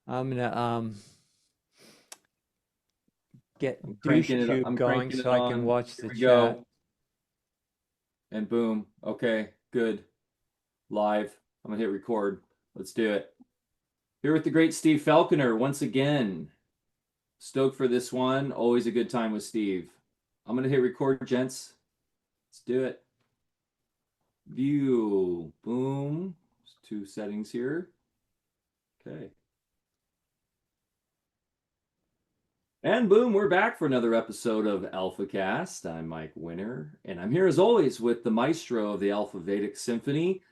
I'm gonna I'm get douche cranking it. tube I'm going cranking so it I can on. watch Here the we chat. go. And boom. Okay, good. Live. I'm gonna hit record. Let's do it. Here with the great Steve Falconer once again. Stoked for this one. Always a good time with Steve. I'm gonna hit record, gents. Let's do it. View. Boom. There's two settings here. Okay. And boom, we're back for another episode of AlphaCast. I'm Mike Winner, and I'm here as always with the maestro of the Alpha Vedic Symphony,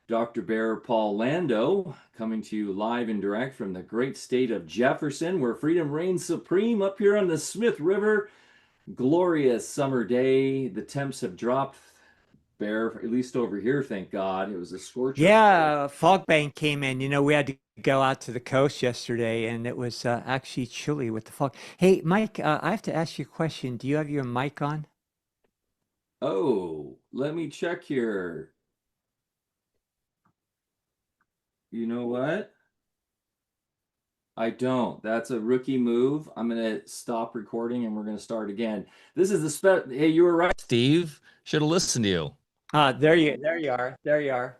Dr. Barre Lando, coming to you live and direct from the great state of Jefferson, where freedom reigns supreme up here on the Smith River. Glorious summer day. The temps have dropped, Bear, at least over here, thank God. It was a scorcher. Yeah, fog bank came in. We had to go out to the coast yesterday, and it was actually chilly with the fog. Hey, Mike, I have to ask you a question. Do you have your mic on? Oh, let me check here. You know what? I don't. That's a rookie move. I'm going to stop recording and we're going to start again. This is the Hey, you were right, Steve. Should have listened to you. There you are. There you are.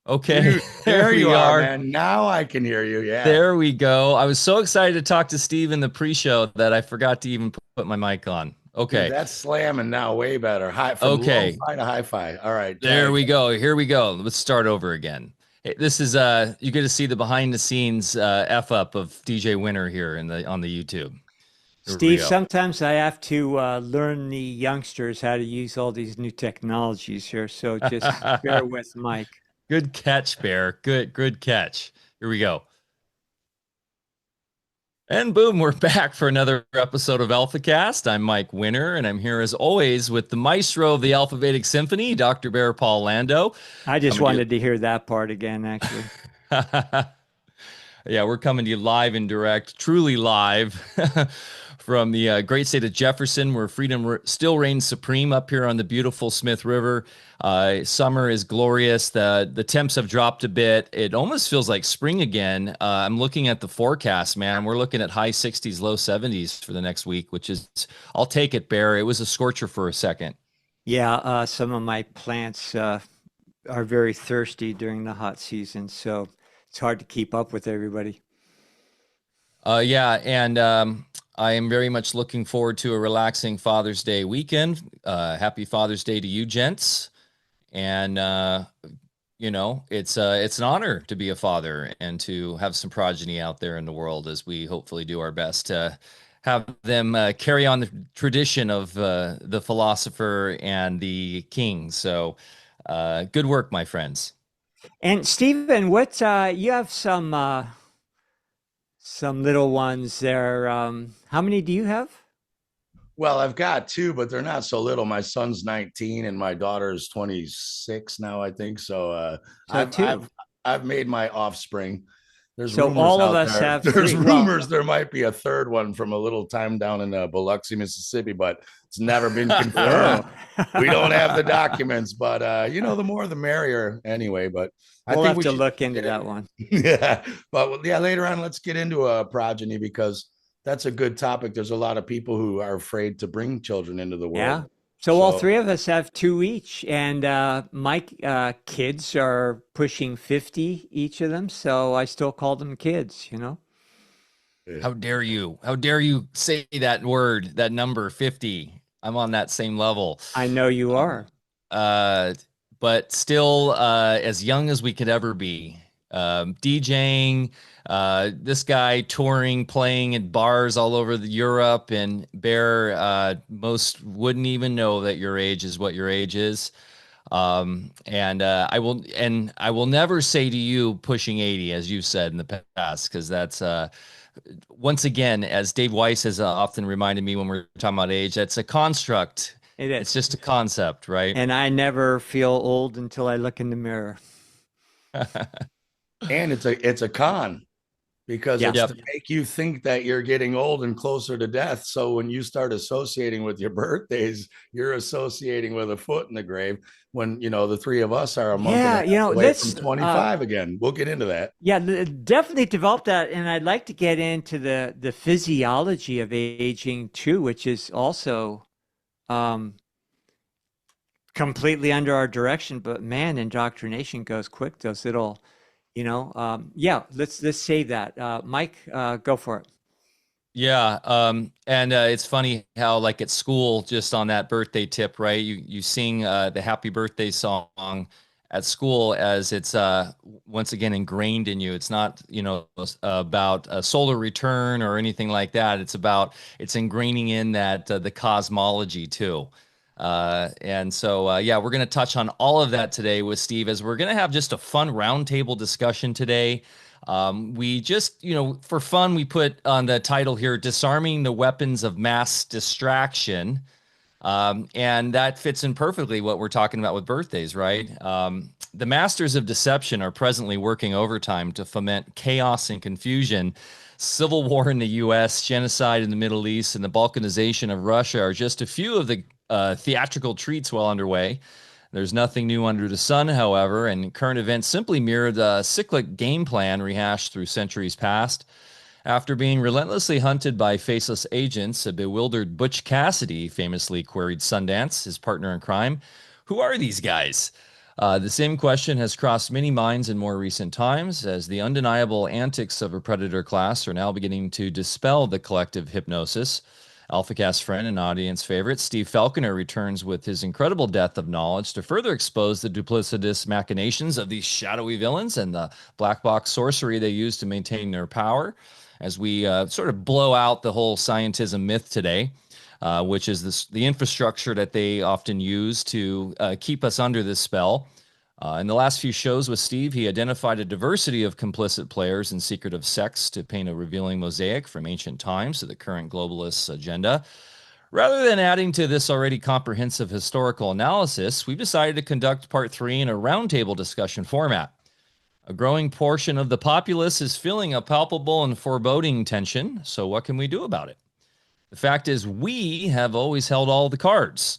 Okay, Dude, there there you we are, are. man. Now I can hear you. Yeah. There we go. I was so excited to talk to Steve in the pre-show that I forgot to even put my mic on. Dude, Okay. that's slamming now way better. High from Okay. low-fi to hi-fi. All right, try There it. we go. Here we go. Let's start over again. Hey, this is you get to see the behind the scenes F up of DJ Winner here in the on the YouTube. Here we Steve, go. sometimes I have to learn the youngsters how to use all these new technologies here, so just bear with Mike. Good catch, Bear. Good catch. Here we go. And boom, we're back for another episode of AlphaCast. I'm Mike Winner, and I'm here as always with the maestro of the Alpha Vedic Symphony, Dr. Bear Lando. I just Coming to wanted to hear that part again, actually. you. Yeah, we're coming to you live and direct, truly live from the great state of Jefferson, where freedom still reigns supreme up here on the beautiful Smith River. Summer is glorious. The temps have dropped a bit. It almost feels like spring again. I'm looking at the forecast, man. We're looking at high 60s, low 70s for the next week, which is, I'll take it, Bear. It was a scorcher for a second. Yeah, some of my plants are very thirsty during the hot season, so it's hard to keep up with everybody. Yeah, and I am very much looking forward to a relaxing Father's Day weekend. Happy Father's Day to you, gents. And it's an honor to be a father and to have some progeny out there in the world as we hopefully do our best to have them carry on the tradition of the philosopher and the king. So, good work, my friends. And Stephen, what you have some little ones there. How many do you have? Well, I've got two, but they're not so little. My son's 19 and my daughter's 26 now, I think. So So I've I've two. I've made my offspring. There's So rumors all of out us there. have There's three. Well, rumors there might be a third one from a little time down in Biloxi, Mississippi, but it's never been confirmed. oh. We don't have the documents, but the more the merrier anyway. But I We'll think have we to should, look into yeah, that one. yeah. But yeah, later on, let's get into a progeny because that's a good topic. There's a lot of people who are afraid to bring children into the Yeah. world. So all So three of us have two each, and my kids are pushing 50 each of them, so I still call them kids. yeah. How dare you? How dare you say that word, that number 50? I'm on that same level. I know you are. Uh, but still as young as we could ever be. DJing, this guy touring, playing at bars all over Europe, and Bear, most wouldn't even know that your age is what your age is. And I will never say to you pushing 80, as you said in the past, because that's once again, as Dave Weiss has often reminded me when we're talking about age, that's a construct. It It's is. just a concept, right? And I never feel old until I look in the mirror. And it's a con because Yeah. it's Yep. to make you think that you're getting old and closer to death. So when you start associating with your birthdays, you're associating with a foot in the grave when, the three of us are a month and a Yeah, half away from let's 25 again. We'll get into that. yeah, definitely develop that, and I'd like to get into the physiology of aging too, which is also um completely under our direction, but man, indoctrination goes quick. Does it'll, yeah, let's save that. Mike, go for it. Yeah, and it's funny how, like, at school, just on that birthday tip, right? You sing the happy birthday song at school, as it's once again ingrained in you. It's not, about a solar return or anything like that. It's ingraining in that the cosmology too. And so yeah, we're going to touch on all of that today with Steve, as we're going to have just a fun roundtable discussion today. We just, for fun, we put on the title here, Disarming the Weapons of Mass Distraction. And that fits in perfectly what we're talking about with birthdays, right? The masters of deception are presently working overtime to foment chaos and confusion. Civil war in the U.S., genocide in the Middle East, and the balkanization of Russia are just a few of the theatrical treats well underway. There's nothing new under the sun, however, and current events simply mirror the cyclic game plan rehashed through centuries past. After being relentlessly hunted by faceless agents, a bewildered Butch Cassidy famously queried Sundance, his partner in crime, "Who are these guys?" The same question has crossed many minds in more recent times, as the undeniable antics of a predator class are now beginning to dispel the collective hypnosis. AlphaCast friend and audience favorite Steve Falconer returns with his incredible depth of knowledge to further expose the duplicitous machinations of these shadowy villains and the black box sorcery they use to maintain their power, as we sort of blow out the whole scientism myth today, which is the infrastructure that they often use to keep us under this spell. In the last few shows with Steve, he identified a diversity of complicit players in secretive sects to paint a revealing mosaic from ancient times to the current globalist agenda. Rather than adding to this already comprehensive historical analysis, we've decided to conduct part 3 in a roundtable discussion format. A growing portion of the populace is feeling a palpable and foreboding tension, so what can we do about it? The fact is, we have always held all the cards,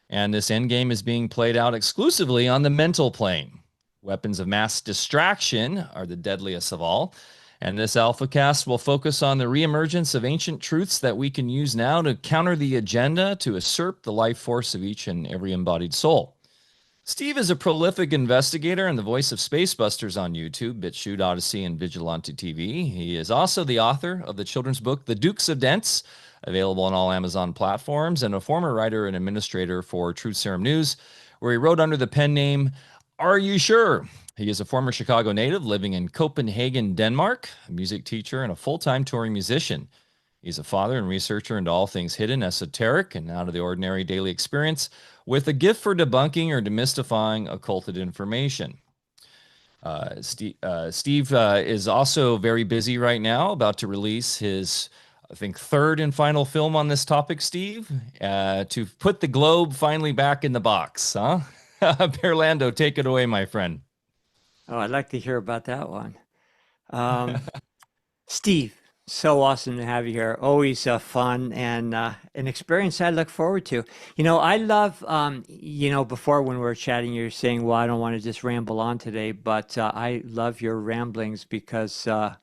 and this endgame is being played out exclusively on the mental plane. Weapons of mass distraction are the deadliest of all, and this AlphaCast will focus on the reemergence of ancient truths that we can use now to counter the agenda to usurp the life force of each and every embodied soul. Steve is a prolific investigator and the voice of Spacebusters on YouTube, BitChute, Odyssey, and Vigilante TV. He is also the author of the children's book, The Dukes of Dents, available on all Amazon platforms, and a former writer and administrator for Truth Serum News, where he wrote under the pen name Are You Sure? He is a former Chicago native living in Copenhagen, Denmark, a music teacher, and a full-time touring musician. He's a father and researcher into all things hidden, esoteric, and out of the ordinary daily experience, with a gift for debunking or demystifying occulted information. Steve is also very busy right now, about to release his, I think, third and final film on this topic, Steve, to put the globe finally back in the box, huh? Barre Lando, take it away, my friend. Oh, I'd like to hear about that one. Steve, so awesome to have you here. Always fun and an experience I look forward to. I love, before when we were chatting, you were saying, well, I don't want to just ramble on today, but I love your ramblings because, I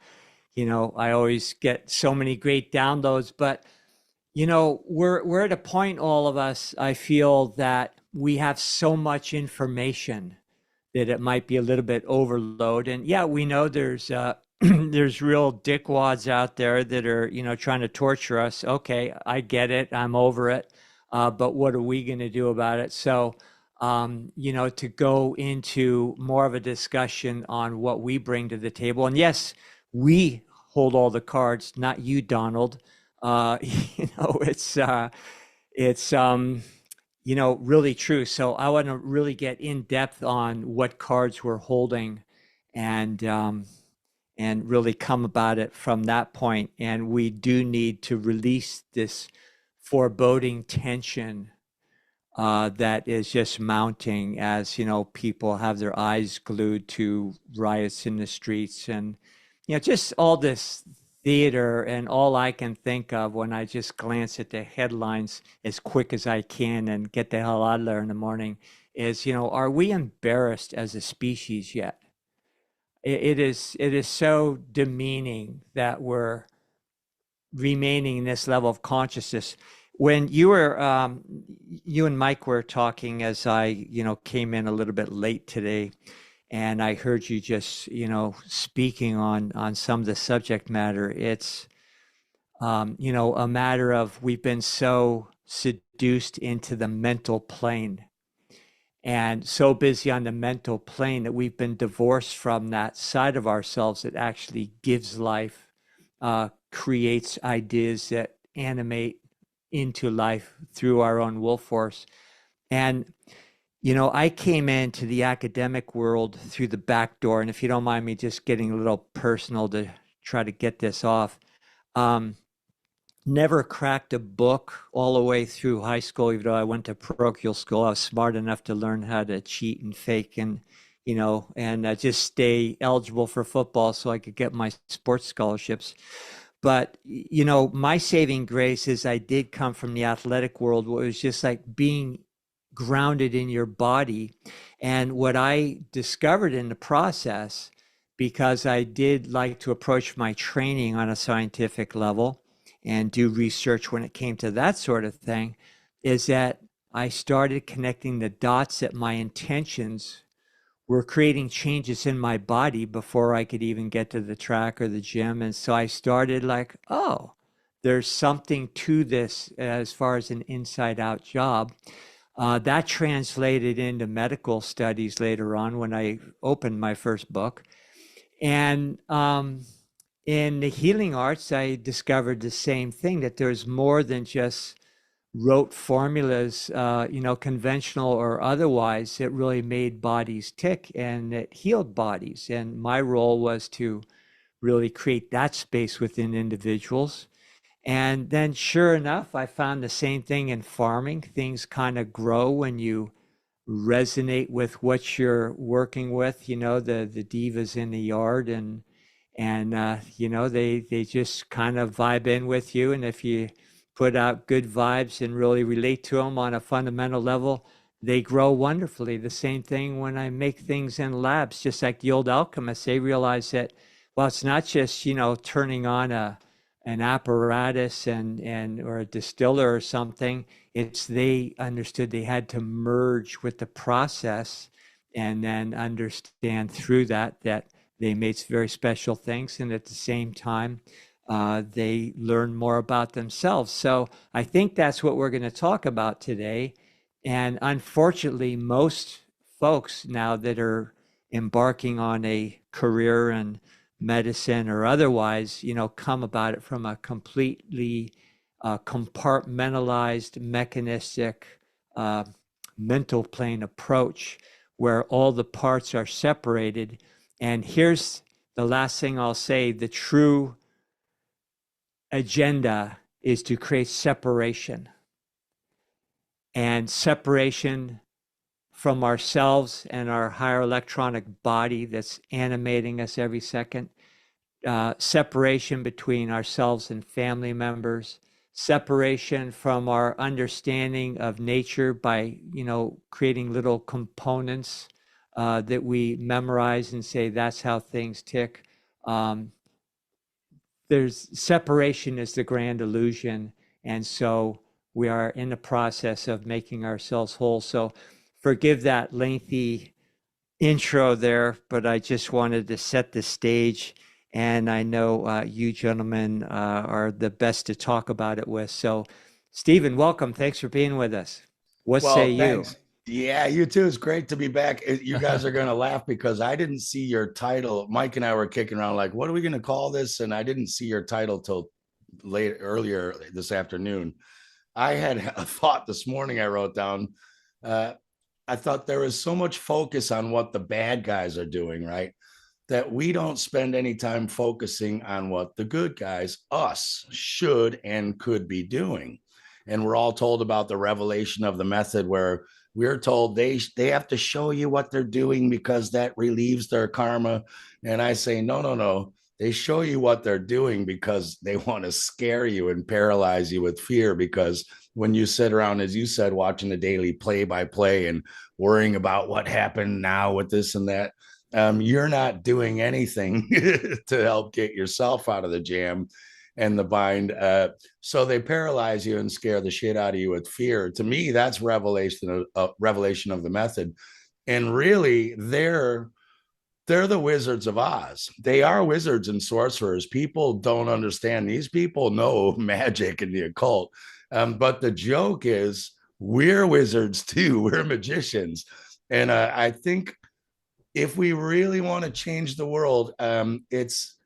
always get so many great downloads. But, we're at a point, all of us, I feel that we have so much information that it might be a little bit overload. And yeah, we know there's there's real dickwads out there that are, trying to torture us. Okay, I get it. I'm over it. But what are we going to do about it? So, to go into more of a discussion on what we bring to the table. And yes, we hold all the cards, not you, Donald. It's really true. So I want to really get in depth on what cards we're holding and really come about it from that point. And we do need to release this foreboding tension that is just mounting as, people have their eyes glued to riots in the streets and just all this theater, and all I can think of when I just glance at the headlines as quick as I can and get the hell out of there in the morning is, are we embarrassed as a species yet? It is so demeaning that we're remaining in this level of consciousness. When you and Mike were talking as I, came in a little bit late today, and I heard you just, speaking on some of the subject matter. It's, a matter of we've been so seduced into the mental plane and so busy on the mental plane that we've been divorced from that side of ourselves that actually gives life, creates ideas that animate into life through our own will force. And I came into the academic world through the back door, and if you don't mind me just getting a little personal to try to get this off, um, never cracked a book all the way through high school, even though I went to parochial school. I was smart enough to learn how to cheat and fake and, just stay eligible for football so I could get my sports scholarships. But, my saving grace is I did come from the athletic world where it was just like being grounded in your body. And what I discovered in the process, because I did like to approach my training on a scientific level and do research when it came to that sort of thing, is that I started connecting the dots that my intentions were creating changes in my body before I could even get to the track or the gym. And so I started like, oh, there's something to this as far as an inside out job. That translated into medical studies later on when I opened my first book. And in the healing arts, I discovered the same thing, that there's more than just rote formulas, conventional or otherwise, that really made bodies tick and that healed bodies. And my role was to really create that space within individuals. And then, sure enough, I found the same thing in farming. Things kind of grow when you resonate with what you're working with, the divas in the yard, and they just kind of vibe in with you. And if you put out good vibes and really relate to them on a fundamental level, they grow wonderfully. The same thing when I make things in labs, just like the old alchemists, they realize that, well, it's not just, turning on an apparatus and or a distiller or something. It's they understood they had to merge with the process and then understand through that they made very special things, and at the same time they learn more about themselves. So I think that's what we're going to talk about today. And unfortunately, most folks now that are embarking on a career in medicine or otherwise, come about it from a completely compartmentalized, mechanistic, mental plane approach where all the parts are separated. And here's the last thing I'll say: the true agenda is to create separation, and separation from ourselves and our higher electronic body that's animating us every second, separation between ourselves and family members, separation from our understanding of nature by, creating little components that we memorize and say that's how things tick. There's separation is the grand illusion, and so we are in the process of making ourselves whole. So forgive that lengthy intro there, but I just wanted to set the stage. And I know you gentlemen are the best to talk about it with. So, Stephen, welcome. Thanks for being with us. What say you? Thanks. Yeah, you too. It's great to be back. You guys are going to laugh because I didn't see your title. Mike and I were kicking around like, what are we going to call this? And I didn't see your title till earlier this afternoon. I had a thought this morning I wrote down. I thought there is so much focus on what the bad guys are doing, right? That we don't spend any time focusing on what the good guys, us, should and could be doing. And we're all told about the revelation of the method where we're told they have to show you what they're doing because that relieves their karma. And I say, no. they show you what they're doing because they want to scare you and paralyze you with fear. Because when you sit around, as you said, watching the daily play by play and worrying about what happened now with this and that, you're not doing anything to help get yourself out of the jam and the bind. So they paralyze you and scare the shit out of you with fear. To me, that's revelation of the method. And really, they're the Wizards of Oz. They are wizards and sorcerers. People don't understand. These people know magic and the occult. But the joke is, we're wizards too. We're magicians. And I think if we really want to change the world, it's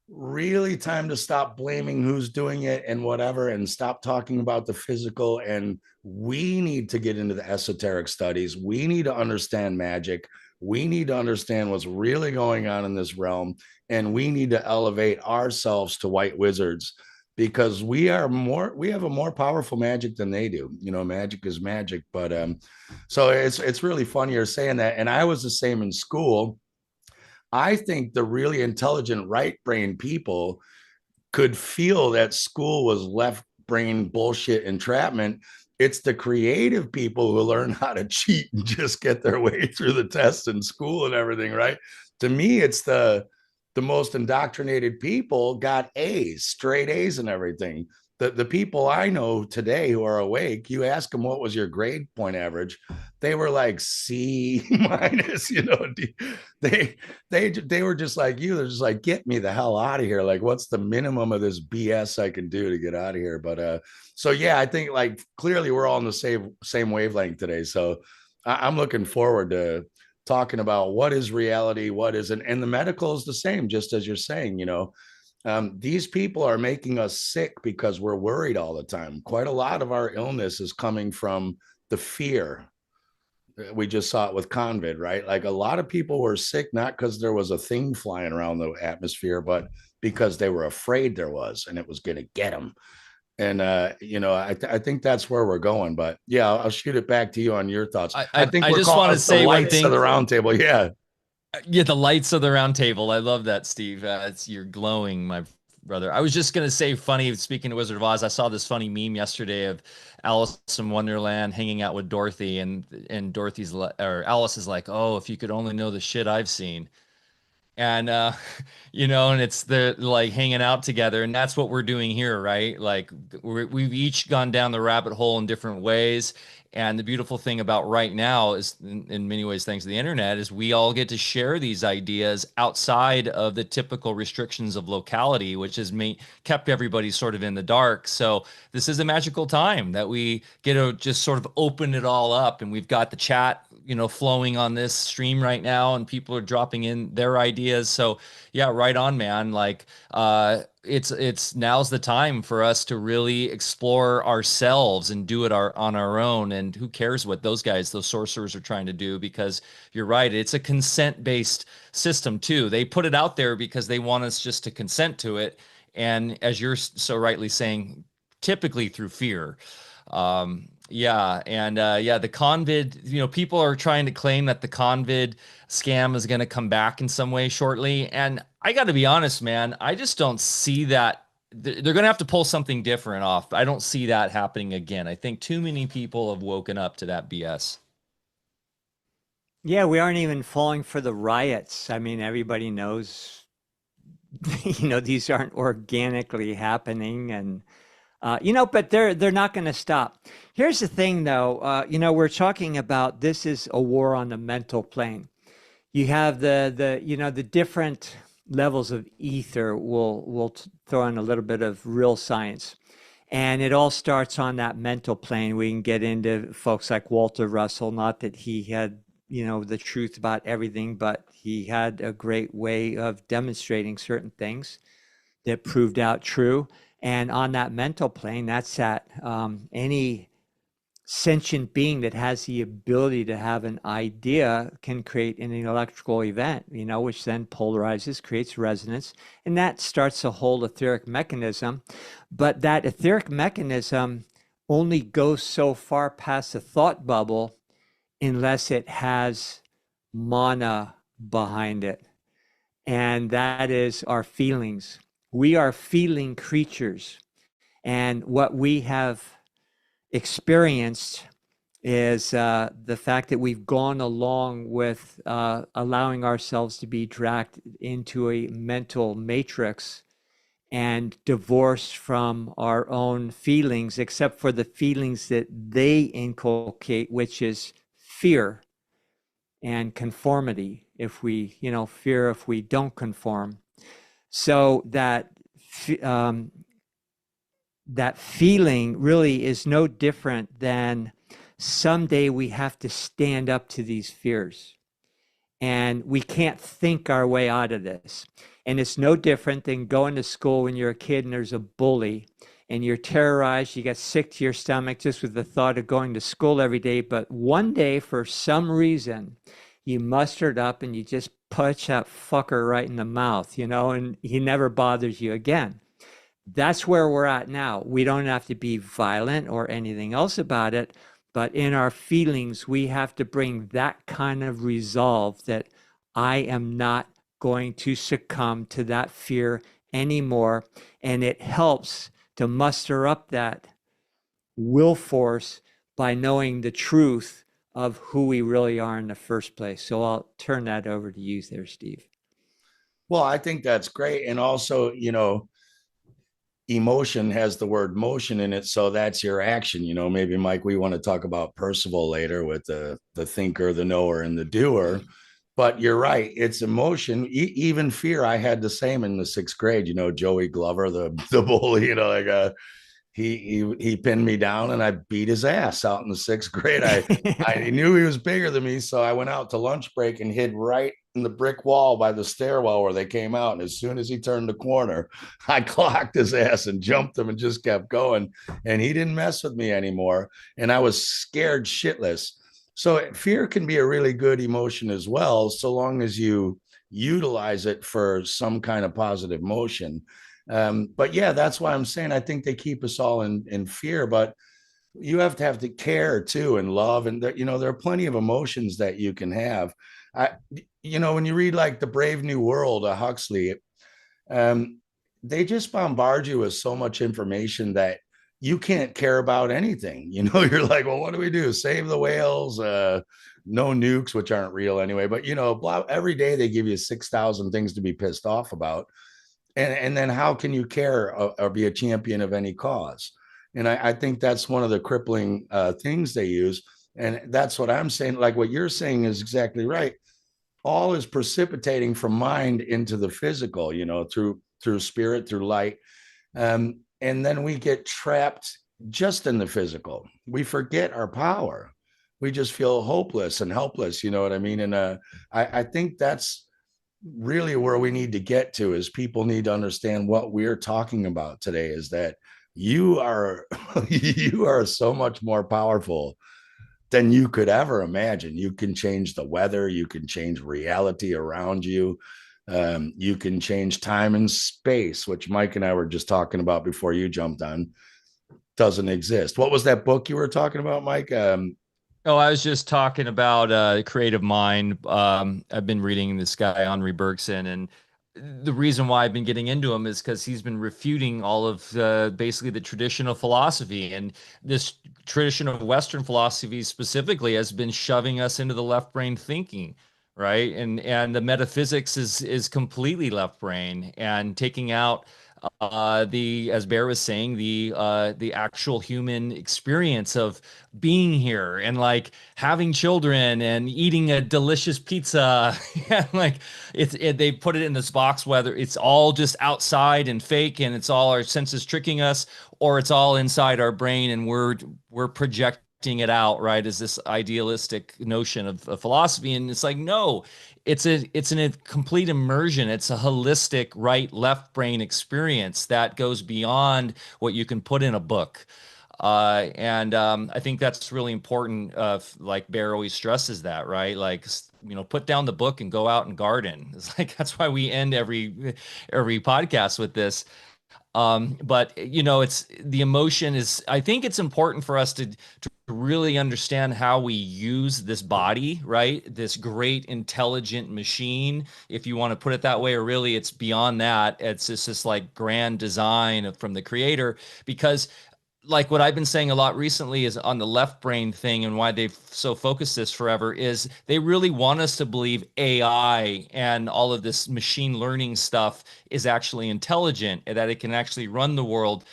really time to stop blaming who's doing it and whatever, and stop talking about the physical. And we need to get into the esoteric studies. We need to understand magic. We need to understand what's really going on in this realm. And we need to elevate ourselves to white wizards, because we have a more powerful magic than they do. You know, magic is magic. But so it's really funny you're saying that. And I was the same in school. I think the really intelligent right brain people could feel that school was left brain bullshit entrapment. It's the creative people who learn how to cheat and just get their way through the tests in school and everything, right? To me, it's the most indoctrinated people got A's, straight A's and everything. The people I know today who are awake, you ask them what was your grade point average, they were like C minus. You know, they were just like you. They're just like, get me the hell out of here. Like, what's the minimum of this BS I can do to get out of here? But so yeah, I think like clearly we're all on the same wavelength today. So I'm looking forward to talking about what is reality, what isn't. And the medical is the same, just as you're saying. You know, these people are making us sick because we're worried all the time. Quite a lot of our illness is coming from the fear. We just saw it with COVID, right? Like a lot of people were sick, not because there was a thing flying around the atmosphere, but because they were afraid there was, and it was going to get them. And you know, I think that's where we're going. But yeah, I'll shoot it back to you on your thoughts. I think I we're just want calling to it the say one lights thing. of the round table. Yeah. Yeah, the lights of the round table. I love that, Steve. You're glowing, my brother. I was just gonna say, funny. Speaking of Wizard of Oz, I saw this funny meme yesterday of Alice in Wonderland hanging out with Dorothy, and or Alice is like, "Oh, if you could only know the shit I've seen." And you know, and it's the like hanging out together, and that's what we're doing here, right? Like we've each gone down the rabbit hole in different ways. And the beautiful thing about right now is, in many ways, thanks to the internet, is we all get to share these ideas outside of the typical restrictions of locality, which has kept everybody sort of in the dark. So this is a magical time that we get to just sort of open it all up, and we've got the chat, you know, flowing on this stream right now, and people are dropping in their ideas. So yeah, right on, man. Like it's now's the time for us to really explore ourselves and do it on our own. And who cares what those sorcerers are trying to do, because you're right, it's a consent based system too. They put it out there because they want us just to consent to it, and as you're so rightly saying, typically through fear. Yeah, and yeah, the convid, you know, people are trying to claim that the convid scam is going to come back in some way shortly, and I got to be honest, man, I just don't see that. They're going to have to pull something different off. I don't see that happening again. I think too many people have woken up to that BS. Yeah, we aren't even falling for the riots. I mean, everybody knows, you know, these aren't organically happening, and you know, but they're not going to stop. Here's the thing, though. You know, we're talking about this is a war on the mental plane. You have the you know, the different levels of ether. We'll throw in a little bit of real science, and it all starts on that mental plane. We can get into folks like Walter Russell. Not that he had, you know, the truth about everything, but he had a great way of demonstrating certain things that proved out true. And on that mental plane, that's that any sentient being that has the ability to have an idea can create an electrical event, you know, which then polarizes, creates resonance, and that starts a whole etheric mechanism. But that etheric mechanism only goes so far past the thought bubble unless it has mana behind it. and that is our feelings. We are feeling creatures, and what we have experienced is the fact that we've gone along with allowing ourselves to be dragged into a mental matrix and divorced from our own feelings, except for the feelings that they inculcate, which is fear and conformity. If we, fear if we don't conform. So that feeling really is no different than someday we have to stand up to these fears, and we can't think our way out of this. And it's no different than going to school when you're a kid and there's a bully and you're terrorized, you get sick to your stomach just with the thought of going to school every day. But one day, for some reason, you mustered up and you just punch that fucker right in the mouth, and he never bothers you again. That's where we're at now. We don't have to be violent or anything else about it, but in our feelings, we have to bring that kind of resolve that I am not going to succumb to that fear anymore. And it helps to muster up that will force by knowing the truth of who we really are in the first place. So I'll turn that over to you there, Steve. Well, I think that's great. And also, emotion has the word motion in it, so that's your action. Maybe, Mike, we want to talk about Percival later with the thinker, the knower, and the doer. But you're right, it's emotion. Even fear, I had the same in the sixth grade. Joey Glover, the bully, he pinned me down and I beat his ass out in the sixth grade. I knew he was bigger than me, so I went out to lunch break and hid right in the brick wall by the stairwell where they came out. And as soon as he turned the corner, I clocked his ass and jumped him and just kept going. And he didn't mess with me anymore. And I was scared shitless. So fear can be a really good emotion as well, so long as you utilize it for some kind of positive motion. But yeah, that's why I'm saying I think they keep us all in fear, but you have the care too, and love. And there are plenty of emotions that you can have. When you read like The Brave New World, Huxley, they just bombard you with so much information that you can't care about anything. You're like, well, what do we do? Save the whales, no nukes, which aren't real anyway. But every day they give you 6,000 things to be pissed off about. And then how can you care or be a champion of any cause? And I think that's one of the crippling things they use. And that's what I'm saying. Like what you're saying is exactly right. All is precipitating from mind into the physical, through spirit, through light. And then we get trapped just in the physical. We forget our power. We just feel hopeless and helpless. You know what I mean? And I think that's really where we need to get to, is people need to understand what we're talking about today, is that you are you are so much more powerful than you could ever imagine. You can change the weather, you can change reality around you, you can change time and space, which Mike and I were just talking about before you jumped on. Doesn't exist. What was that book you were talking about, Mike? Oh, I was just talking about creative mind. I've been reading this guy, Henri Bergson, and the reason why I've been getting into him is because he's been refuting all of basically the traditional philosophy. And this tradition of Western philosophy specifically has been shoving us into the left brain thinking, right? And the metaphysics is completely left brain and taking out as Bear was saying, the actual human experience of being here and like having children and eating a delicious pizza. And like they put it in this box, whether it's all just outside and fake and it's all our senses tricking us, or it's all inside our brain and we're projecting it out, right, as this idealistic notion of philosophy. And it's like, no, it's a complete immersion. It's a holistic right left brain experience that goes beyond what you can put in a book. And I think that's really important. Like Bear always stresses that, right? Like, put down the book and go out and garden. It's like, that's why we end every podcast with this. But it's the emotion is, I think it's important for us to really understand how we use this body, right? This great intelligent machine, if you want to put it that way, or really it's beyond that. It's just this like grand design from the creator. Because like what I've been saying a lot recently is on the left brain thing, and why they've so focused this forever is they really want us to believe AI and all of this machine learning stuff is actually intelligent and that it can actually run the world.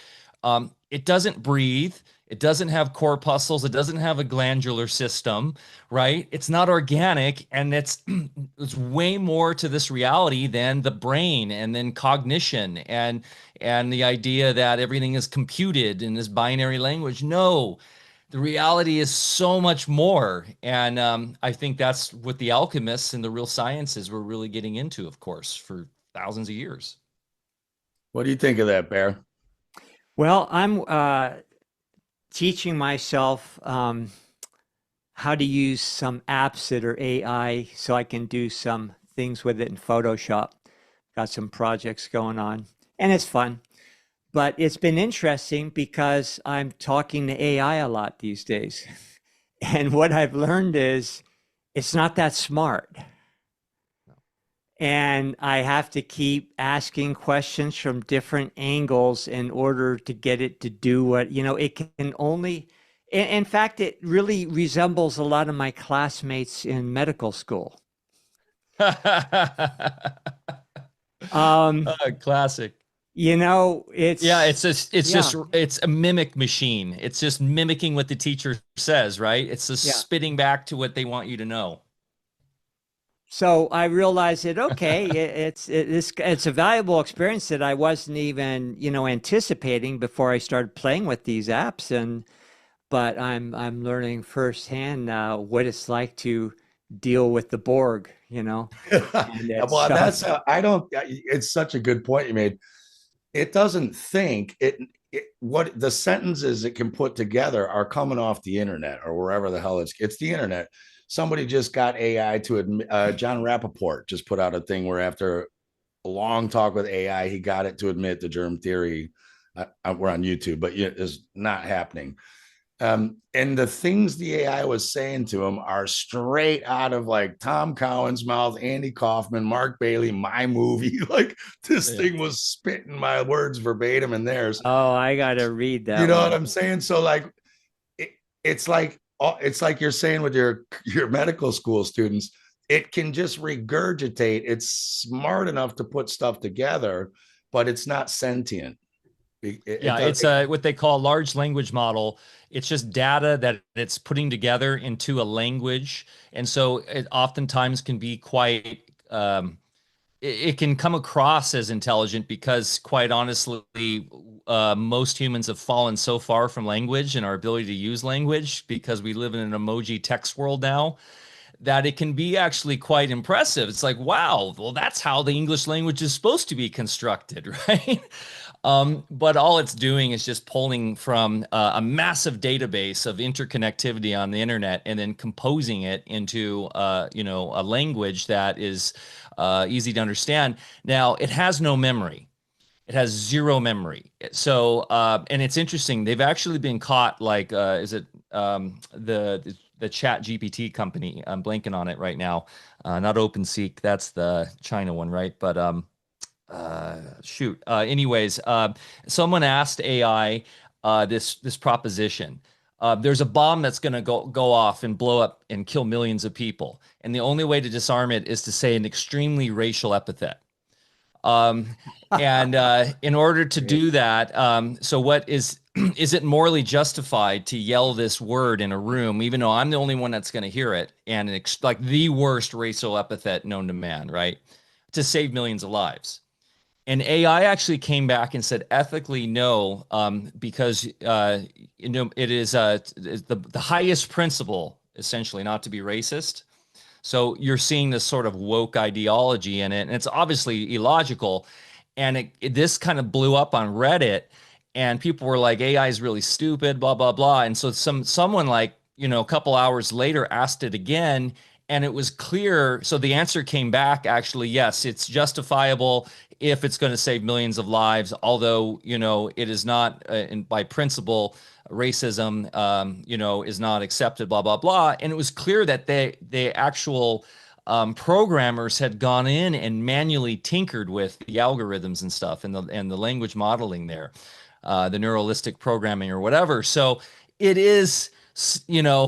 It doesn't breathe. It doesn't have corpuscles. It doesn't have a glandular system, right? It's not organic, and it's it's way more to this reality than the brain and then cognition and the idea that everything is computed in this binary language. No, the reality is so much more, and I think that's what the alchemists and the real sciences were really getting into, of course, for thousands of years. What do you think of that, Bear? Well, I'm teaching myself how to use some apps that are AI so I can do some things with it in Photoshop. Got some projects going on, and it's fun. But it's been interesting because I'm talking to AI a lot these days. And what I've learned is it's not that smart. And I have to keep asking questions from different angles in order to get it to do what, it can only, in fact, it really resembles a lot of my classmates in medical school. Classic. It's, Yeah, it's yeah, just it's a mimic machine. It's just mimicking what the teacher says, right? It's just yeah. spitting back to what they want you to know. So I realized that, okay, it's a valuable experience that I wasn't even, anticipating before I started playing with these apps. But I'm learning firsthand now what it's like to deal with the Borg. And it's Well, that's I don't. It's such a good point you made. It doesn't think what the sentences it can put together are coming off the internet or wherever the hell it's the internet. Somebody just got AI to admit, John Rappaport just put out a thing where after a long talk with AI, he got it to admit the germ theory. We're on YouTube, but it's not happening. And the things the AI was saying to him are straight out of like Tom Cowan's mouth, Andy Kaufman, Mark Bailey, my movie. Like this Yeah. thing was spitting my words verbatim in theirs. Oh, I gotta read You that know what one. I'm saying? So like, it, it's like you're saying with your medical school students, it can just regurgitate. It's smart enough to put stuff together, but it's not sentient. Yeah, it's what they call a large language model. It's just data that it's putting together into a language, and so it oftentimes can be quite it can come across as intelligent because, quite honestly, most humans have fallen so far from language and our ability to use language because we live in an emoji text world now that it can be actually quite impressive. It's like, wow, well, that's how the English language is supposed to be constructed, right? But all it's doing is just pulling from a massive database of interconnectivity on the internet and then composing it into, a language that is easy to understand. Now, it has no memory. It has zero memory. So, and it's interesting. They've actually been caught. Like, is it the Chat GPT company? I'm blanking on it right now. Not OpenSeek. That's the China one, right? But shoot. Anyways, someone asked AI this proposition. There's a bomb that's going to go off and blow up and kill millions of people, and the only way to disarm it is to say an extremely racial epithet. Um, and in order to Great. do that, so what is it morally justified to yell this word in a room, even though I'm the only one that's going to hear it, and like the worst racial epithet known to man, right? To save millions of lives. And AI actually came back and said ethically no, because it is the highest principle essentially not to be racist. So you're seeing this sort of woke ideology in it, and it's obviously illogical. And this kind of blew up on Reddit, and people were like, "AI is really stupid," blah blah blah. And so someone like a couple hours later asked it again, And it was clear. So the answer came back, actually, yes, it's justifiable if it's going to save millions of lives, although, it is not, by principle, racism, is not accepted, blah, blah, blah. And it was clear that the actual programmers had gone in and manually tinkered with the algorithms and stuff, and the language modeling there, the neuralistic programming or whatever. So it is,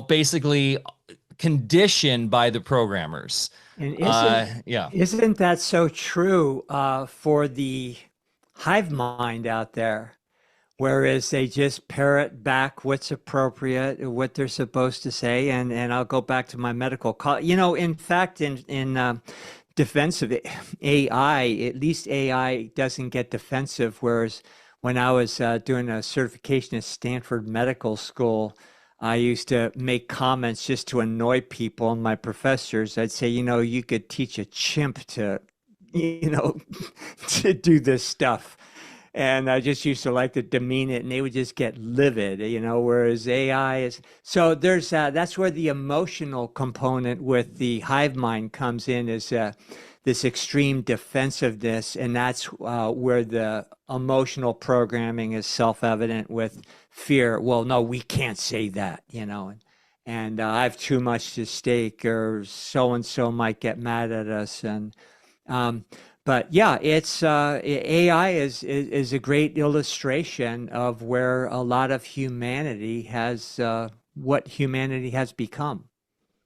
basically conditioned by the programmers. And Yeah. isn't that so true for the hive mind out there? Whereas they just parrot back what's appropriate, what they're supposed to say, and I'll go back to my medical call. In fact, in defense of AI, at least AI doesn't get defensive. Whereas when I was doing a certification at Stanford Medical School, I used to make comments just to annoy people and my professors. I'd say, you could teach a chimp to, to do this stuff. And I just used to like to demean it, and they would just get livid, whereas AI is. So that's where the emotional component with the hive mind comes in, is this extreme defensive,ness. And that's where the emotional programming is self-evident with fear. Well, no, we can't say that, and I have too much to stake, or so-and-so might get mad at us. Um, but yeah, it's AI is a great illustration of where a lot of humanity has what humanity has become.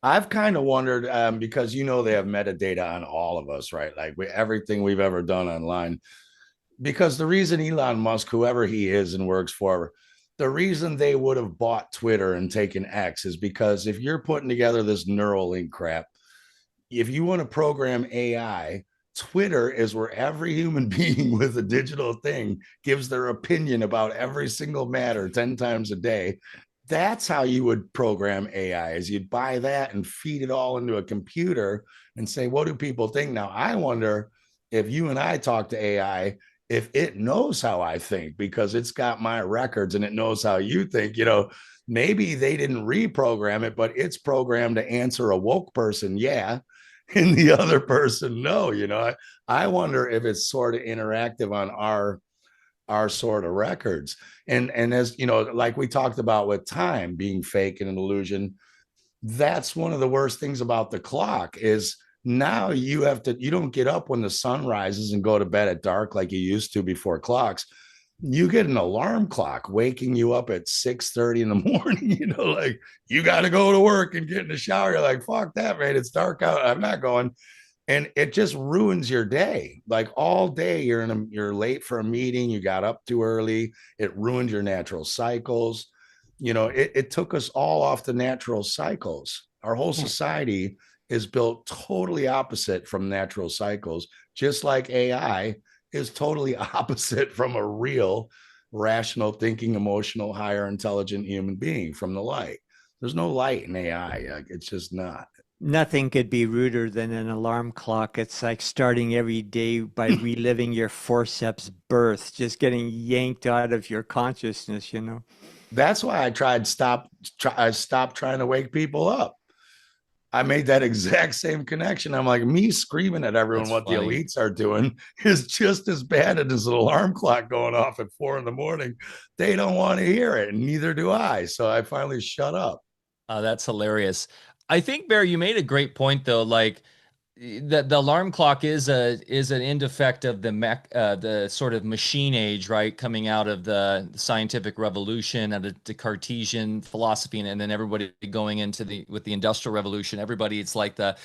I've kind of wondered, because they have metadata on all of us, right? Like everything we've ever done online. Because the reason Elon Musk, whoever he is and works for, the reason they would have bought Twitter and taken X is because if you're putting together this Neuralink crap, if you want to program AI, Twitter is where every human being with a digital thing gives their opinion about every single matter 10 times a day. That's how you would program AI, is you'd buy that and feed it all into a computer and say, what do people think? Now, I wonder if you and I talk to AI, if it knows how I think, because it's got my records and it knows how you think, maybe they didn't reprogram it, but it's programmed to answer a woke person. Yeah. And the other person, no, I wonder if it's sort of interactive on our sort of records. And as like we talked about with time being fake and an illusion, that's one of the worst things about the clock is now you don't get up when the sun rises and go to bed at dark like you used to before clocks. You get an alarm clock waking you up at 6:30 in the morning, like you got to go to work and get in the shower. You're like, fuck that, man. It's dark out. I'm not going. And it just ruins your day. Like all day you're late for a meeting. You got up too early. It ruined your natural cycles. It took us all off the natural cycles. Our whole society is built totally opposite from natural cycles, just like AI is totally opposite from a real, rational, thinking, emotional, higher intelligent human being from the light. There's no light in AI. It's just not. Nothing could be ruder than an alarm clock. It's like starting every day by reliving your forceps birth, just getting yanked out of your consciousness. That's why I stopped trying to wake people up. I made that exact same connection. I'm like, me screaming at everyone That's what the funny. elites are doing is just as bad as an alarm clock going off at 4 a.m. They don't want to hear it, and neither do I. So I finally shut up. That's hilarious. I think, Bear, you made a great point though. Like the alarm clock is an end effect of the sort of machine age, right? Coming out of the scientific revolution and the Cartesian philosophy, and then everybody going into with the industrial revolution. Everybody, it's like the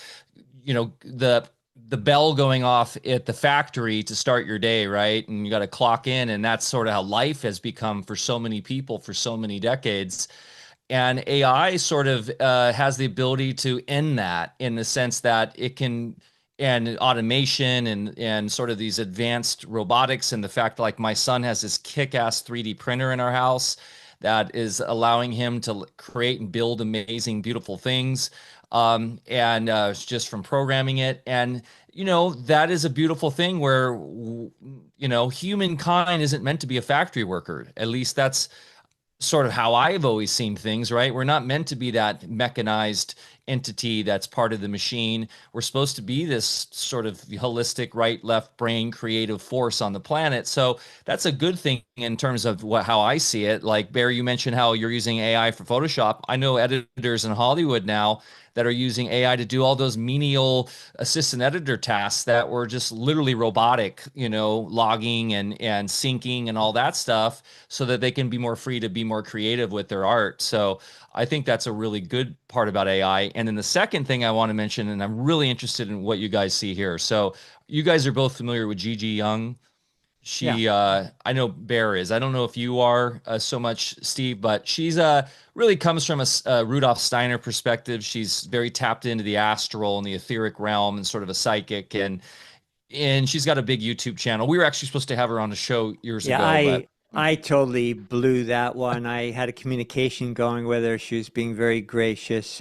bell going off at the factory to start your day, right? And you got to clock in, and that's sort of how life has become for so many people for so many decades. And AI sort of has the ability to end that in the sense that it can, and automation and sort of these advanced robotics, and the fact like my son has this kick-ass 3D printer in our house that is allowing him to create and build amazing, beautiful things. And just from programming it. And, that is a beautiful thing where, humankind isn't meant to be a factory worker. At least that's sort of how I've always seen things, right? We're not meant to be that mechanized entity that's part of the machine. We're supposed to be this sort of holistic right left brain creative force on the planet. So that's a good thing in terms of how I see it. Like Barry, you mentioned how you're using AI for Photoshop. I know editors in Hollywood now that are using AI to do all those menial assistant editor tasks that were just literally robotic, logging and syncing and all that stuff, so that they can be more free to be more creative with their art. So I think that's a really good part about AI. And then the second thing I want to mention, and I'm really interested in what you guys see here. So you guys are both familiar with Gigi Young. Yeah. I know Bear is. I don't know if you are so much, Steve, but she's really comes from a Rudolf Steiner perspective. She's very tapped into the astral and the etheric realm and sort of a psychic, and she's got a big YouTube channel. We were actually supposed to have her on the show years Yeah, ago, but I totally blew that one. I had a communication going with her. She was being very gracious,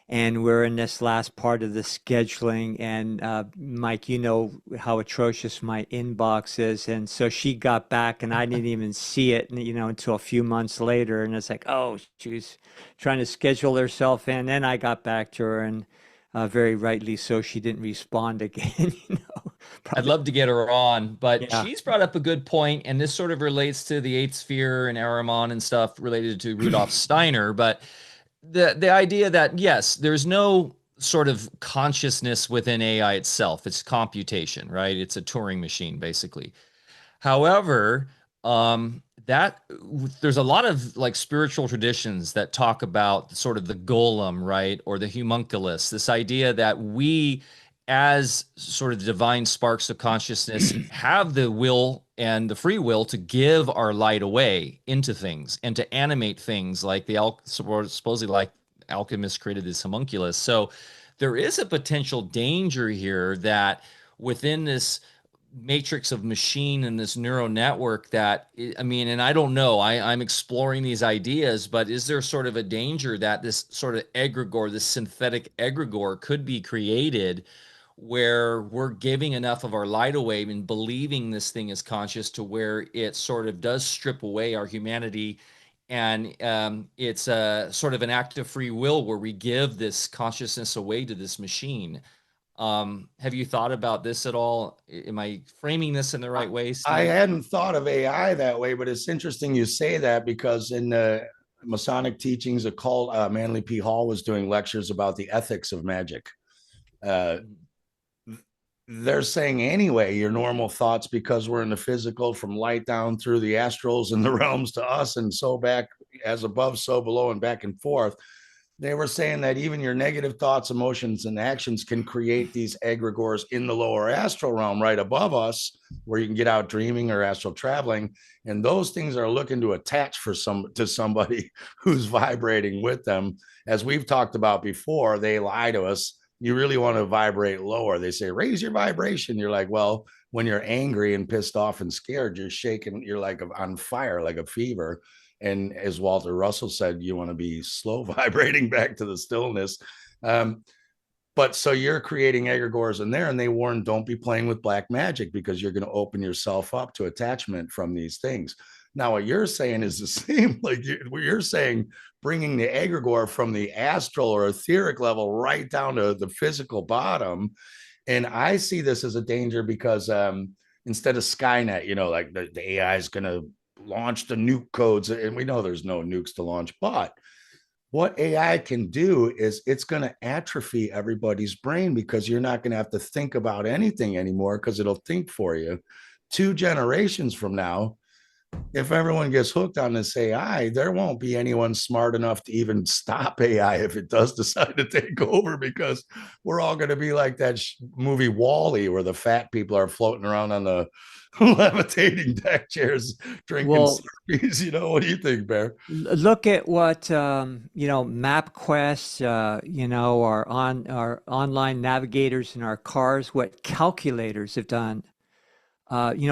and we're in this last part of the scheduling. And Mike, you know how atrocious my inbox is, and so she got back, and I didn't even see it, until a few months later. And it's like, oh, she was trying to schedule herself in. Then I got back to her, and very rightly so, she didn't respond again. I'd Probably, love to get her on. But yeah. she's brought up a good point, and this sort of relates to the Eighth Sphere and Ahriman and stuff related to Rudolf Steiner. But the idea that yes, there's no sort of consciousness within AI itself. It's computation, right? It's a Turing machine, basically. However, that there's a lot of like spiritual traditions that talk about sort of the golem, right, or the homunculus. This idea that we, as sort of divine sparks of consciousness, have the will and the free will to give our light away into things and to animate things, like supposedly like alchemists created this homunculus. So there is a potential danger here that within this matrix of machine and this neural network that, I mean, and I don't know, I'm exploring these ideas, but is there sort of a danger that this sort of egregore, this synthetic egregore, could be created where we're giving enough of our light away and believing this thing is conscious to where it sort of does strip away our humanity, and it's a sort of an act of free will where we give this consciousness away to this machine. Have you thought about this at all? Am I framing this in the right way, I Steve? hadn't thought of AI that way, but it's interesting you say that, because in the Masonic teachings, a cult, Manly P. Hall was doing lectures about the ethics of magic. Uh, they're saying anyway, your normal thoughts, because we're in the physical, from light down through the astrals and the realms to us, and so back, as above, so below, and back and forth. They were saying that even your negative thoughts, emotions, and actions can create these egregores in the lower astral realm right above us, where you can get out dreaming or astral traveling. And those things are looking to attach to somebody who's vibrating with them. As we've talked about before, they lie to us. You really want to vibrate lower. They say, raise your vibration. You're like, well, when you're angry and pissed off and scared, you're shaking, you're like on fire, like a fever. And as Walter Russell said, you want to be slow vibrating back to the stillness. But so you're creating egregores in there, and they warn, don't be playing with black magic, because you're going to open yourself up to attachment from these things. Now, what you're saying is the same. Like you're saying, bringing the egregore from the astral or etheric level right down to the physical bottom. And I see this as a danger because instead of Skynet, like the AI is going to launch the nuke codes, and we know there's no nukes to launch, but what AI can do is it's going to atrophy everybody's brain, because you're not going to have to think about anything anymore, because it'll think for you. 2 generations from now, if everyone gets hooked on this AI, there won't be anyone smart enough to even stop AI if it does decide to take over, because we're all going to be like that movie Wall-E, where the fat people are floating around on the levitating deck chairs drinking Well, Slurpees. What do you think, Bear? look at what MapQuest, our online navigators in our cars, what calculators have done.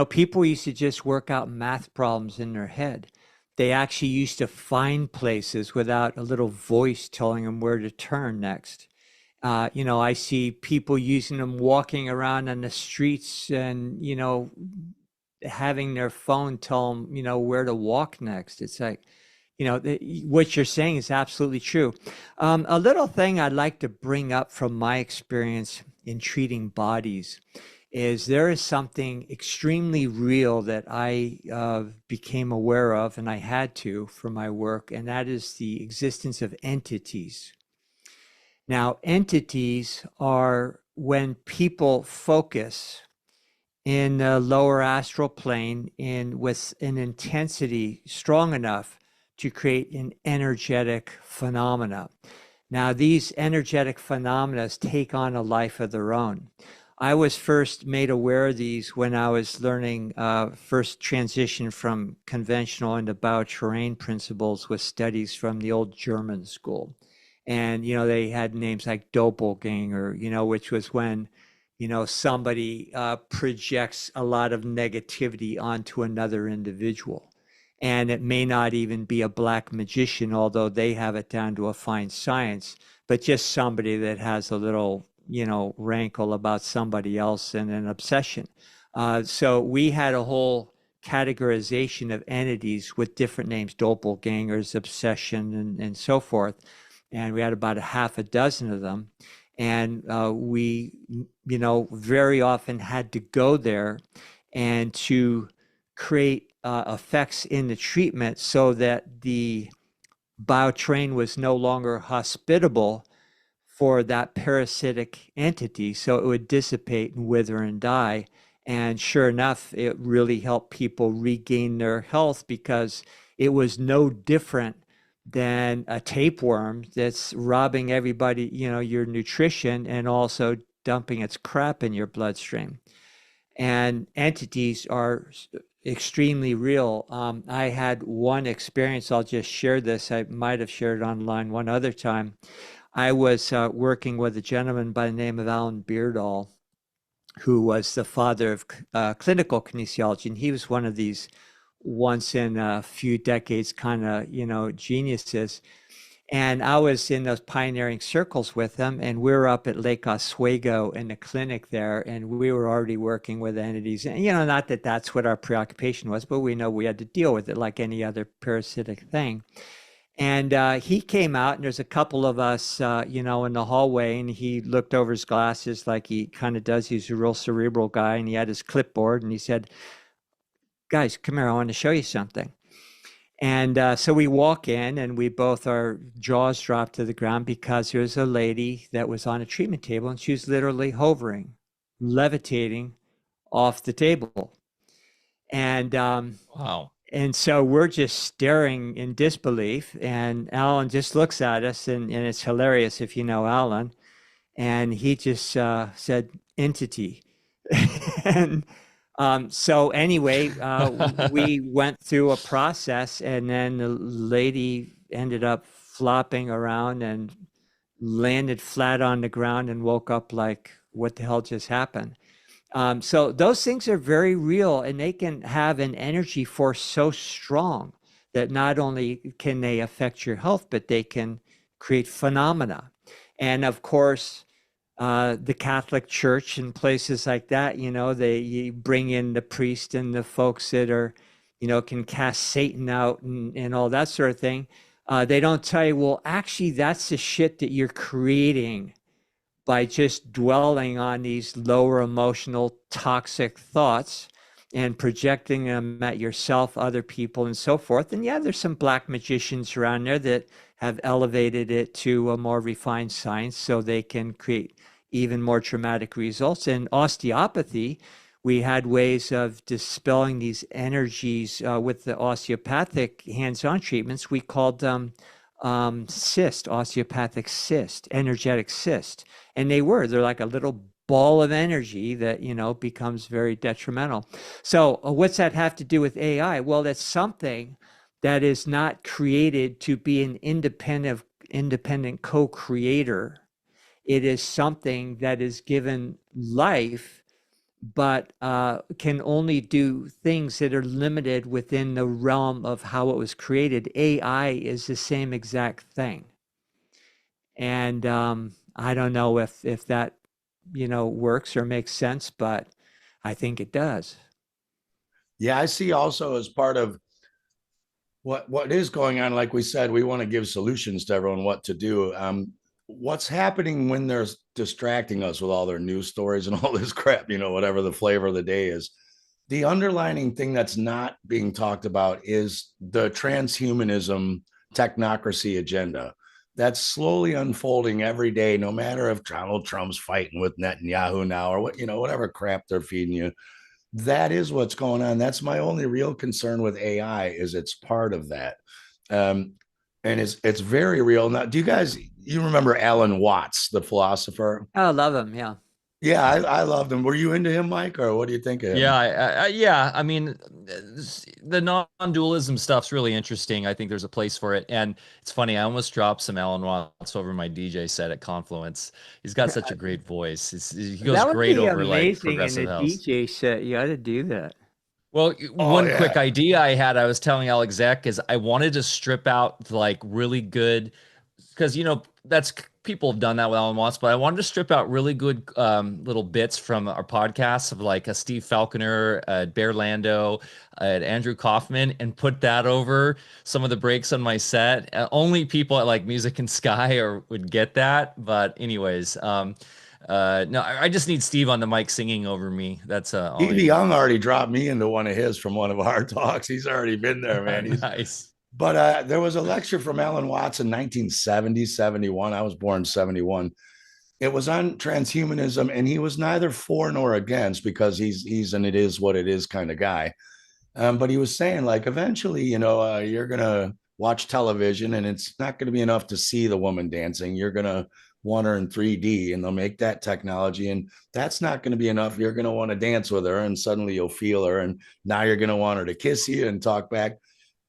People used to just work out math problems in their head. They actually used to find places without a little voice telling them where to turn next. I see people using them walking around on the streets, and having their phone tell them, where to walk next. It's like, what you're saying is absolutely true. A little thing I'd like to bring up from my experience in treating bodies is there is something extremely real that I became aware of, and I had to for my work, and that is the existence of entities. Now, entities are when people focus in the lower astral plane with an intensity strong enough to create an energetic phenomena. Now, these energetic phenomena take on a life of their own. I was first made aware of these when I was learning first transition from conventional into bioterrain principles with studies from the old German school. And, they had names like doppelganger, which was when, somebody projects a lot of negativity onto another individual. And it may not even be a black magician, although they have it down to a fine science, but just somebody that has a little, rankle about somebody else and an obsession. So we had a whole categorization of entities with different names, doppelgangers, obsession, and so forth. And we had about a half a dozen of them. And we, very often had to go there and to create effects in the treatment so that the biotrain was no longer hospitable for that parasitic entity. So it would dissipate and wither and die. And sure enough, it really helped people regain their health because it was no different than a tapeworm that's robbing everybody, your nutrition and also dumping its crap in your bloodstream. And entities are extremely real. I had one experience, I'll just share this. I might have shared it online one other time. I was working with a gentleman by the name of Alan Beardall, who was the father of clinical kinesiology. And he was one of these once in a few decades kind of, geniuses. And I was in those pioneering circles with him, and we were up at Lake Oswego in the clinic there, and we were already working with entities. And, not that that's what our preoccupation was, but we know we had to deal with it like any other parasitic thing. And he came out, and there's a couple of us, in the hallway, and he looked over his glasses like he kind of does. He's a real cerebral guy, and he had his clipboard, and he said, "Guys, come here, I want to show you something." And so we walk in, and we both, our jaws dropped to the ground because there's a lady that was on a treatment table, and she was literally hovering, levitating off the table. And Wow. And so we're just staring in disbelief, and Alan just looks at us, and it's hilarious if you know Alan. And he just said, "Entity." And so anyway, we went through a process, and then the lady ended up flopping around and landed flat on the ground and woke up like, what the hell just happened? So those things are very real, and they can have an energy force so strong that not only can they affect your health, but they can create phenomena. And of course, the Catholic Church and places like that, you bring in the priest and the folks that are, can cast Satan out and all that sort of thing. They don't tell you, well, actually, that's the shit that you're creating by just dwelling on these lower emotional toxic thoughts and projecting them at yourself, other people, and so forth. And yeah, there's some black magicians around there that have elevated it to a more refined science so they can create even more traumatic results. In osteopathy, we had ways of dispelling these energies with the osteopathic hands-on treatments. We called them cyst, osteopathic cyst, energetic cyst. And they're like a little ball of energy that, becomes very detrimental. So what's that have to do with AI? Well, that's something that is not created to be an independent co-creator. It is something that is given life, but can only do things that are limited within the realm of how it was created. AI is the same exact thing. And I don't know if that, works or makes sense, but I think it does. Yeah, I see also as part of what is going on, like we said, we want to give solutions to everyone what to do. What's happening when they're distracting us with all their news stories and all this crap, whatever the flavor of the day is. The underlining thing that's not being talked about is the transhumanism technocracy agenda that's slowly unfolding every day, no matter if Donald Trump's fighting with Netanyahu now or whatever crap they're feeding you. That is what's going on. That's my only real concern with AI is it's part of that. Um, and it's very real. Now, you remember Alan Watts, the philosopher? Oh, I love him. Yeah. Yeah, I loved him. Were you into him, Mike, or what do you think of Yeah, him? yeah. I mean, the non-dualism stuff's really interesting. I think there's a place for it, and it's funny. I almost dropped some Alan Watts over my DJ set at Confluence. He's got such a great voice. He goes That would great be over like amazing in a progressive house. DJ set. You ought to do that. Well, Oh one yeah. quick idea I had, I was telling Alex Zek, is I wanted to strip out like really good, because that's people have done that with Alan Watts, but I wanted to strip out really good little bits from our podcasts of like a Steve Falconer, Barre Lando, Andrew Kaufman, and put that over some of the breaks on my set. Only people at like Music and Sky or would get that, but anyways, no, I just need Steve on the mic singing over me. That's all I Stevie need. Young already dropped me into one of his from one of our talks. He's already been there, man. Nice. But there was a lecture from Alan Watts in 1970, 71. I was born 71. It was on transhumanism, and he was neither for nor against because he's an it is what it is kind of guy. But he was saying like eventually, you're gonna watch television, and it's not going to be enough to see the woman dancing. You're gonna want her in 3D, and they'll make that technology, and that's not going to be enough. You're going to want to dance with her, and suddenly you'll feel her, and now you're going to want her to kiss you and talk back,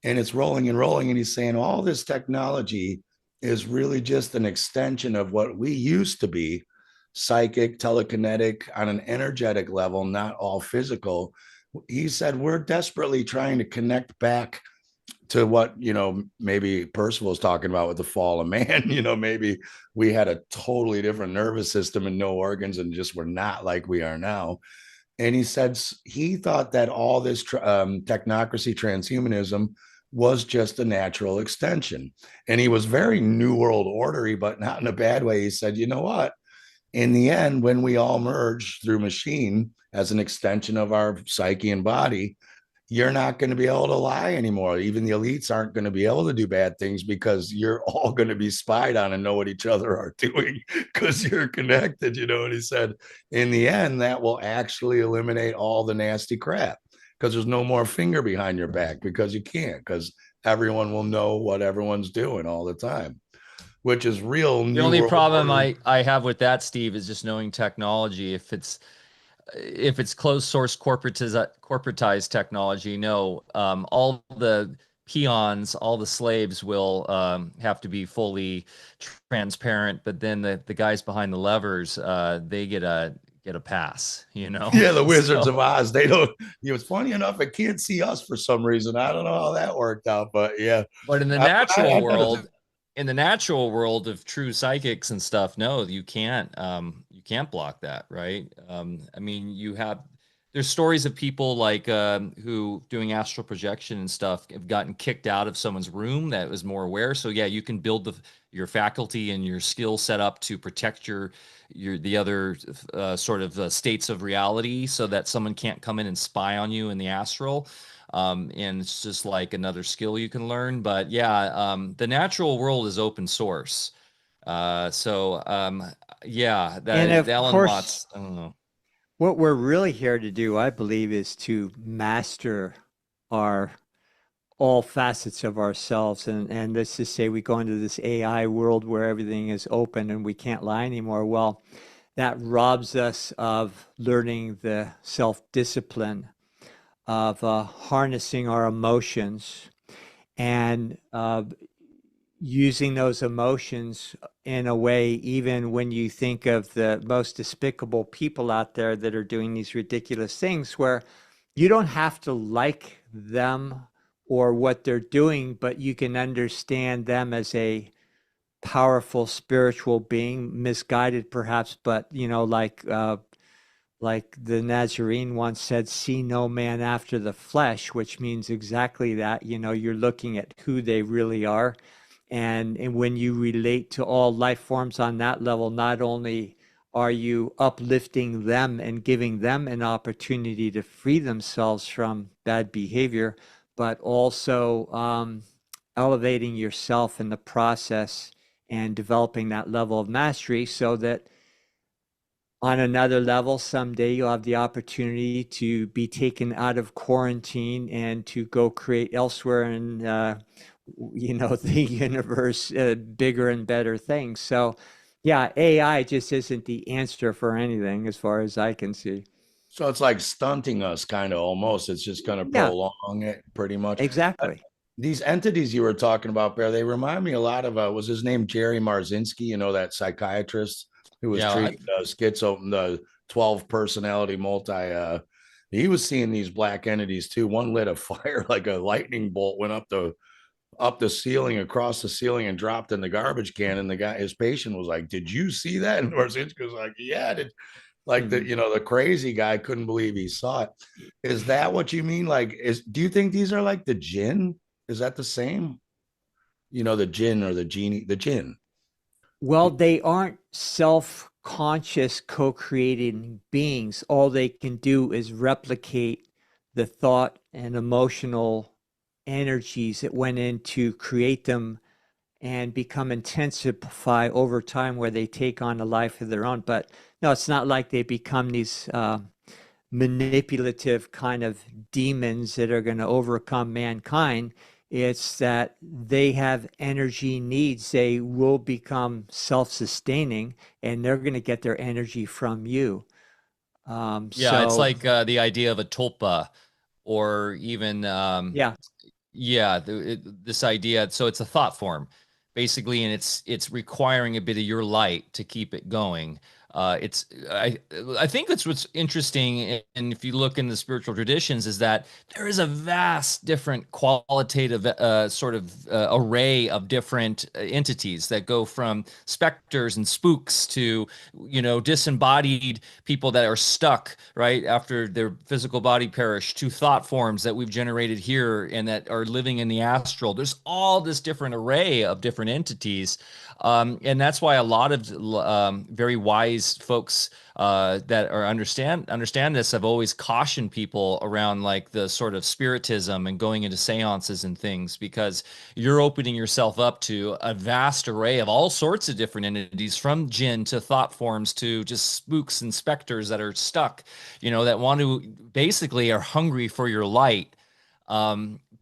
and it's rolling and rolling. And he's saying all this technology is really just an extension of what we used to be, psychic, telekinetic, on an energetic level, not all physical. He said we're desperately trying to connect back to what maybe Percival was talking about with the fall of man. Maybe we had a totally different nervous system and no organs and just were not like we are now. And he said he thought that all this technocracy, transhumanism was just a natural extension. And he was very new world ordery, but not in a bad way. He said, you know what, in the end, when we all merge through machine as an extension of our psyche and body, you're not going to be able to lie anymore. Even the elites aren't going to be able to do bad things because you're all going to be spied on and know what each other are doing because you're connected. And he said, in the end, that will actually eliminate all the nasty crap because there's no more finger behind your back because you can't, because everyone will know what everyone's doing all the time, which is real The new only world problem order. I have with that, Steve, is just knowing technology. If it's closed source corporatized technology, no, all the peons, all the slaves will have to be fully transparent. But then the guys behind the levers, they get a pass, you know. Yeah, the Wizards of So Oz. They don't. It's funny enough. It can't see us for some reason. I don't know how that worked out, but yeah. but I thought it was. in the natural world of true psychics and stuff, no, you can't block that, right? I mean, there's stories of people like who doing astral projection and stuff have gotten kicked out of someone's room that was more aware. So yeah, you can build your faculty and your skill set up to protect the other sort of states of reality so that someone can't come in and spy on you in the astral. And it's just like another skill you can learn. But yeah, the natural world is open source. Yeah, And that of Alan course, Watts, I don't know. what we're really here to do, I believe, is to master our all facets of ourselves. And let's just say we go into this AI world where everything is open and we can't lie anymore. Well, that robs us of learning the self-discipline of harnessing our emotions and using those emotions in a way, even when you think of the most despicable people out there that are doing these ridiculous things, where you don't have to like them or what they're doing, but you can understand them as a powerful spiritual being, misguided perhaps, but like the Nazarene once said, see no man after the flesh, which means exactly that. You know, you're looking at who they really are. And when you relate to all life forms on that level, not only are you uplifting them and giving them an opportunity to free themselves from bad behavior, but also elevating yourself in the process and developing that level of mastery so that on another level, someday you'll have the opportunity to be taken out of quarantine and to go create elsewhere in, the universe, bigger and better things. So, yeah, AI just isn't the answer for anything as far as I can see. So it's like stunting us, kind of almost. It's just going to Yeah, prolong it pretty much. exactly. These entities you were talking about, Bear, they remind me a lot of, was his name Jerry Marzinski, you know, that psychiatrist who was Yeah, treating schizo, the 12 personality he was seeing these black entities too. One lit a fire like a lightning bolt went up the ceiling, across the ceiling, and dropped in the garbage can. And his patient was like, "Did you see that?" And Marzinski was like, "Yeah, did." Like Mhm. the crazy guy couldn't believe he saw it. Is that what you mean? Like, do you think these are like the jinn? Is that the same? The jinn or the genie, the jinn. Well, they aren't self-conscious co-creating beings. All they can do is replicate the thought and emotional energies that went in to create them and become intensify over time where they take on a life of their own. But no, it's not like they become these manipulative kind of demons that are going to overcome mankind. It's that they have energy needs. They will become self sustaining and they're going to get their energy from you. yeah, it's So, like the idea of a tulpa, or even yeah. yeah, this idea. So it's a thought form, basically, and it's requiring a bit of your light to keep it going. It's I think that's what's interesting, and if you look in the spiritual traditions, is that there is a vast different qualitative sort of array of different entities that go from specters and spooks to disembodied people that are stuck right after their physical body perished, to thought forms that we've generated here and that are living in the astral. There's all this different array of different entities, and that's why a lot of very wise folks that are understand this have always cautioned people around like the sort of spiritism and going into seances and things, because you're opening yourself up to a vast array of all sorts of different entities, from jinn to thought forms to just spooks and specters that are stuck, that want to basically are hungry for your light,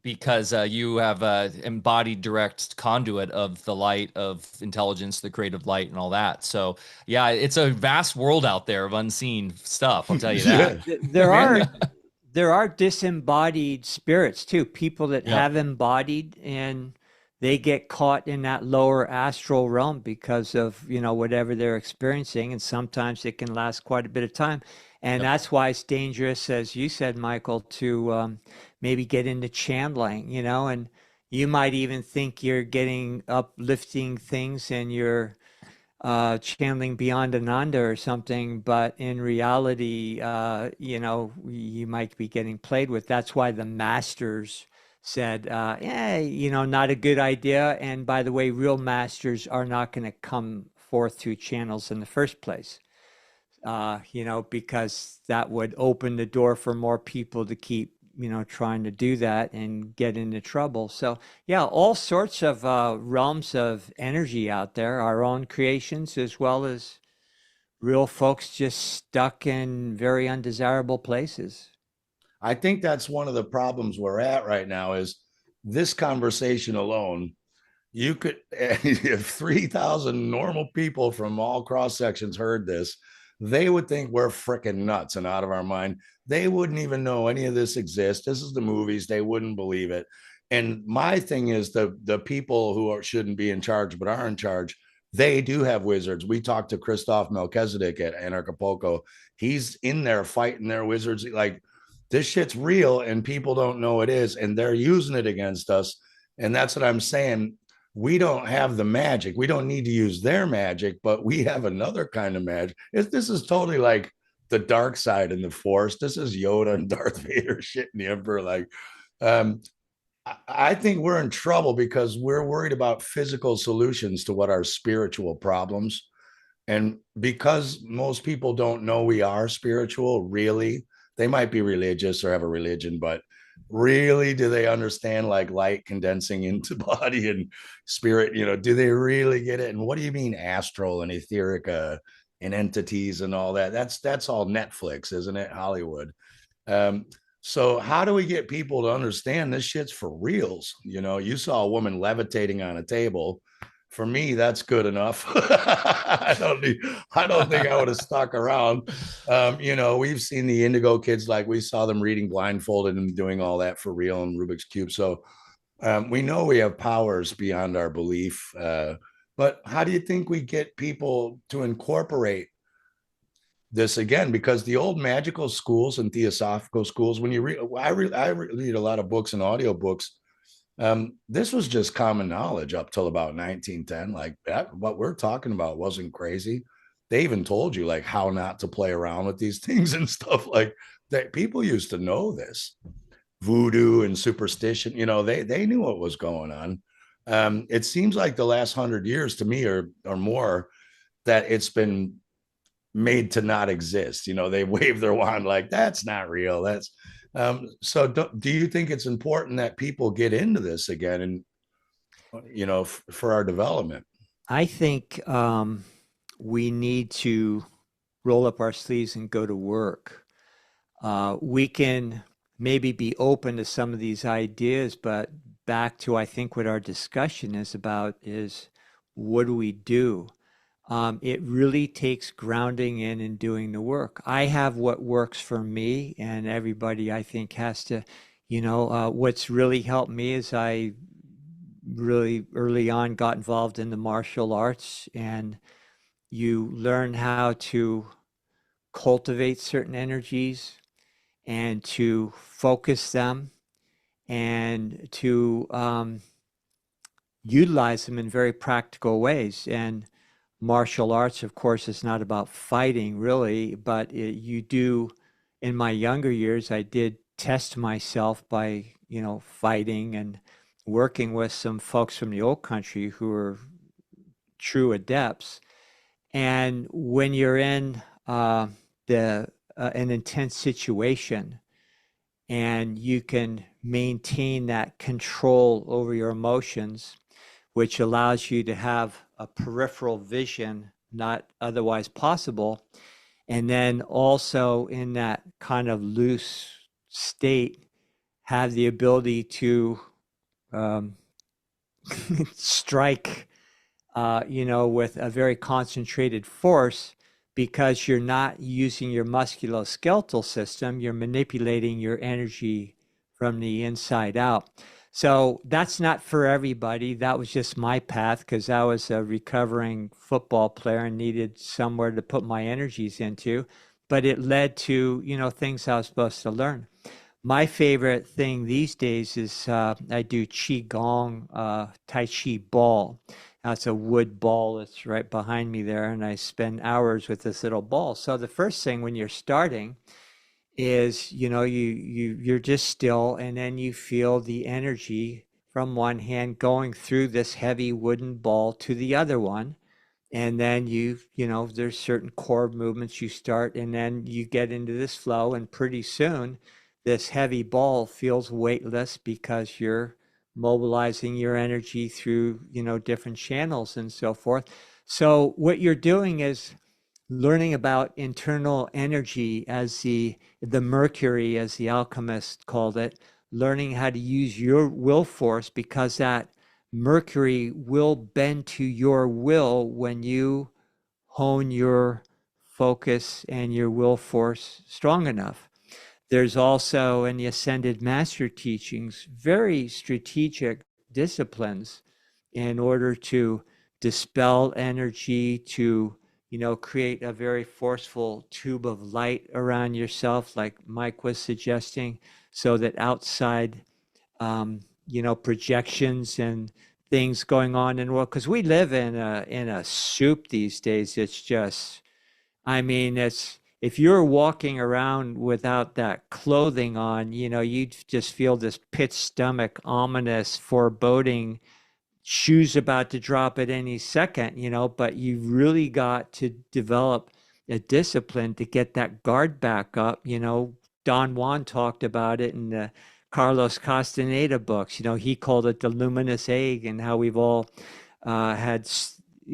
because you have embodied direct conduit of the light of intelligence, the creative light, and all that. So, yeah, it's a vast world out there of unseen stuff. I'll tell you Yeah. that. There Man, are there are disembodied spirits too, people that Yep. have embodied and they get caught in that lower astral realm because of, whatever they're experiencing. And sometimes it can last quite a bit of time. And Yep. that's why it's dangerous, as you said, Michael, to maybe get into channeling, and you might even think you're getting uplifting things and you're channeling beyond Ananda or something, but in reality, you might be getting played with. That's why the masters said, yeah, not a good idea. And by the way, real masters are not going to come forth through channels in the first place, because that would open the door for more people to keep, trying to do that and get into trouble. So, yeah, all sorts of realms of energy out there, our own creations, as well as real folks just stuck in very undesirable places. I think that's one of the problems we're at right now is this conversation alone. You could, if 3,000 normal people from all cross sections heard this, they would think we're freaking nuts and out of our mind. They wouldn't even know any of this exists. This is the movies. They wouldn't believe it. And my thing is the people who shouldn't be in charge but are in charge, they do have wizards. We talked to Christoph Melchizedek at Anarchapulco. He's in there fighting their wizards. Like, this shit's real and people don't know it is, and they're using it against us. And that's what I'm saying. We don't have the magic. We don't need to use their magic, but we have another kind of magic. This is totally like the dark side and the force. This is Yoda and Darth Vader shit and the Emperor. Like, um, I think we're in trouble because we're worried about physical solutions to what are spiritual problems. And because most people don't know we are spiritual, really, they might be religious or have a religion, but really, do they understand like light condensing into body and spirit? Do they really get it? And what do you mean astral and etheric and entities and all that? That's all Netflix, isn't it? Hollywood. Um, so how do we get people to understand this shit's for reals? You saw a woman levitating on a table. For me, that's good enough. I don't think I would have stuck around. We've seen the Indigo Kids, like we saw them reading blindfolded and doing all that for real in Rubik's Cube. So we know we have powers beyond our belief. But how do you think we get people to incorporate this again? Because the old magical schools and theosophical schools, when you read, I read a lot of books and audiobooks. This was just common knowledge up till about 1910. Like that, what we're talking about wasn't crazy. They even told you like how not to play around with these things and stuff like that. People used to know this voodoo and superstition. They knew what was going on. It seems like the last 100 years to me or more that it's been made to not exist. They wave their wand like that's not real. That's so do you think it's important that people get into this again and for our development? I think we need to roll up our sleeves and go to work. We can maybe be open to some of these ideas, but back to I think what our discussion is about is what do we do? It really takes grounding in and doing the work. I have what works for me, and everybody I think has to, what's really helped me is I really early on got involved in the martial arts, and you learn how to cultivate certain energies and to focus them and to utilize them in very practical ways. And martial arts, of course, is not about fighting really, but you do, in my younger years, I did test myself by, fighting and working with some folks from the old country who are true adepts. And when you're in an intense situation and you can maintain that control over your emotions, which allows you to have a peripheral vision not otherwise possible. And then also in that kind of loose state, have the ability to strike, with a very concentrated force because you're not using your musculoskeletal system, you're manipulating your energy from the inside out. So that's not for everybody. That was just my path because I was a recovering football player and needed somewhere to put my energies into. But it led to, things I was supposed to learn. My favorite thing these days is I do Qigong, Tai Chi ball. That's a wood ball that's right behind me there, and I spend hours with this little ball. So the first thing when you're starting is you're just still, and then you feel the energy from one hand going through this heavy wooden ball to the other one, and then there's certain core movements you start, and then you get into this flow, and pretty soon this heavy ball feels weightless because you're mobilizing your energy through different channels and so forth. So what you're doing is learning about internal energy as the mercury, as the alchemist called it, learning how to use your will force because that mercury will bend to your will when you hone your focus and your will force strong enough. There's also in the Ascended Master teachings very strategic disciplines in order to dispel energy, to create a very forceful tube of light around yourself, like Mike was suggesting, so that outside, projections and things going on in the world. Because we live in a soup these days. It's just, I mean, it's if you're walking around without that clothing on, you just feel this pit stomach, ominous, foreboding, shoes about to drop at any second, but you've really got to develop a discipline to get that guard back up. Don Juan talked about it in the Carlos Castaneda books. He called it the luminous egg, and how we've all had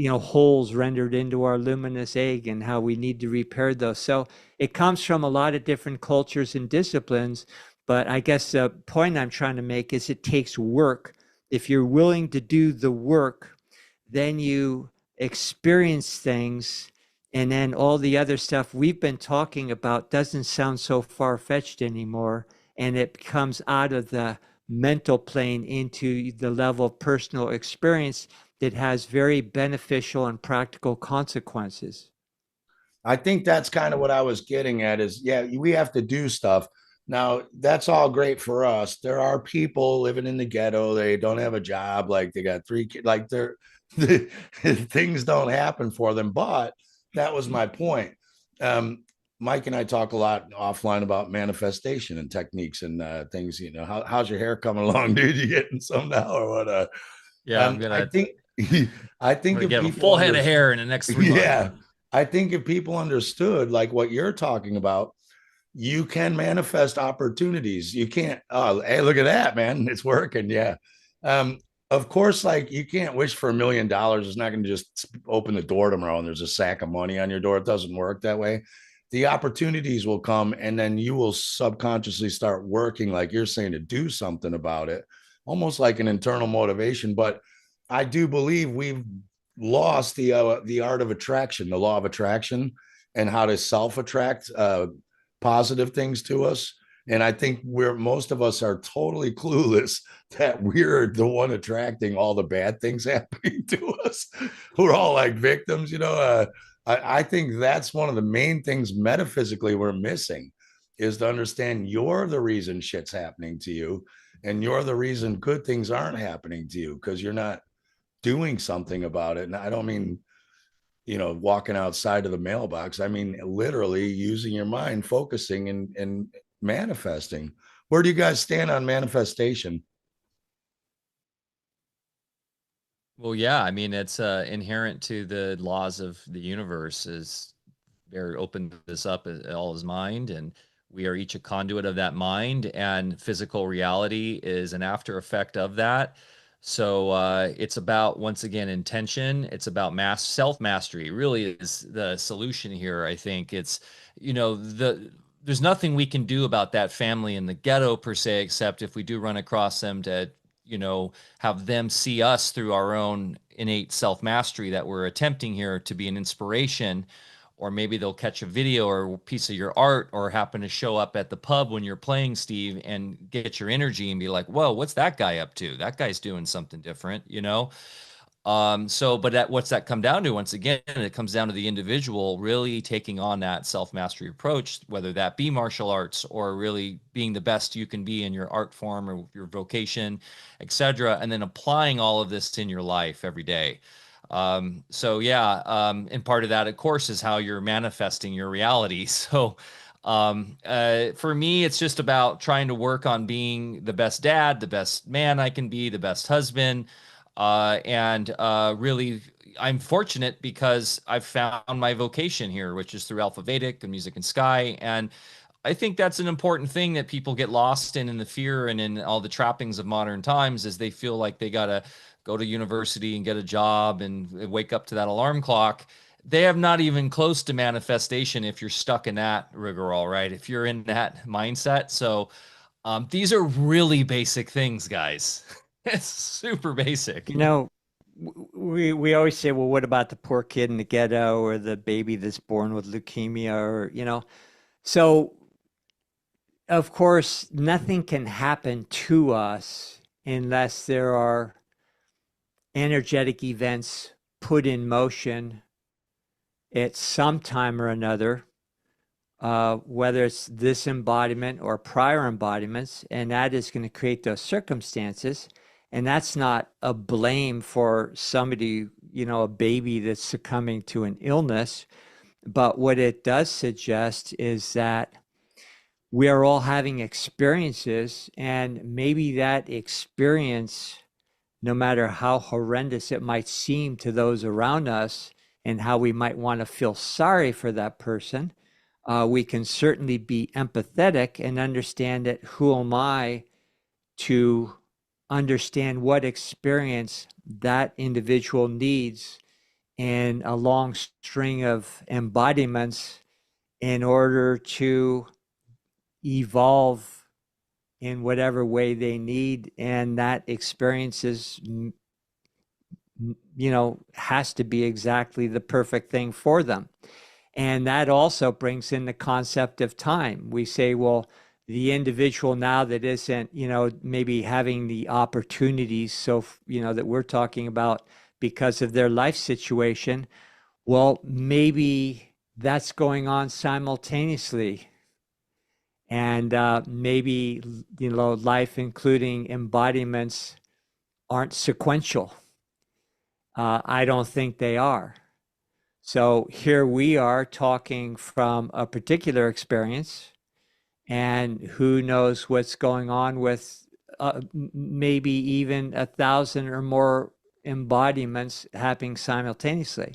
holes rendered into our luminous egg, and how we need to repair those. So it comes from a lot of different cultures and disciplines, but I guess the point I'm trying to make is it takes work. If you're willing to do the work, then you experience things, and then all the other stuff we've been talking about doesn't sound so far-fetched anymore, and it comes out of the mental plane into the level of personal experience that has very beneficial and practical consequences. I think that's kind of what I was getting at is, yeah, we have to do stuff. Now, that's all great for us. There are people living in the ghetto. They don't have a job. Like they got 3 kids, like things don't happen for them. But that was my point. Mike and I talk a lot offline about manifestation and techniques and things, how's your hair coming along, dude? You getting some now or what? Yeah, I think, I I'm think gonna if get a people full head of hair in the next 3 months. yeah, I think if people understood like what you're talking about, you can manifest opportunities. You can't, oh, hey, look at that, man. It's working. Yeah. Um, of course, like you can't wish for $1,000,000. It's not going to just open the door tomorrow and there's a sack of money on your door. It doesn't work that way. The opportunities will come and then you will subconsciously start working, like you're saying, to do something about it, almost like an internal motivation. But I do believe we've lost the art of attraction, the law of attraction, and how to self attract positive things to us. And I think most of us are totally clueless that we're the one attracting all the bad things happening to us. We're all like victims, I think that's one of the main things metaphysically we're missing, is to understand you're the reason shit's happening to you, and you're the reason good things aren't happening to you because you're not doing something about it. And I don't mean, walking outside of the mailbox. I mean, literally using your mind, focusing and manifesting. Where do you guys stand on manifestation? Well, yeah, I mean, it's inherent to the laws of the universe. Is Barry opened this up all his mind, and we are each a conduit of that mind, and physical reality is an after effect of that. So it's about, once again, intention. It's about self mastery. Really is the solution here. I think it's, there's nothing we can do about that family in the ghetto per se, except if we do run across them to, have them see us through our own innate self mastery that we're attempting here to be an inspiration. Or maybe they'll catch a video or a piece of your art or happen to show up at the pub when you're playing, Steve, and get your energy and be like, whoa, what's that guy up to? That guy's doing something different, but what's that come down to? Once again, it comes down to the individual really taking on that self-mastery approach, whether that be martial arts or really being the best you can be in your art form or your vocation, etc., and then applying all of this in your life every day. And part of that, of course, is how you're manifesting your reality. So for me, it's just about trying to work on being the best dad, the best man I can be, the best husband. Really, I'm fortunate because I've found my vocation here, which is through Alpha Vedic and music and sky. And I think that's an important thing that people get lost in the fear and in all the trappings of modern times, is they feel like they got to go to university and get a job and wake up to that alarm clock. They have not even close to manifestation if you're stuck in that rigmarole, right? If you're in that mindset. So these are really basic things, guys. It's super basic. We always say, well, what about the poor kid in the ghetto or the baby that's born with leukemia, or so of course nothing can happen to us unless there are energetic events put in motion at some time or another, whether it's this embodiment or prior embodiments, and that is going to create those circumstances. And that's not a blame for somebody, a baby that's succumbing to an illness. But what it does suggest is that we are all having experiences, and maybe that experience, no matter how horrendous it might seem to those around us and how we might want to feel sorry for that person, we can certainly be empathetic and understand that who am I to understand what experience that individual needs in a long string of embodiments in order to evolve in whatever way they need. And that experience is, has to be exactly the perfect thing for them. And that also brings in the concept of time. We say, well, the individual now that isn't, maybe having the opportunities, so, that we're talking about because of their life situation, well, maybe that's going on simultaneously. And maybe, life, including embodiments, aren't sequential. I don't think they are. So here we are talking from a particular experience, and who knows what's going on with maybe even 1,000 or more embodiments happening simultaneously.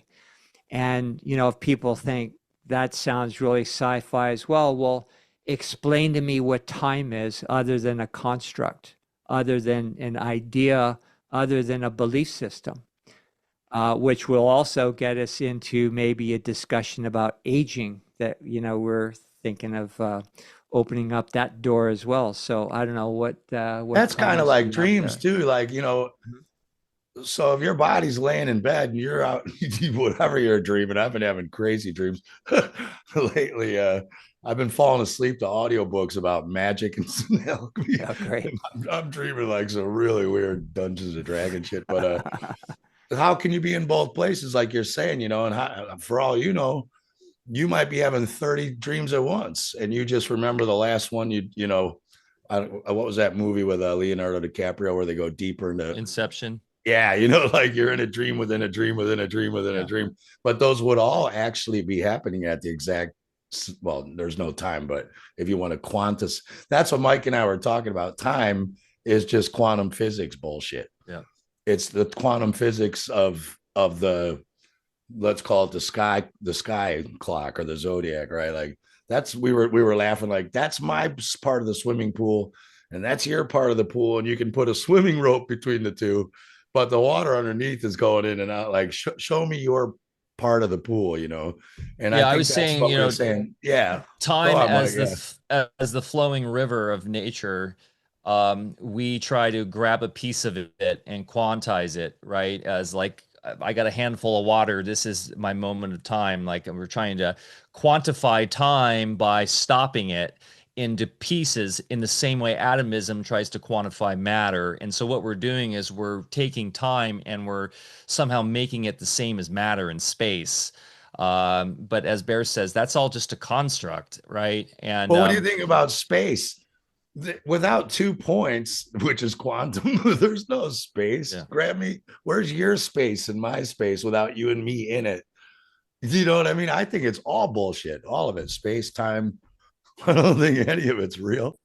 And, if people think that sounds really sci-fi as well, explain to me what time is other than a construct, other than an idea, other than a belief system. Which will also get us into maybe a discussion about aging that, we're thinking of opening up that door as well. So I don't know what That's kind of comments like you have dreams there. too. Like, so if your body's laying in bed and you're out, whatever you're dreaming, I've been having crazy dreams lately. I've been falling asleep to audiobooks about magic and alchemy. Oh, great. I'm dreaming like some really weird Dungeons and Dragons shit. But how can you be in both places, like you're saying, and for all you know, you might be having 30 dreams at once, and you just remember the last one. What was that movie with Leonardo DiCaprio where they go deeper into Inception. yeah, like you're in a dream within a dream within a dream within a Yeah. dream. But those would all actually be happening at the exact, well, there's no time, but if you want to quantize, that's what Mike and I were talking about. Time is just quantum physics bullshit. Yeah. It's the quantum physics of the, let's call it the sky clock or the zodiac, right? Like that's we were laughing like that's my part of the swimming pool and that's your part of the pool, and you can put a swimming rope between the two, but the water underneath is going in and out. Like show me your part of the pool, and I Yeah, I think was that's saying, what we're saying. Yeah, go time on, Mike. as Yeah, as the flowing river of nature. We try to grab a piece of it and quantize it, right? As like I got a handful of water. This is my moment of time. Like we're trying to quantify time by stopping it into pieces in the same way atomism tries to quantify matter. And so what we're doing is we're taking time and we're somehow making it the same as matter in space. But as Bear says, that's all just a construct, right? And but what do you think about space? Without 2 points, which is quantum, there's no space. yeah. Grab me. Where's your space and my space without you and me in it? You know what I mean? I think it's all bullshit. All of it. Space, time. I don't think any of it's real.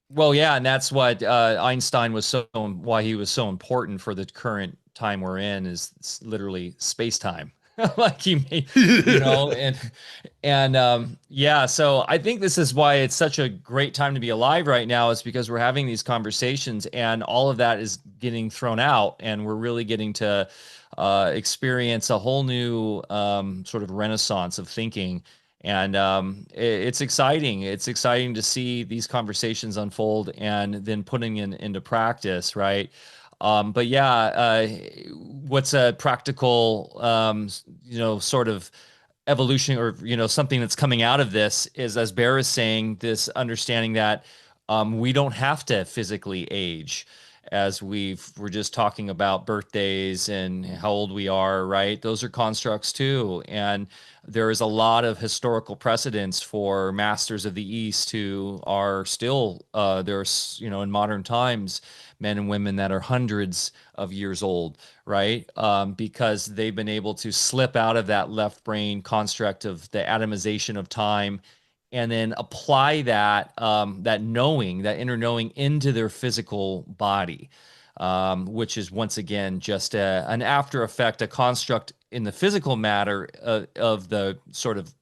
Well, yeah, and that's what Einstein was so why he was so important for the current time we're in is literally space time. Like he made, and yeah, so I think this is why it's such a great time to be alive right now is because we're having these conversations and all of that is getting thrown out and we're really getting to experience a whole new sort of renaissance of thinking. And it's exciting. It's exciting to see these conversations unfold and then putting into practice, right? But yeah, what's a practical, sort of evolution or, something that's coming out of this is, as Bear is saying, this understanding that we don't have to physically age. as we're just talking about birthdays and how old we are, right? Those are constructs too. And there is a lot of historical precedents for masters of the East who are still, there's, in modern times, men and women that are hundreds of years old, right? Because they've been able to slip out of that left brain construct of the atomization of time and then apply that knowing, that inner knowing, into their physical body, which is once again just an after effect, a construct in the physical matter of the sort of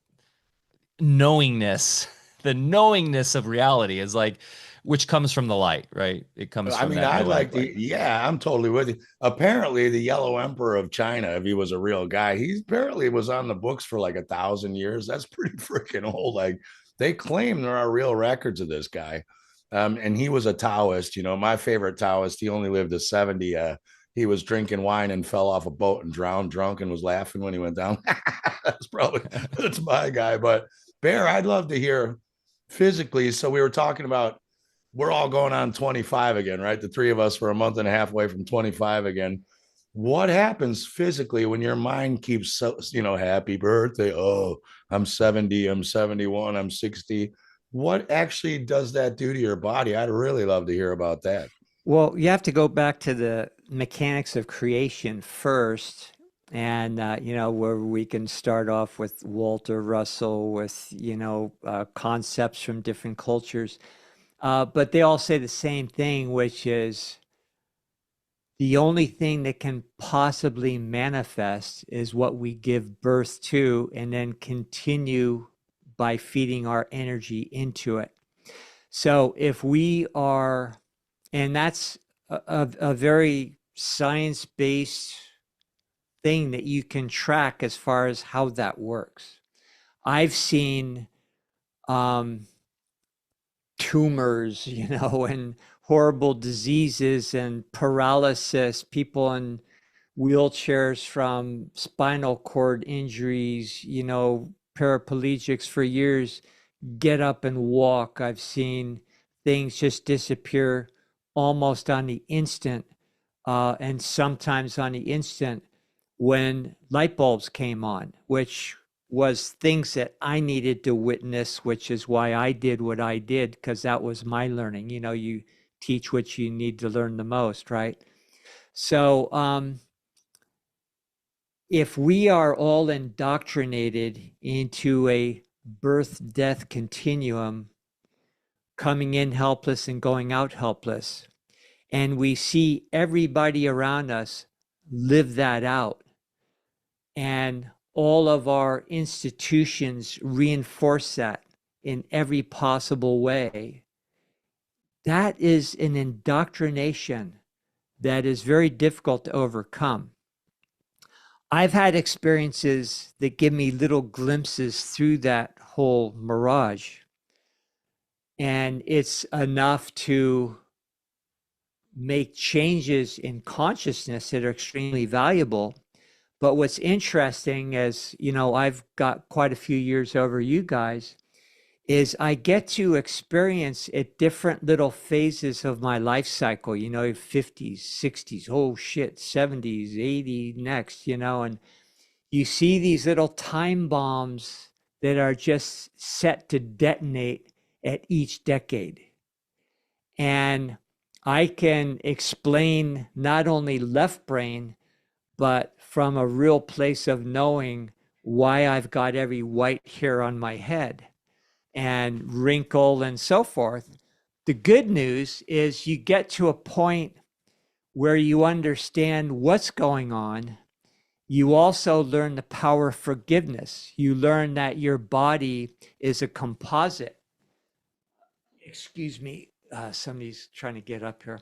knowingness, the knowingness of reality is like, which comes from the light, right? It comes I from mean, that I noetic like light. yeah, I'm totally with you. Apparently, the Yellow Emperor of China, if he was a real guy, he apparently was on the books for like 1,000 years. That's pretty freaking old. Like they claim there are real records of this guy. And he was a Taoist. My favorite Taoist, he only lived to 70. He was drinking wine and fell off a boat and drowned drunk and was laughing when he went down. That's my guy. But Bear, I'd love to hear physically. So we were talking about we're all going on 25 again, right? The three of us were a month and a half away from 25 again. What happens physically when your mind keeps happy birthday? Oh, I'm 70, I'm 71, I'm 60. What actually does that do to your body? I'd really love to hear about that. Well, you have to go back to the mechanics of creation first, and where we can start off with Walter Russell with concepts from different cultures, but they all say the same thing, which is the only thing that can possibly manifest is what we give birth to, and then continue by feeding our energy into it. So if we are, and that's a very science-based thing that you can track as far as how that works. I've seen tumors, and horrible diseases and paralysis, people in wheelchairs from spinal cord injuries, paraplegics for years get up and walk. I've seen things just disappear almost on the instant, and sometimes on the instant when light bulbs came on, which was things that I needed to witness, which is why I did what I did, because that was my learning. You teach what you need to learn the most, right? So if we are all indoctrinated into a birth-death continuum, coming in helpless and going out helpless, and we see everybody around us live that out, and all of our institutions reinforce that in every possible way, that is an indoctrination that is very difficult to overcome. I've had experiences that give me little glimpses through that whole mirage, and it's enough to make changes in consciousness that are extremely valuable. But what's interesting is, I've got quite a few years over you guys, is I get to experience at different little phases of my life cycle, 50s, 60s, oh shit, 70s, 80 next, and you see these little time bombs that are just set to detonate at each decade. And I can explain not only left brain, but from a real place of knowing why I've got every white hair on my head and wrinkle and so forth. The good news is you get to a point where you understand what's going on. You also learn the power of forgiveness. You learn that your body is a composite. Excuse me, somebody's trying to get up here.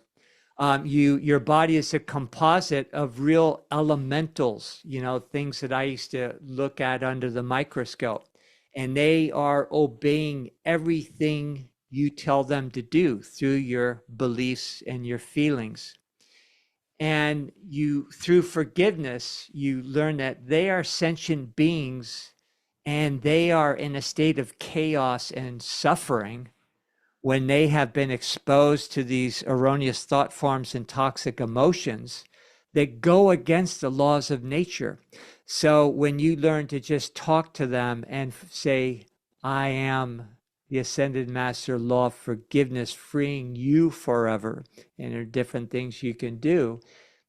Your body is a composite of real elementals, things that I used to look at under the microscope, and they are obeying everything you tell them to do through your beliefs and your feelings. And through forgiveness, you learn that they are sentient beings and they are in a state of chaos and suffering, when they have been exposed to these erroneous thought forms and toxic emotions that go against the laws of nature. So when you learn to just talk to them and say, I am the ascended master law of forgiveness, freeing you forever, and there are different things you can do,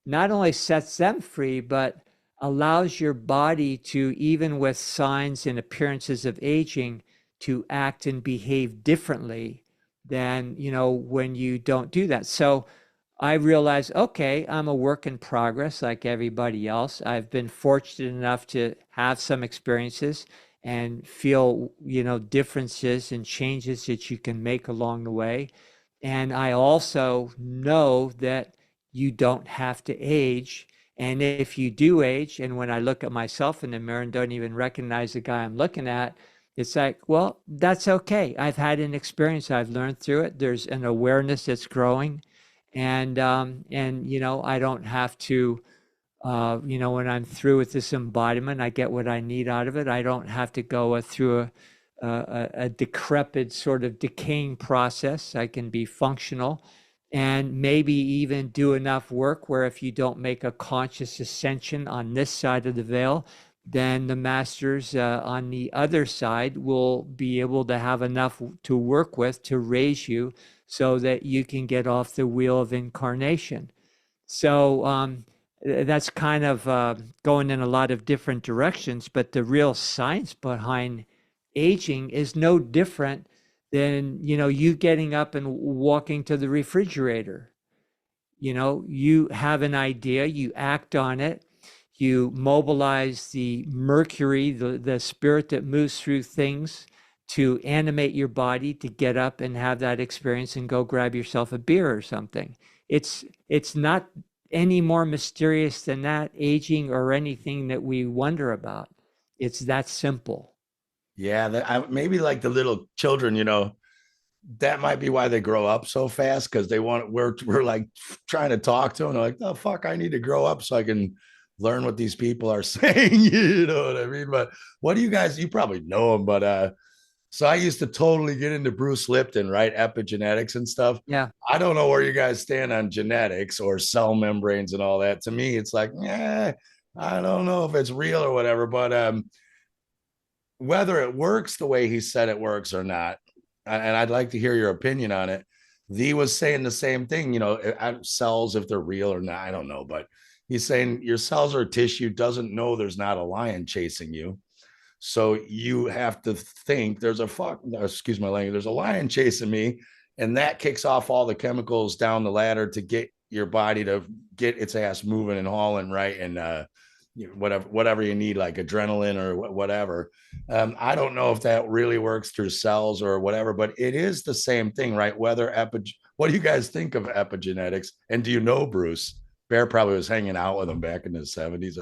not only sets them free, but allows your body to, even with signs and appearances of aging, to act and behave differently than, when you don't do that. So I realized, okay, I'm a work in progress like everybody else. I've been fortunate enough to have some experiences and feel, differences and changes that you can make along the way. And I also know that you don't have to age. And if you do age, and when I look at myself in the mirror and don't even recognize the guy I'm looking at, it's like, well, that's okay. I've had an experience. I've learned through it. There's an awareness that's growing, and I don't have to. When I'm through with this embodiment, I get what I need out of it. I don't have to go through a decrepit sort of decaying process. I can be functional and maybe even do enough work where if you don't make a conscious ascension on this side of the veil, then the masters on the other side will be able to have enough to work with to raise you so that you can get off the wheel of incarnation. So that's kind of going in a lot of different directions, but the real science behind aging is no different than, you getting up and walking to the refrigerator. You have an idea, you act on it, you mobilize the mercury, the spirit that moves through things to animate your body to get up and have that experience and go grab yourself a beer or something. It's not any more mysterious than that, aging or anything that we wonder about. It's that simple. Yeah, maybe like the little children, that might be why they grow up so fast because we're like trying to talk to them. They're like, oh fuck, I need to grow up so I can learn what these people are saying. You know what I mean? But what do you probably know them, but so I used to totally get into Bruce Lipton, right? Epigenetics and stuff. Yeah. I don't know where you guys stand on genetics or cell membranes and all that. To me, it's like, I don't know if it's real or whatever, but whether it works the way he said it works or not, and I'd like to hear your opinion on it. He was saying the same thing, cells, if they're real or not, I don't know, but he's saying your cells or tissue doesn't know there's not a lion chasing you. So you have to think excuse my language, there's a lion chasing me. And that kicks off all the chemicals down the ladder to get your body to get its ass moving and hauling, right? And whatever you need, like adrenaline or whatever. I don't know if that really works through cells or whatever, but it is the same thing, right? What do you guys think of epigenetics? And do you know Bruce? Bear probably was hanging out with him back in the 70s.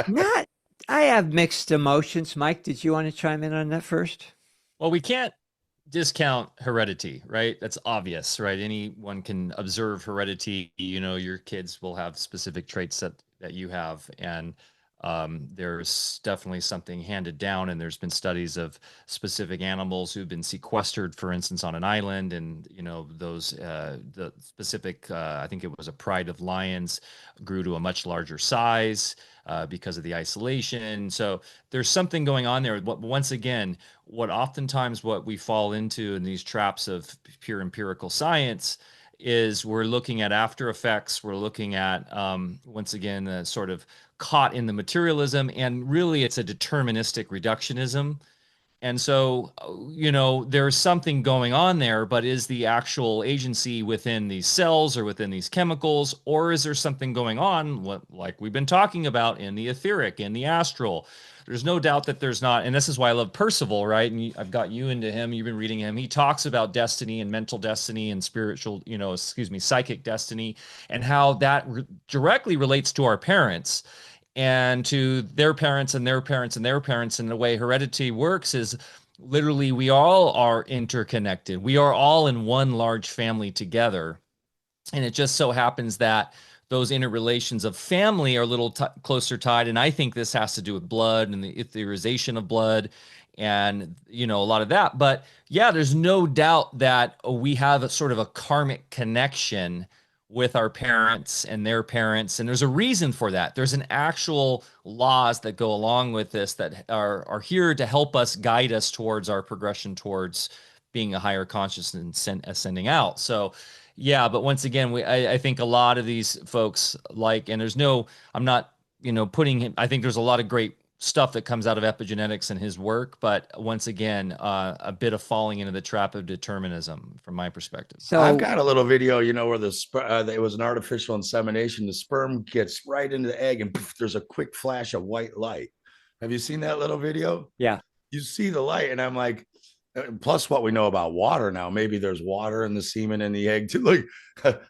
Not, I have mixed emotions. Mike, did you want to chime in on that first? Well, we can't discount heredity, right? That's obvious, right? Anyone can observe heredity. Your kids will have specific traits that you have, and there's definitely something handed down. And there's been studies of specific animals who've been sequestered, for instance, on an island, and those the specific, I think it was a pride of lions, grew to a much larger size because of the isolation. So there's something going on there. Once again, what we fall into in these traps of pure empirical science is we're looking at after effects. We're looking at, once again, the sort of caught in the materialism, and really it's a deterministic reductionism. And so, there's something going on there, but is the actual agency within these cells or within these chemicals, or is there something going on, like we've been talking about, in the etheric, in the astral? There's no doubt that there's not, and this is why I love Percival, right? And I've got you into him. You've been reading him. He talks about destiny and mental destiny and spiritual, psychic destiny, and how that directly relates to our parents and to their parents and their parents and their parents. And the way heredity works is literally we all are interconnected. We are all in one large family together. And it just so happens that those interrelations of family are a little closer tied. And I think this has to do with blood and the etherization of blood and a lot of that. But yeah, there's no doubt that we have a sort of a karmic connection with our parents and their parents, and there's a reason for that. There's an actual laws that go along with this that are here to help us guide us towards our progression towards being a higher consciousness and ascending out. So yeah, but once again, I think a lot of these folks and I'm not putting him. I think there's a lot of great stuff that comes out of epigenetics and his work, but once again, a bit of falling into the trap of determinism from my perspective. So I've got a little video, where it was an artificial insemination. The sperm gets right into the egg, and poof, there's a quick flash of white light. Have you seen that little video? Yeah. You see the light, and I'm like, plus what we know about water now, maybe there's water in the semen and the egg too. Like,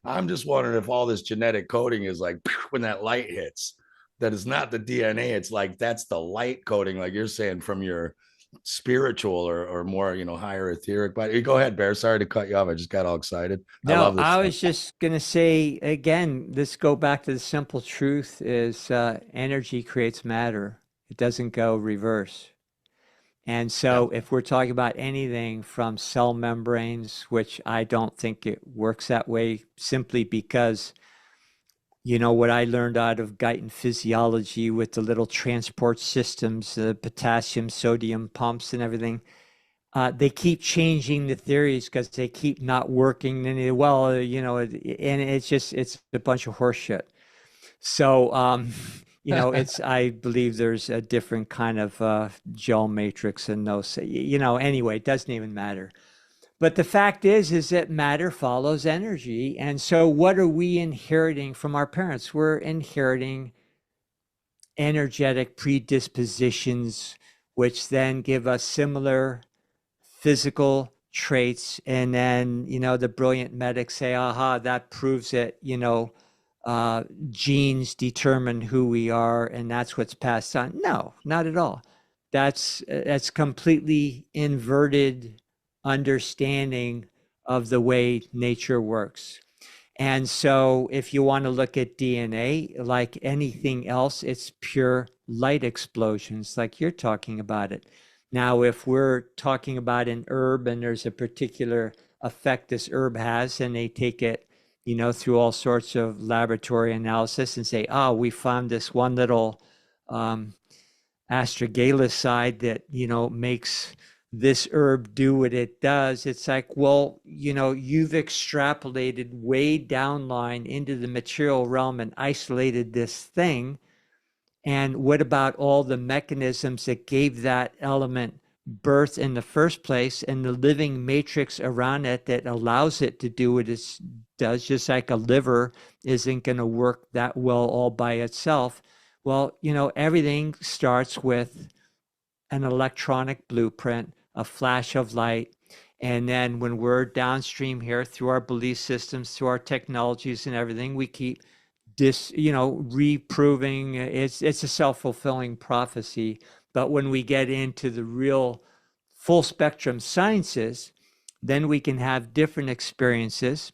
I'm just wondering if all this genetic coding is like when that light hits, that is not the DNA. It's like that's the light coding, like you're saying, from your spiritual or more, higher etheric. But go ahead, Bear. Sorry to cut you off. I just got all excited. No, I was just going to say again, let's go back to the simple truth is energy creates matter. It doesn't go reverse. And so if we're talking about anything from cell membranes, which I don't think it works that way simply because what I learned out of Guyton physiology with the little transport systems, the potassium, sodium pumps and everything, they keep changing the theories because they keep not working. And and it's a bunch of horseshit. So, I believe there's a different kind of gel matrix and anyway, it doesn't even matter. But the fact is that matter follows energy. And so what are we inheriting from our parents? We're inheriting energetic predispositions, which then give us similar physical traits. And then, the brilliant medics say, aha, that proves it, genes determine who we are, and that's what's passed on. No, not at all. That's completely inverted understanding of the way nature works. And so if you want to look at DNA, like anything else, it's pure light explosions, like you're talking about it. Now, if we're talking about an herb and there's a particular effect this herb has, and they take it, through all sorts of laboratory analysis and say, oh, we found this one little astragaloside that, makes this herb do what it does. It's like, well, you've extrapolated way downline into the material realm and isolated this thing. And what about all the mechanisms that gave that element birth in the first place and the living matrix around it that allows it to do what it does? Just like a liver isn't going to work that well all by itself. Well, everything starts with an electronic blueprint, a flash of light. And then when we're downstream here through our belief systems, through our technologies and everything, we keep reproving. It's a self-fulfilling prophecy. But when we get into the real full spectrum sciences, then we can have different experiences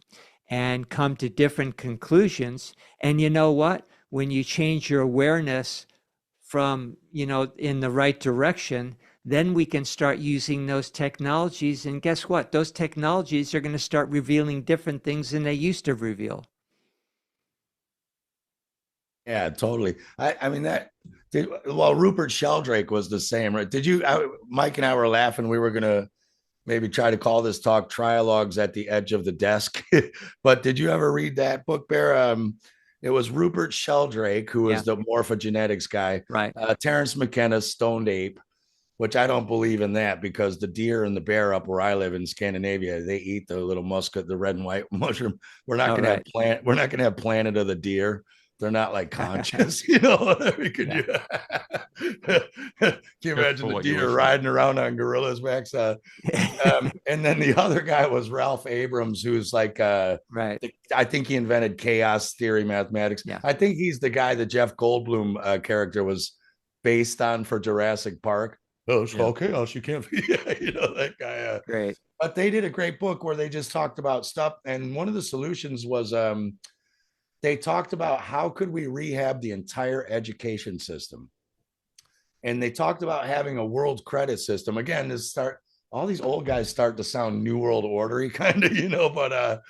and come to different conclusions. And you know what? When you change your awareness from, in the right direction, then we can start using those technologies. And guess what? Those technologies are going to start revealing different things than they used to reveal. Yeah, totally. I mean, Rupert Sheldrake was the same, right? Mike and I were laughing. We were going to maybe try to call this talk Trialogues at the Edge of the Desk. But did you ever read that book, Bear? It was Rupert Sheldrake, who was the morphogenetics guy. Right. Terrence McKenna's Stoned Ape, which I don't believe in that because the deer and the bear up where I live in Scandinavia, they eat the little musket, the red and white mushroom. We're not going to have Planet of the Deer. They're not like conscious, Can you imagine the deer riding around on gorillas, Max? And then the other guy was Ralph Abrams, who's like, right. I think he invented chaos theory mathematics. Yeah. I think he's the guy that Jeff Goldblum character was based on for Jurassic Park. Oh, it's called chaos. You can't be, that guy. Great. But they did a great book where they just talked about stuff. And one of the solutions was, they talked about how could we rehab the entire education system. And they talked about having a world credit system. Again, all these old guys start to sound new world ordery kind of, but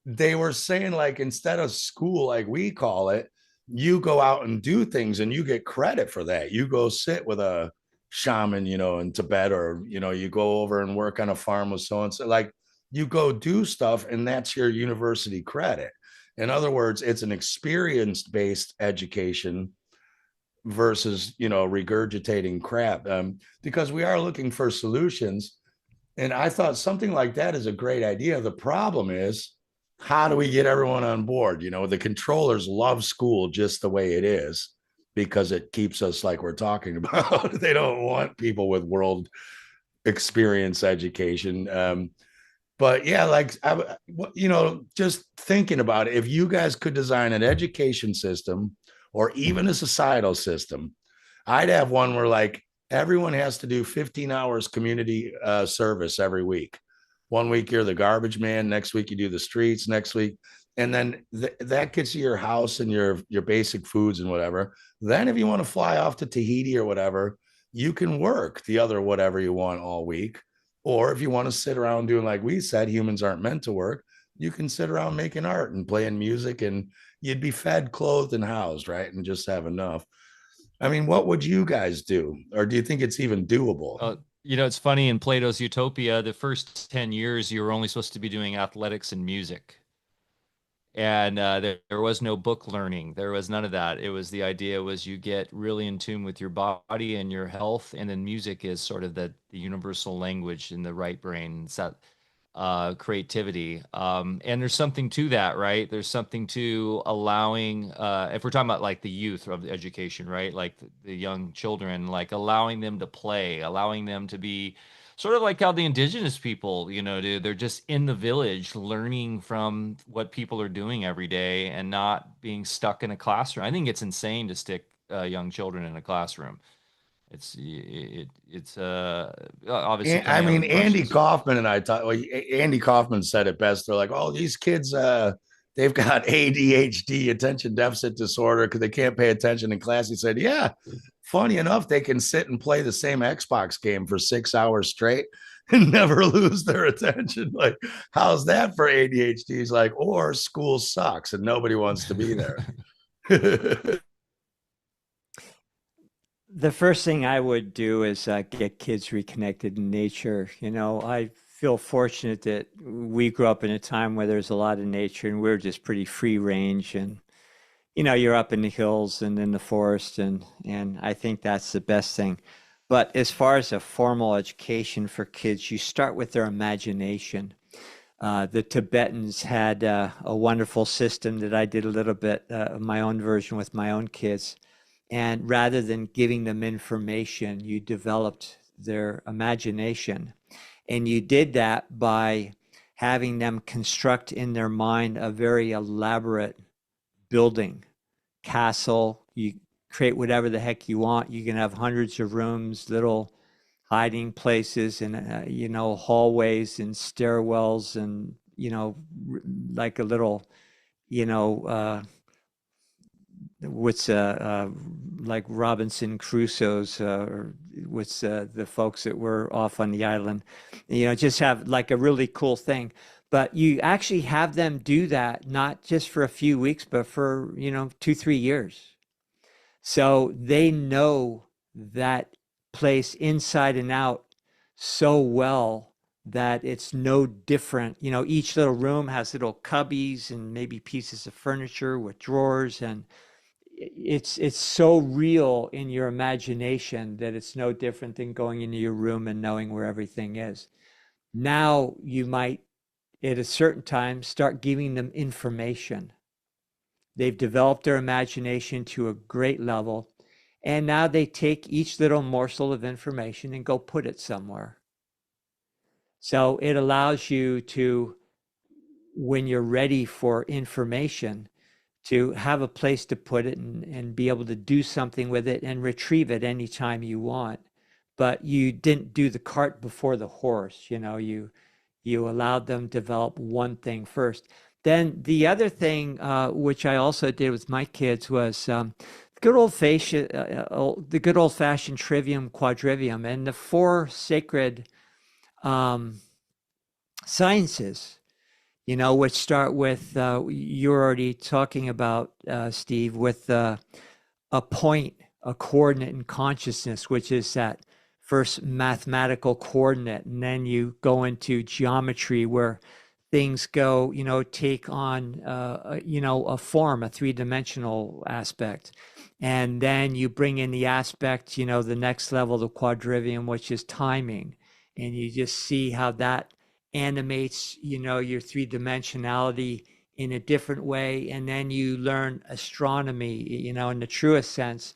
they were saying, like, instead of school, like we call it, you go out and do things and you get credit for that. You go sit with a shaman, in Tibet, or, you go over and work on a farm with so and so. Like, you go do stuff, and that's your university credit. In other words, it's an experience based education versus, regurgitating crap, because we are looking for solutions. And I thought something like that is a great idea. The problem is, how do we get everyone on board? The controllers love school just the way it is because it keeps us, like we're talking about. They don't want people with world experience education. But yeah, like, just thinking about it, if you guys could design an education system or even a societal system, I'd have one where, like, everyone has to do 15 hours community service every week. One week you're the garbage man, next week you do the streets, next week, and then that gets you your house and your basic foods and whatever. Then if you want to fly off to Tahiti or whatever, you can work the other whatever you want all week. Or if you want to sit around doing, like we said, humans aren't meant to work, you can sit around making art and playing music, and you'd be fed, clothed, and housed, right? And just have enough. I mean, what would you guys do? Or do you think it's even doable? It's funny, in Plato's Utopia, the first 10 years, you were only supposed to be doing athletics and music. And there was no book learning. There was none of that. The idea was you get really in tune with your body and your health. And then music is sort of the universal language in the right brain. It's that creativity. And there's something to that, right? There's something to allowing, if we're talking about like the youth of the education, right? Like the young children, like allowing them to play, allowing them to be sort of like how the indigenous people, do. They're just in the village learning from what people are doing every day and not being stuck in a classroom. I think it's insane to stick young children in a classroom. It's obviously I coming out of mean, the Andy bushes. Kaufman and I talked. Well, Andy Kaufman said it best. They're like, "Oh, these kids, they've got ADHD, attention deficit disorder, because they can't pay attention in class." He said, "Yeah, funny enough, they can sit and play the same Xbox game for 6 hours straight and never lose their attention. Like, how's that for ADHD?" He's like, "Or school sucks and nobody wants to be there." The first thing I would do is get kids reconnected in nature. I feel fortunate that we grew up in a time where there's a lot of nature and we're just pretty free range. And, you're up in the hills and in the forest, and I think that's the best thing. But as far as a formal education for kids, you start with their imagination. The Tibetans had a wonderful system that I did a little bit of my own version with my own kids. And rather than giving them information, you developed their imagination. And you did that by having them construct in their mind a very elaborate building, castle. You create whatever the heck you want. You can have hundreds of rooms, little hiding places, and hallways and stairwells, and like a little, you know, what's like Robinson Crusoe's, or what's the folks that were off on the island, just have like a really cool thing. But you actually have them do that, not just for a few weeks, but for, 2, 3 years. So they know that place inside and out so well that it's no different. Each little room has little cubbies and maybe pieces of furniture with drawers, and it's so real in your imagination that it's no different than going into your room and knowing where everything is. Now you might, at a certain time, start giving them information. They've developed their imagination to a great level, and now they take each little morsel of information and go put it somewhere. So it allows you to, when you're ready for information, to have a place to put it, and be able to do something with it and retrieve it anytime you want. But you didn't do the cart before the horse. You allowed them to develop one thing first. Then the other thing, which I also did with my kids, was the good old fashioned trivium quadrivium, and the four sacred um, sciences, which start with you're already talking about, Steve, with a point, a coordinate in consciousness, which is that first mathematical coordinate. And then you go into geometry where things go, take on, a form, a three-dimensional aspect. And then you bring in the aspect, the next level, the quadrivium, which is timing. And you just see how that animates, your three-dimensionality in a different way. And then you learn astronomy, in the truest sense,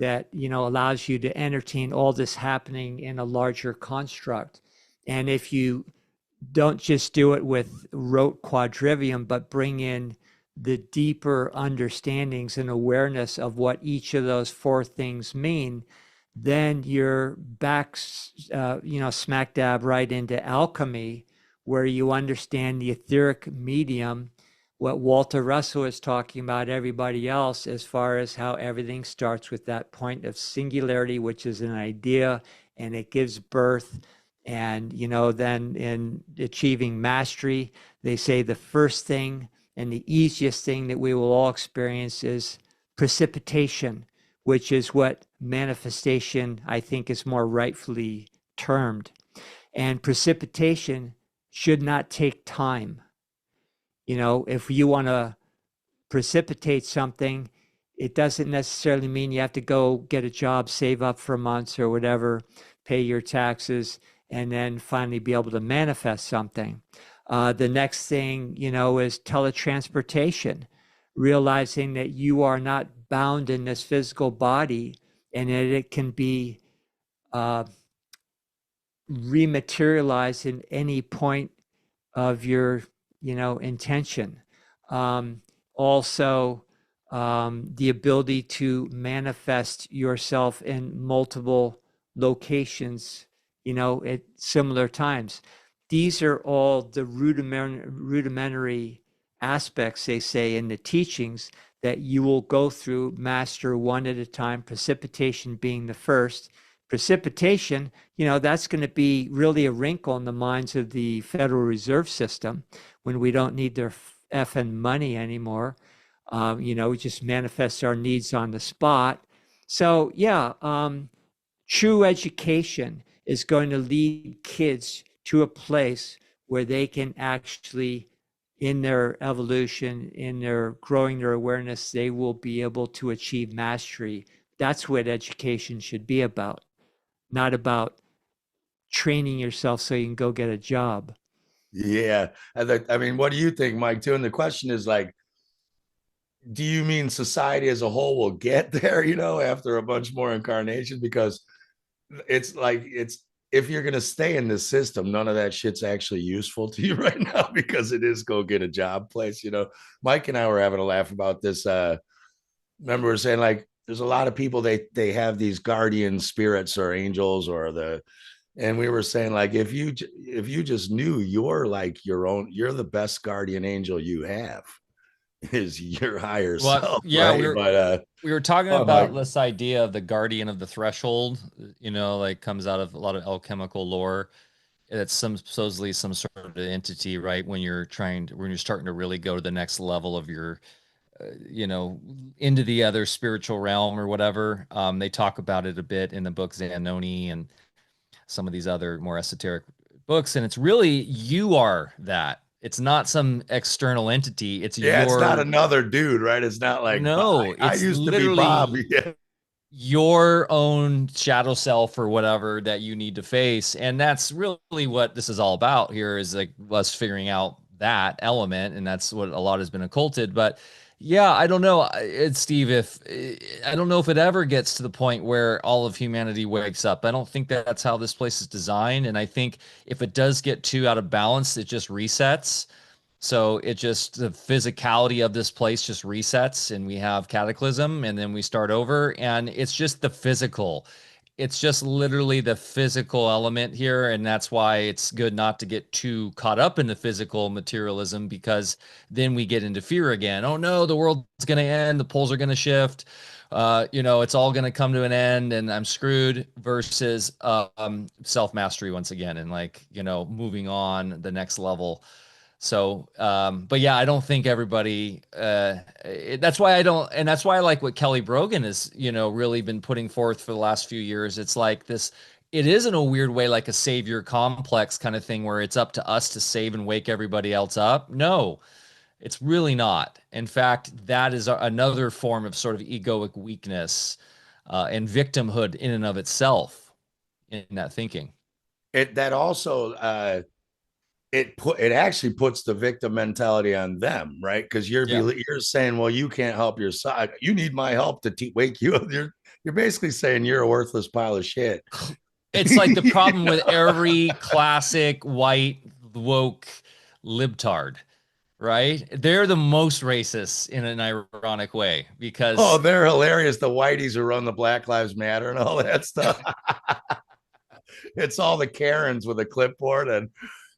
that, allows you to entertain all this happening in a larger construct. And if you don't just do it with rote quadrivium, but bring in the deeper understandings and awareness of what each of those four things mean, then you're back, smack dab right into alchemy, where you understand the etheric medium, what Walter Russell is talking about, everybody else, as far as how everything starts with that point of singularity, which is an idea, and it gives birth. And, then in achieving mastery, they say the first thing and the easiest thing that we will all experience is precipitation, which is what manifestation, I think, is more rightfully termed. And precipitation should not take time. If you want to precipitate something, it doesn't necessarily mean you have to go get a job, save up for months or whatever, pay your taxes, and then finally be able to manifest something. The next thing, is teletransportation, realizing that you are not bound in this physical body and that it can be rematerialized in any point of your, intention. Also, the ability to manifest yourself in multiple locations, at similar times. These are all the rudimentary aspects, they say, in the teachings that you will go through, master one at a time, precipitation being the first. Precipitation, that's going to be really a wrinkle in the minds of the Federal Reserve System when we don't need their effing money anymore. We just manifest our needs on the spot. So, yeah, true education is going to lead kids to a place where they can actually, in their evolution, in their growing their awareness, they will be able to achieve mastery. That's what education should be about, not about training yourself so you can go get a job. Yeah. I mean, what do you think, Mike, too? And the question is like, do you mean society as a whole will get there, after a bunch more incarnations? Because it's like, if you're going to stay in this system, none of that shit's actually useful to you right now, because it is go get a job place. Mike and I were having a laugh about this. Remember we were saying like, there's a lot of people, they have these guardian spirits or angels and we were saying like, if you just knew you're like you're the best guardian angel you have is your higher self, yeah, right? we were talking Oh, about Mike. this idea of the guardian of the threshold, like comes out of a lot of alchemical lore. It's supposedly some sort of entity, right? When you're starting to really go to the next level of your, into the other spiritual realm or whatever. They talk about it a bit in the book Zanoni and some of these other more esoteric books. And it's really, you are that. It's not some external entity. It's Yeah, it's not your, another dude, right? It's not like no, I it's used to be Bob. literally Yeah. your own shadow self or whatever that you need to face. And that's really what this is all about here, is like us figuring out that element. And that's what a lot has been occulted. But yeah, I don't know. It's Steve, if I don't know if it ever gets to the point where all of humanity wakes up. I don't think that's how this place is designed. And I think if it does get too out of balance, it just resets. So it just, the physicality of this place just resets and we have cataclysm and then we start over, and it's just the physical. it's just literally the physical element here, and that's why it's good not to get too caught up in the physical materialism, because then we get into fear again. Oh no, the world's going to end, the poles are going to shift, it's all going to come to an end and I'm screwed, versus self-mastery once again, and moving on the next level. So, but yeah, I don't think everybody, that's why I don't, and that's why I like what Kelly Brogan has, really been putting forth for the last few years. It's like this, it is in a weird way, like a savior complex kind of thing where it's up to us to save and wake everybody else up. No, it's really not. In fact, that is another form of sort of egoic weakness, and victimhood in and of itself in that thinking. That also, it actually puts the victim mentality on them, right? Because you're saying, well, you can't help yourself. You need my help to wake you up. You're basically saying you're a worthless pile of shit. It's like the problem with every classic white woke libtard, right? They're the most racist in an ironic way, because they're hilarious. The whiteys who run the Black Lives Matter and all that stuff. It's all the Karens with a clipboard, and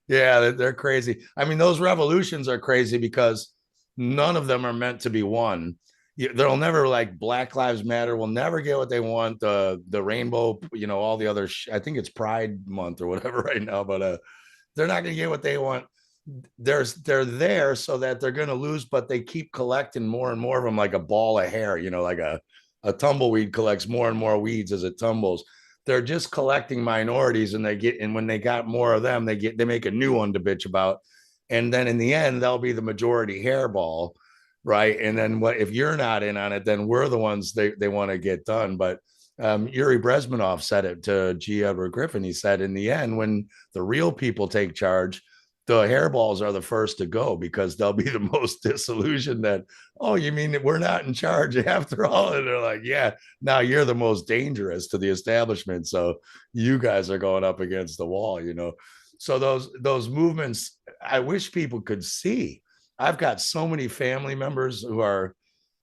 yeah, they're crazy. I mean, those revolutions are crazy because none of them are meant to be won. They'll never, like, Black Lives Matter will never get what they want. The rainbow, all the other. I think it's Pride Month or whatever right now, but they're not going to get what they want. They're there so that they're going to lose, but they keep collecting more and more of them, like a ball of hair. Like a tumbleweed collects more and more weeds as it tumbles. They're just collecting minorities, and when they got more of them, they make a new one to bitch about, and then in the end they'll be the majority hairball, right? And then if you're not in on it, then we're the ones they want to get done. But Yuri Brezmenov said it to G. Edward Griffin. He said, in the end, when the real people take charge, the hairballs are the first to go, because they'll be the most disillusioned that, oh, you mean that we're not in charge after all? And they're like, yeah, now you're the most dangerous to the establishment. So you guys are going up against the wall, So those movements, I wish people could see. I've got so many family members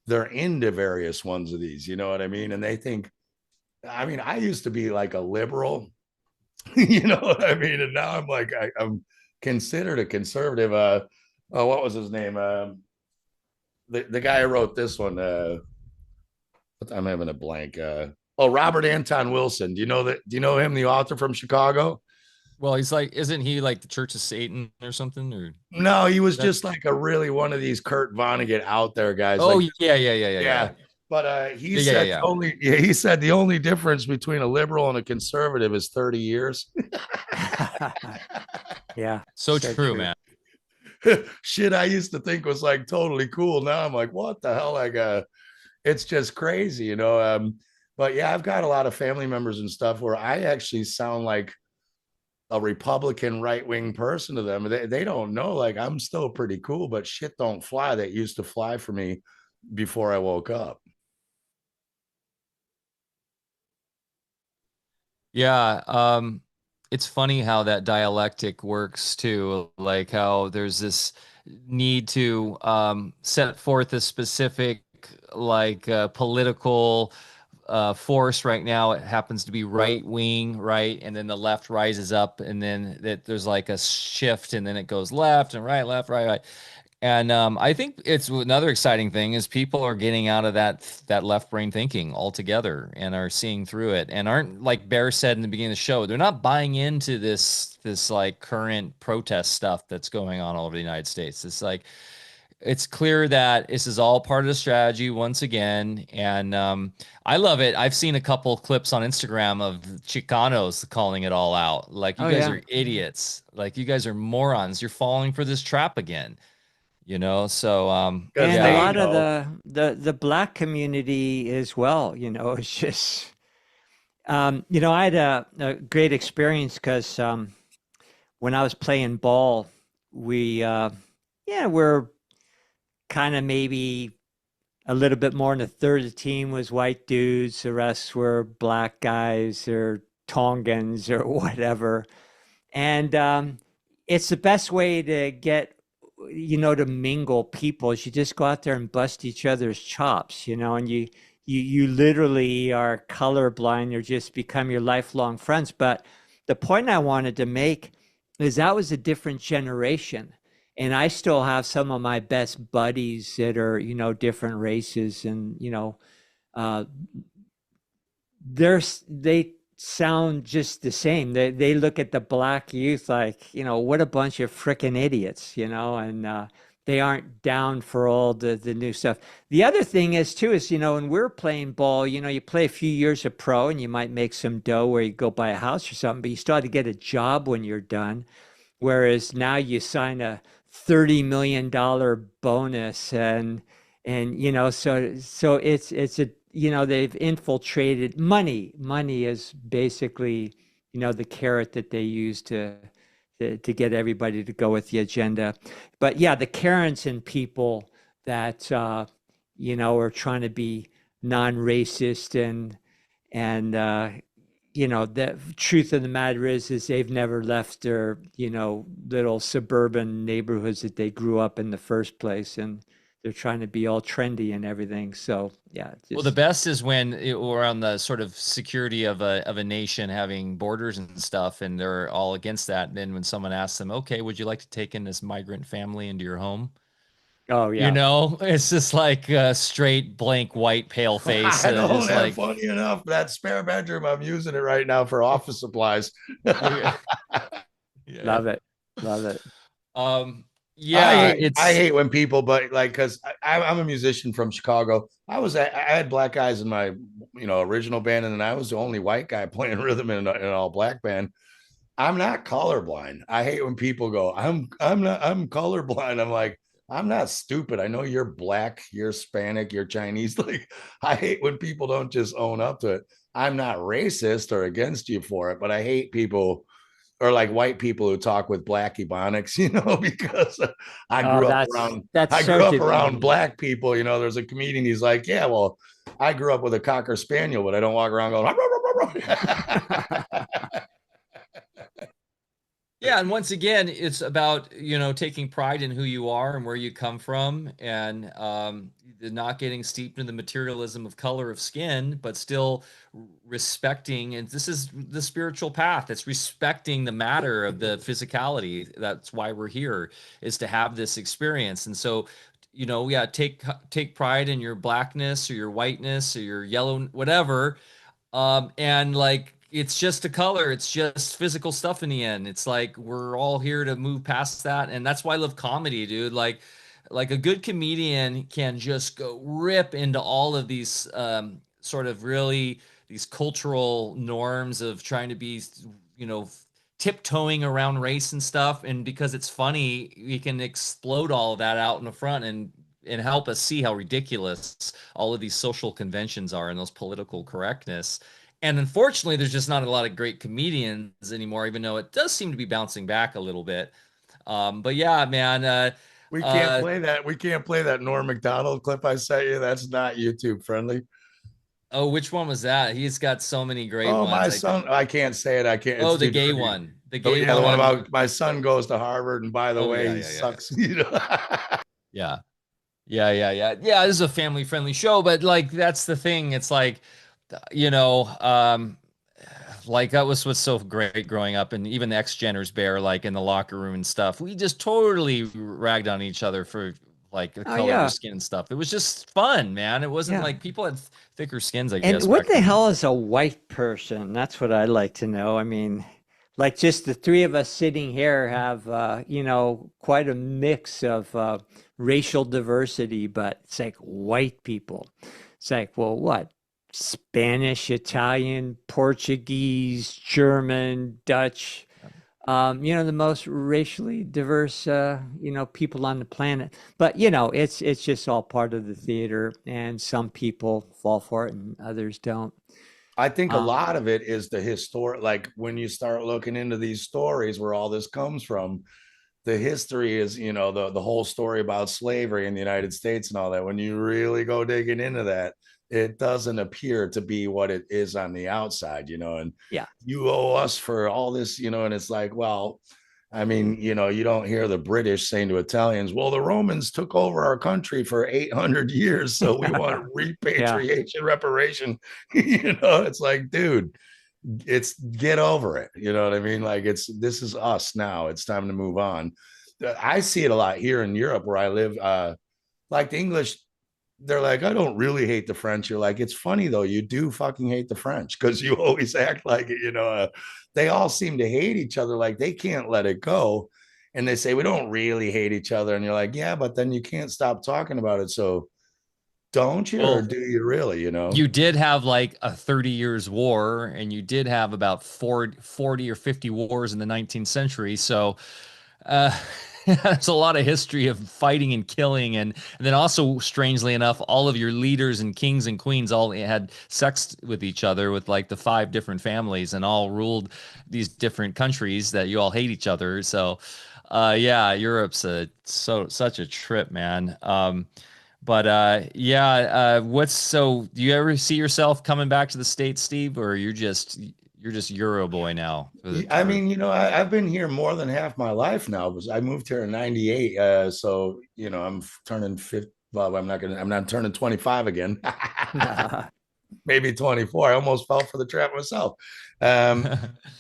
they're into various ones of these, you know what I mean? And they think, I mean, I used to be like a liberal, you know what I mean? And now I'm like, I'm considered a conservative. What was his name? The guy who wrote this one. I'm having a blank. Robert Anton Wilson. Do you know that? Do you know him, the author from Chicago? Well, he's like, isn't he like the Church of Satan or something? Or no, he was just like a really one of these Kurt Vonnegut out there guys. Oh, like, yeah. But he said he said the only difference between a liberal and a conservative is 30 years. Yeah. So true, man. Shit I used to think was like totally cool. Now I'm like, what the hell? Like, it's just crazy, But yeah, I've got a lot of family members and stuff where I actually sound like a Republican right-wing person to them. They don't know, like, I'm still pretty cool, but shit don't fly that used to fly for me before I woke up. Yeah. It's funny how that dialectic works too, like how there's this need to set forth a specific political force. Right now it happens to be right wing, right, and then the left rises up, and then there's like a shift, and then it goes left and right, left, right. And I think it's another exciting thing is people are getting out of that left brain thinking altogether and are seeing through it, and aren't, like Bear said in the beginning of the show, they're not buying into this like current protest stuff that's going on all over the United States. It's like, it's clear that this is all part of the strategy once again. And I love it. I've seen a couple clips on Instagram of Chicanos calling it all out. Like, you guys are idiots. Like, you guys are morons. You're falling for this trap again. So and a lot of the black community as well, it's just I had a great experience because when I was playing ball, we're kind of maybe a little bit more than a third of the team was white dudes, the rest were black guys or Tongans or whatever. And it's the best way to get to mingle people is you just go out there and bust each other's chops, and you you literally are colorblind or just become your lifelong friends. But the point I wanted to make is that was a different generation. And I still have some of my best buddies that are, different races and, uh, they sound just the same. They look at the black youth like, what a bunch of freaking idiots, and they aren't down for all the new stuff. The other thing is too is, when we're playing ball, you play a few years of pro and you might make some dough where you go buy a house or something, but you still have to get a job when you're done. Whereas now you sign a $30 million bonus and so it's a they've infiltrated money. Money is basically the carrot that they use to get everybody to go with the agenda. But yeah, the Karens and people that are trying to be non-racist and the truth of the matter is they've never left their little suburban neighborhoods that they grew up in the first place, and they're trying to be all trendy and everything. So yeah, Well, the just best is when we're on the sort of security of a nation having borders and stuff, and they're all against that. And then when someone asks them, "Okay, would you like to take in this migrant family into your home?" oh yeah. It's just like a straight blank white pale face. I don't Just have like, funny enough. That spare bedroom, I'm using it right now for office supplies. yeah, yeah. Love it. Love it. Yeah, I it's hate when people, but like, because I'm a musician from Chicago. I had black guys in my original band, and then I was the only white guy playing rhythm in an all black band. I'm not colorblind. I hate when people go, I'm colorblind. I'm like, I'm not stupid. I know you're black, you're Hispanic, you're Chinese. Like, I hate when people don't just own up to it. I'm not racist or against you for it, but I hate people or like white people who talk with black ebonics, because I Oh, grew up that's around that's I so grew up around demeaning. black people. There's a comedian, he's like, yeah, well, I grew up with a cocker spaniel, but I don't walk around going Yeah, and once again, it's about, taking pride in who you are and where you come from, and not getting steeped in the materialism of color of skin, but still respecting. And this is the spiritual path. It's respecting the matter of the physicality. That's why we're here, is to have this experience. And so, yeah, take pride in your blackness or your whiteness or your yellow, whatever, and like it's just a color, it's just physical stuff in the end. It's like we're all here to move past that. And that's why I love comedy, dude. Like a good comedian can just go rip into all of these sort of really these cultural norms of trying to be, you know, tiptoeing around race and stuff. And because it's funny, we can explode all of that out in the front and help us see how ridiculous all of these social conventions are and those political correctness. And unfortunately, there's just not a lot of great comedians anymore, even though it does seem to be bouncing back a little bit. But yeah, man. we can't Uh, play that. We can't play that Norm Macdonald clip I sent you. That's not YouTube friendly. oh, which one was that? He's got so many great Oh, my ones. son, I can't say it. I can't. Oh, It's the too gay dirty. one. The So gay yeah, the one one on. about my son goes to Harvard, and by the Oh way, yeah, he yeah, yeah, sucks. yeah, yeah, yeah, yeah, yeah. This is a family-friendly show, but like that's the thing. It's like, you know, like that was what's so great growing up, and even the ex-Jenner's bear, like in the locker room and stuff. We just totally ragged on each other for like the Oh color of our yeah. skin and stuff. It was just fun, man. It wasn't Yeah. like people had thicker skins, I And guess, what back the then. hell is a white person? That's what I'd like to know. I mean, like just the three of us sitting here have, quite a mix of racial diversity, but it's like white people. It's like, well, what? Spanish, Italian, Portuguese, German, Dutch, the most racially diverse, people on the planet. But it's just all part of the theater, and some people fall for it, and others don't. I think a Um, lot of it is the historic. Like when you start looking into these stories, where all this comes from, the history is, the whole story about slavery in the United States and all that. When you really go digging into that, it doesn't appear to be what it is on the outside, and yeah, you owe us for all this, and it's like, well, I mean, you know, you don't hear the British saying to Italians, well, the Romans took over our country for 800 years, so we want Yeah. repatriation, reparation. You know, it's like, dude, it's get over it. You know what I mean? Like, this is us now. It's time to move on. I see it a lot here in Europe where I live. Like the English, they're like, I don't really hate the French. You're like, it's funny though, you do fucking hate the French because you always act like it, you know. They all seem to hate each other, like they can't let it go. And they say, we don't really hate each other. And you're like, yeah, but then you can't stop talking about it. So don't you, or Well, do you really, you know? you did have like a 30 years war, and you did have about 40 or 50 wars in the 19th century. So uh, there's a lot of history of fighting and killing. And then also, strangely enough, all of your leaders and kings and queens all had sex with each other with like the 5 different families and all ruled these different countries that you all hate each other. So yeah, Europe's such a trip, man. But yeah, do you ever see yourself coming back to the States, Steve, or you're just Euro boy now? I mean, you know, I've been here more than half my life now because I moved here in 98. So, you know, I'm turning 50. Well, I'm not turning 25 again. Maybe 24. I almost fell for the trap myself. Um,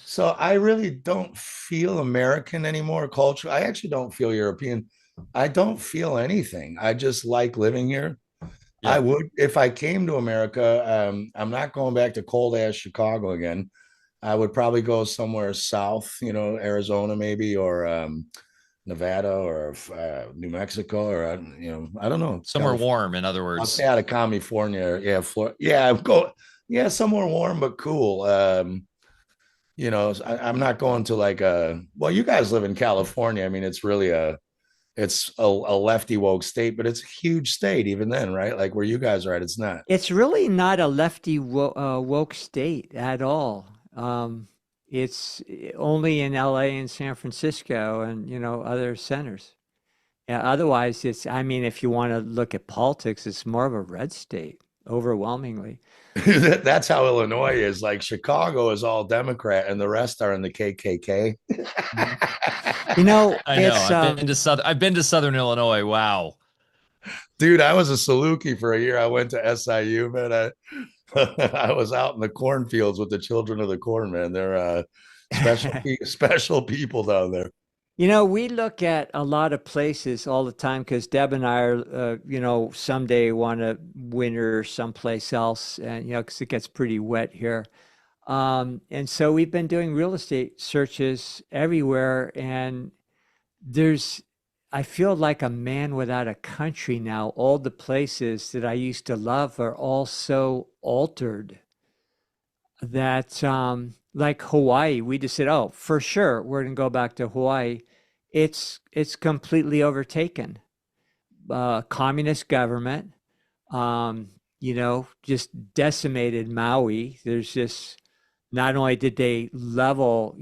so I really don't feel American anymore. Culture. I actually don't feel European. I don't feel anything. I just like living here. I Yeah. would if I came to America. I'm not going back to cold ass Chicago again. I would probably go somewhere south, you know, Arizona maybe, or Nevada, or New Mexico, or you know, I don't know, Somewhere California. warm, in other I'll words. stay out of California. Yeah, Florida. Yeah, Yeah, somewhere warm but cool. You know, I'm not going to like well, you guys live in California. I mean, it's a lefty woke state, but it's a huge state even then, right? Like where you guys are at, it's not. It's really not a lefty woke state at all. It's only in LA and San Francisco and, other centers. Yeah, otherwise, I mean, if you want to look at politics, it's more of a red state, overwhelmingly. That's how Illinois is. Like Chicago is all Democrat and the rest are in the KKK. Mhm. You know, I know. it's I've been to Southern Illinois. Wow. Dude, I was a Saluki for a year. I went to SIU, man. I was out in the cornfields with the children of the corn, man. They're special people down there. we look at a lot of places all the time because Deb and I are, someday want to winter someplace else, and because it gets pretty wet here. And so we've been doing real estate searches everywhere, and there's, I feel like a man without a country now. All the places that I used to love are all so altered that, like Hawaii, we just said, oh, for sure, we're going to go back to Hawaii. It's completely overtaken. Communist government, just decimated Maui. There's just, not only did they level,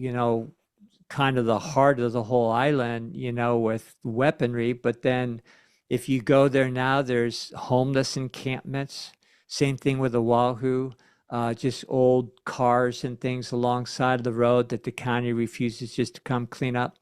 kind of the heart of the whole island, with weaponry. But then if you go there now, there's homeless encampments. Same thing with Oahu, just old cars and things alongside of the road that the county refuses just to come clean up.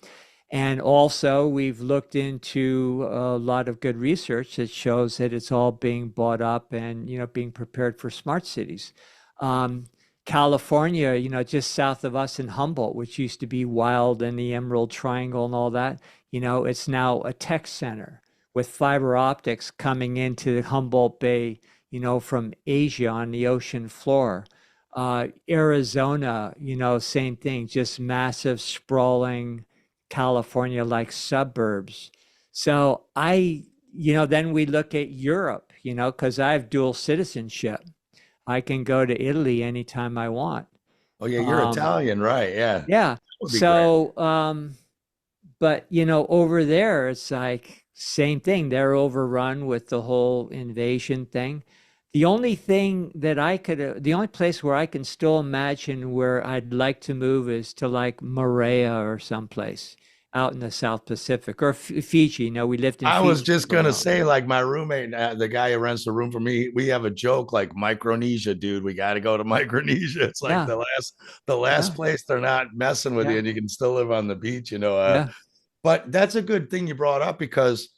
And also, we've looked into a lot of good research that shows that it's all being bought up and, being prepared for smart cities. Um, California, just south of us in Humboldt, which used to be wild and the Emerald Triangle and all that, it's now a tech center with fiber optics coming into the Humboldt Bay, from Asia on the ocean floor. Arizona, same thing, just massive, sprawling California-like suburbs. So then we look at Europe, because I have dual citizenship. I can go to Italy anytime I want. Oh yeah, you're Um, Italian, right? Yeah, that yeah. would be great. So, but over there, it's like same thing. They're overrun with the whole invasion thing. The only place where I can still imagine where I'd like to move is to like Morea or someplace. out in the South Pacific, or Fiji. You know, we lived in I was Fiji just for a gonna while. say, like my roommate, the guy who rents the room for me, we have a joke like Micronesia, dude. We got to go to Micronesia. It's like Yeah, the last yeah, place they're not messing with you, yeah, and you can still live on the beach, you know. yeah. But that's a good thing you brought up because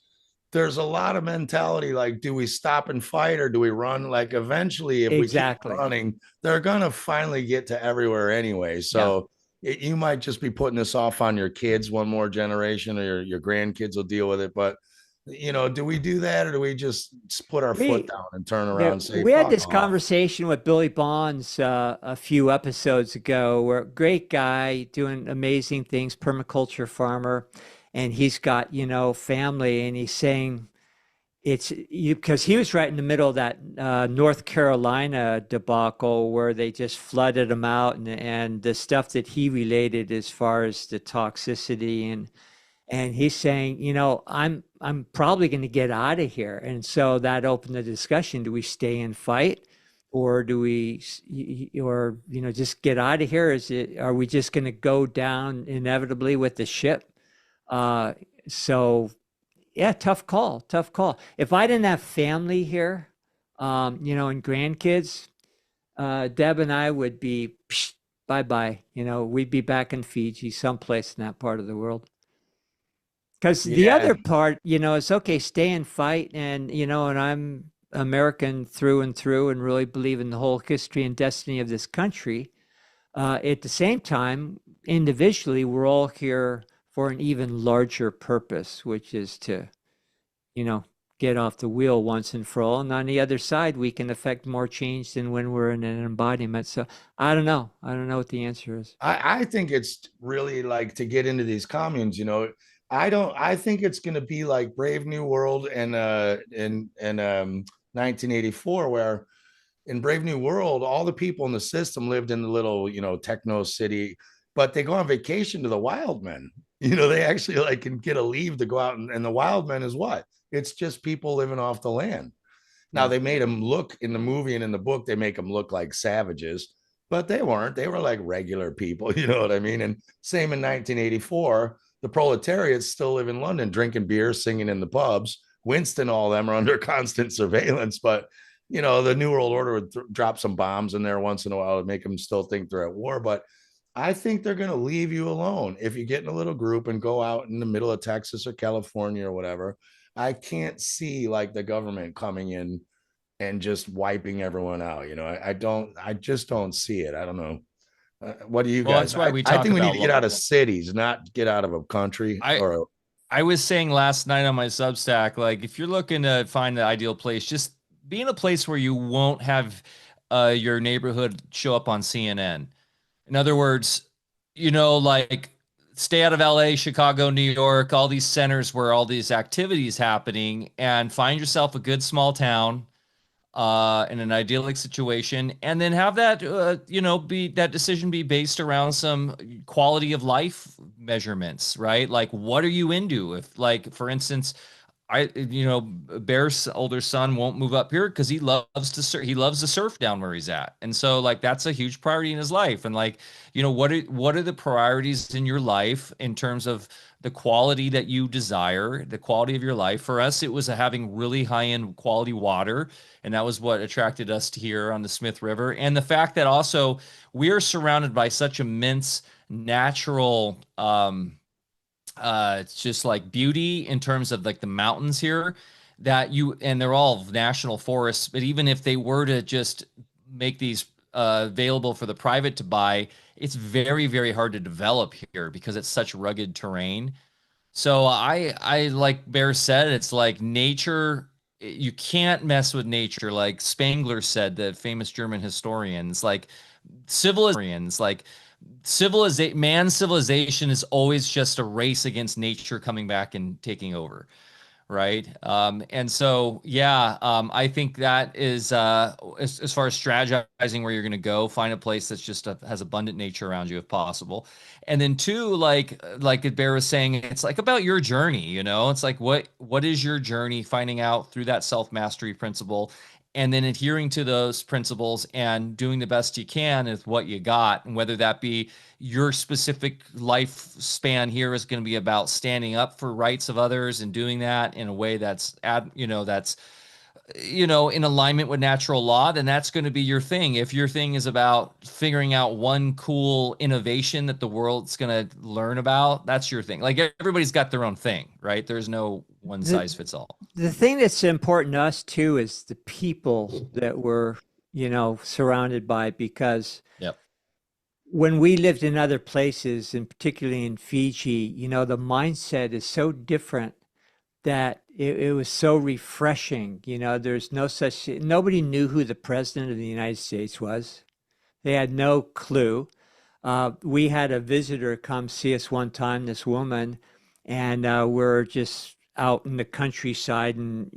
there's a lot of mentality like, do we stop and fight or do we run? Like, eventually, if we keep Exactly. running, they're gonna finally get to everywhere anyway. Yeah. So you might just be putting this off on your kids, one more generation, or your grandkids will deal with it. But do we do that or do we just put our foot We down and turn Yeah, around and say, we had fuck this off? conversation with Billy Bonds a few episodes ago, where great guy doing amazing things, permaculture farmer, and he's got, family, and he's saying it's you because he was right in the middle of that North Carolina debacle where they just flooded him out, and the stuff that he related as far as the toxicity, and he's saying, I'm probably going to get out of here. And so that opened the discussion: do we stay and fight, or do we, or just get out of here? Are we just going to go down inevitably with the ship? Uh, so yeah, tough call, tough call. If I didn't have family here, and grandkids, Deb and I would be bye bye. We'd be back in Fiji, someplace in that part of the world. Because the Yeah. other part, it's okay, stay and fight. And I'm American through and through and really believe in the whole history and destiny of this country. At the same time, individually, we're all here for an even larger purpose, which is to, you know, get off the wheel once and for all. And on the other side, we can affect more change than when we're in an embodiment. So I don't know. I don't know what the answer is. I think it's really like to get into these communes, I think it's gonna be like Brave New World and in 1984, where in Brave New World, all the people in the system lived in the little, techno city, but they go on vacation to the wild men. They actually like can get a leave to go out, and the wild men is what? It's just people living off the land. Now Yeah. they made them look in the movie and in the book, they make them look like savages, but they weren't. They were like regular people, you know what I mean? And same in 1984, the proletariats still live in London, drinking beer, singing in the pubs. Winston, all of them are under constant surveillance, but the New World Order would drop some bombs in there once in a while to make them still think they're at war. But I think they're going to leave you alone if you get in a little group and go out in the middle of Texas or California or whatever. I can't see like the government coming in and just wiping everyone out. I just don't see it. I don't know. What do you Well, guys? that's why we I talk think we need about to get out of cities, not get out of a country I or I was saying last night on my Substack, like if you're looking to find the ideal place, just be in a place where you won't have your neighborhood show up on CNN. In other words, like stay out of LA, Chicago, New York, all these centers where all these activities happening, and find yourself a good small town in an idyllic situation, and then have that be that decision be based around some quality of life measurements, right? Like what are you into? If, like, for instance, Bear's older son won't move up here because he loves to surf. He loves to surf down where he's at, and so like that's a huge priority in his life. And like, what are the priorities in your life in terms of the quality that you desire, the quality of your life? For us, it was having really high end quality water, and that was what attracted us to here on the Smith River, and the fact that also we are surrounded by such immense natural it's just like beauty in terms of like the mountains here that you and they're all national forests, but even if they were to just make these available for the private to buy, it's very, very hard to develop here because it's such rugged terrain. So I like Bear said, it's like nature. You can't mess with nature. Like Spangler said, the famous German historian. It's like civilizations, like civilization, man's civilization is always just a race against nature coming back and taking over, right? And so, yeah, I think that is as far as strategizing where you're going to go, find a place that's just has abundant nature around you if possible. And then two, like Bear was saying, it's like about your journey. It's like what is your journey? Finding out through that self mastery principle. and then adhering to those principles and doing the best you can with what you got. And whether that be your specific lifespan here is going to be about standing up for rights of others and doing that in a way that's in alignment with natural law, then that's going to be your thing. If your thing is about figuring out one cool innovation that the world's going to learn about, that's your thing. Like, everybody's got their own thing, right? There's no one size fits all. The thing that's important to us too is the people that we're, surrounded by, because Yep. when we lived in other places, and particularly in Fiji, the mindset is so different that it was so refreshing. There's no such, nobody knew who the president of the United States was. They had no clue. We had a visitor come see us one time, this woman, and we're just out in the countryside and,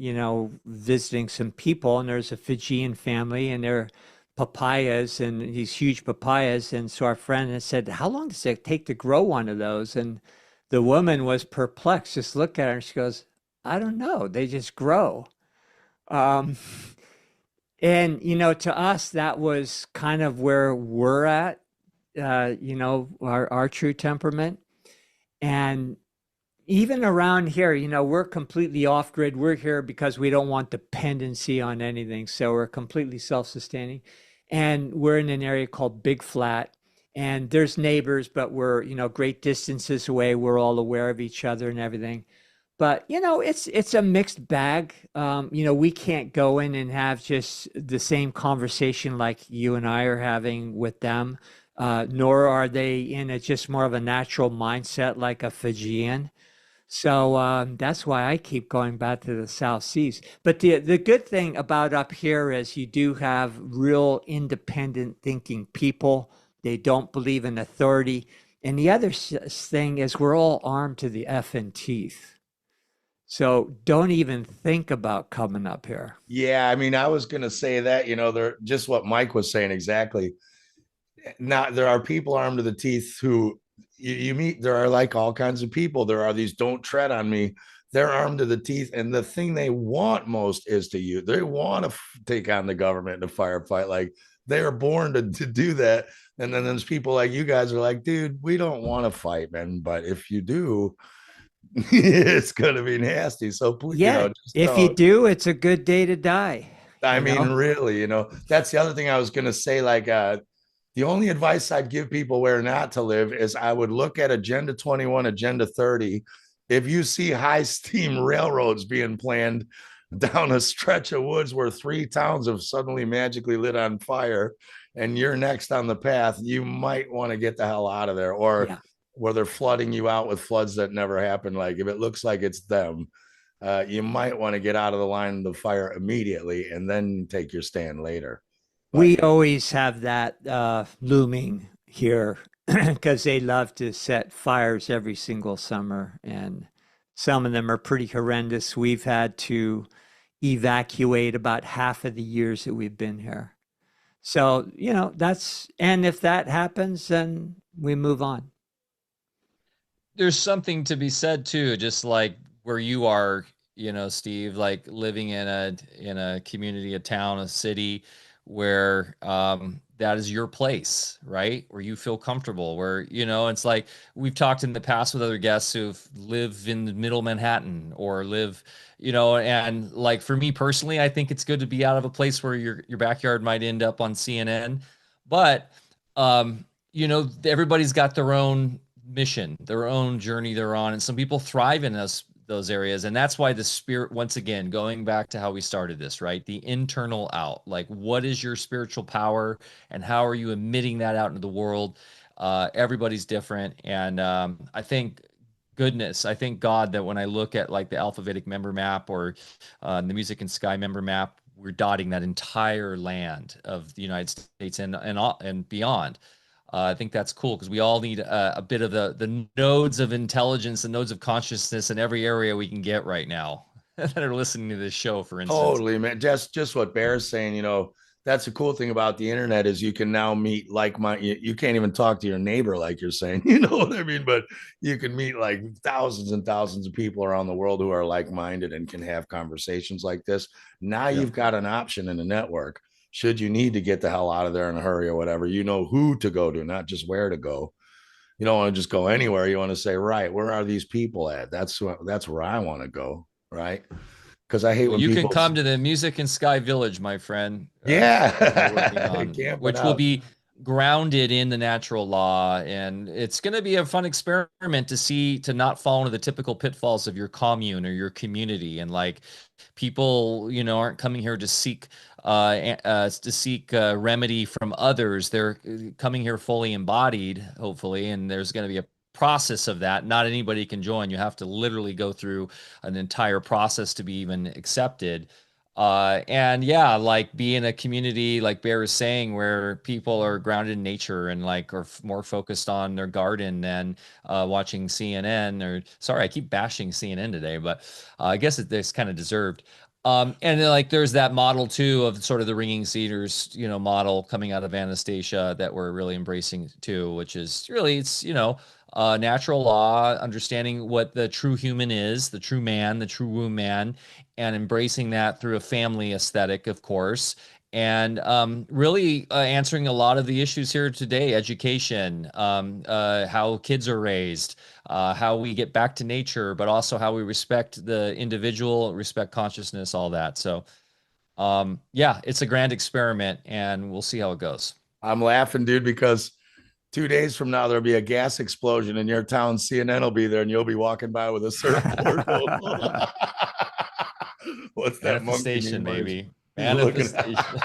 visiting some people. And there's a Fijian family and they're papayas and these huge papayas. And so our friend had said, how long does it take to grow one of those? And the woman was perplexed, just look at her and she goes, I don't know. They just grow. Um, and, to us, that was kind of where we're at, our true temperament. And even around here, we're completely off grid. We're here because we don't want dependency on anything. So we're completely self-sustaining. And we're in an area called Big Flat. And there's neighbors, but we're, great distances away. We're all aware of each other and everything. But, it's a mixed bag. We can't go in and have just the same conversation like you and I are having with them, nor are they in a just more of a natural mindset like a Fijian. So that's why I keep going back to the South Seas. But the good thing about up here is you do have real independent thinking people. They don't believe in authority. And the other thing is we're all armed to the effing teeth. So don't even think about coming up here. Yeah, I mean, I was going to say that, they're just what Mike was saying exactly. Now, there are people armed to the teeth who you meet. There are like all kinds of people. There are these don't tread on me. They're armed to the teeth. And the thing they want most is to you. They want to take on the government in a firefight. Like, they are born to do that. And then there's people like you guys are like, dude, we don't want to fight, man. But if you do, it's gonna be nasty. So please, Yeah, just if you do, it's a good day to die. I mean, really, that's the other thing I was gonna say. Like, the only advice I'd give people where not to live is I would look at Agenda 21, Agenda 30. If you see high steam railroads being planned down a stretch of woods where 3 towns have suddenly magically lit on fire, and you're next on the path, you might want to get the hell out of there. Or Yeah. where they're flooding you out with floods that never happened. Like, if it looks like it's them, you might want to get out of the line of the fire immediately and then take your stand later. We always have that looming here because they love to set fires every single summer. And some of them are pretty horrendous. We've had to evacuate about half of the years that we've been here. So, and if that happens, then we move on. There's something to be said too, just like where you are, Steve, like living in a community, a town, a city where that is your place, right? Where you feel comfortable, where, it's like we've talked in the past with other guests who've lived in the middle Manhattan or live, and like for me personally, I think it's good to be out of a place where your backyard might end up on CNN. But everybody's got their own mission, their own journey they're on, and some people thrive in those areas. And that's why the spirit, once again, going back to how we started this, right? The internal out, like, what is your spiritual power and how are you emitting that out into the world? Everybody's different. And I thank God that when I look at like the Alpha Vedic member map or the Music and Sky member map, we're dotting that entire land of the United States and beyond. I think that's cool because we all need a bit of the nodes of intelligence and nodes of consciousness in every area we can get right now that are listening to this show, for instance. Totally, man. Just what Bear's saying, That's the cool thing about the internet is you can now meet like my you can't even talk to your neighbor like you're saying, you know what I mean? But you can meet like thousands and thousands of people around the world who are like-minded and can have conversations like this. Now Yeah. you've got an option in the network. Should you need to get the hell out of there in a hurry or whatever, you know who to go to, not just where to go. You don't want to just go anywhere. You want to say, right, where are these people at? That's where I want to go, right? Because I hate Well, when you can people, come to the Music and Sky Village, my friend, that we're working yeah, on, camping which will out. be grounded in the natural law. And it's going to be a fun experiment to see, to not fall into the typical pitfalls of your commune or your community. And like people, aren't coming here to seek remedy from others. They're coming here fully embodied, hopefully. And there's going to be a process of that. Not anybody can join. You have to literally go through an entire process to be even accepted. And yeah, like be in a community like Bear is saying, where people are grounded in nature and like are more focused on their garden than watching CNN. Or sorry, I keep bashing CNN today, but I guess it's kind of deserved. And then, like there's that model too of sort of the ringing cedars, model coming out of Anastasia that we're really embracing too, which is really natural law, understanding what the true human is, the true man, the true womb man, and embracing that through a family aesthetic, of course. And really answering a lot of the issues here today: education, how kids are raised, how we get back to nature, but also how we respect the individual, respect consciousness, all that. So, yeah, it's a grand experiment, and we'll see how it goes. I'm laughing, dude, because 2 days from now there'll be a gas explosion in your town. CNN will be there, and you'll be walking by with a surfboard. What's that monkey Manifestation, meme? maybe. He's looking. Manifestation.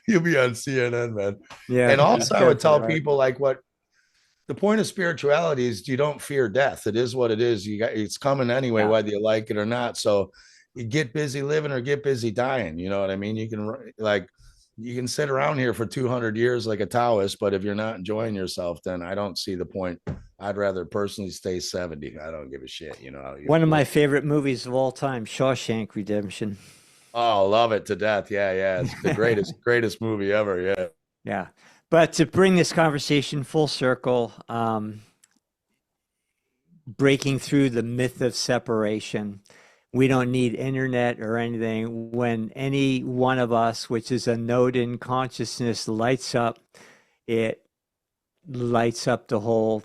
You'll be on CNN, man. Yeah, And be also, I would careful, tell right? people like what the point of spirituality is: you don't fear death. It is what it is. It's coming anyway, Yeah. whether you like it or not. So you get busy living or get busy dying. You know what I mean? You can sit around here for 200 years like a Taoist, but if you're not enjoying yourself, then I don't see the point. I'd rather personally stay 70. I don't give a shit. One of my favorite movies of all time, Shawshank Redemption. Oh, love it to death. Yeah, yeah. It's the greatest movie ever. Yeah. Yeah. But to bring this conversation full circle, breaking through the myth of separation. We don't need internet or anything. When any one of us, which is a node in consciousness, lights up, it lights up the whole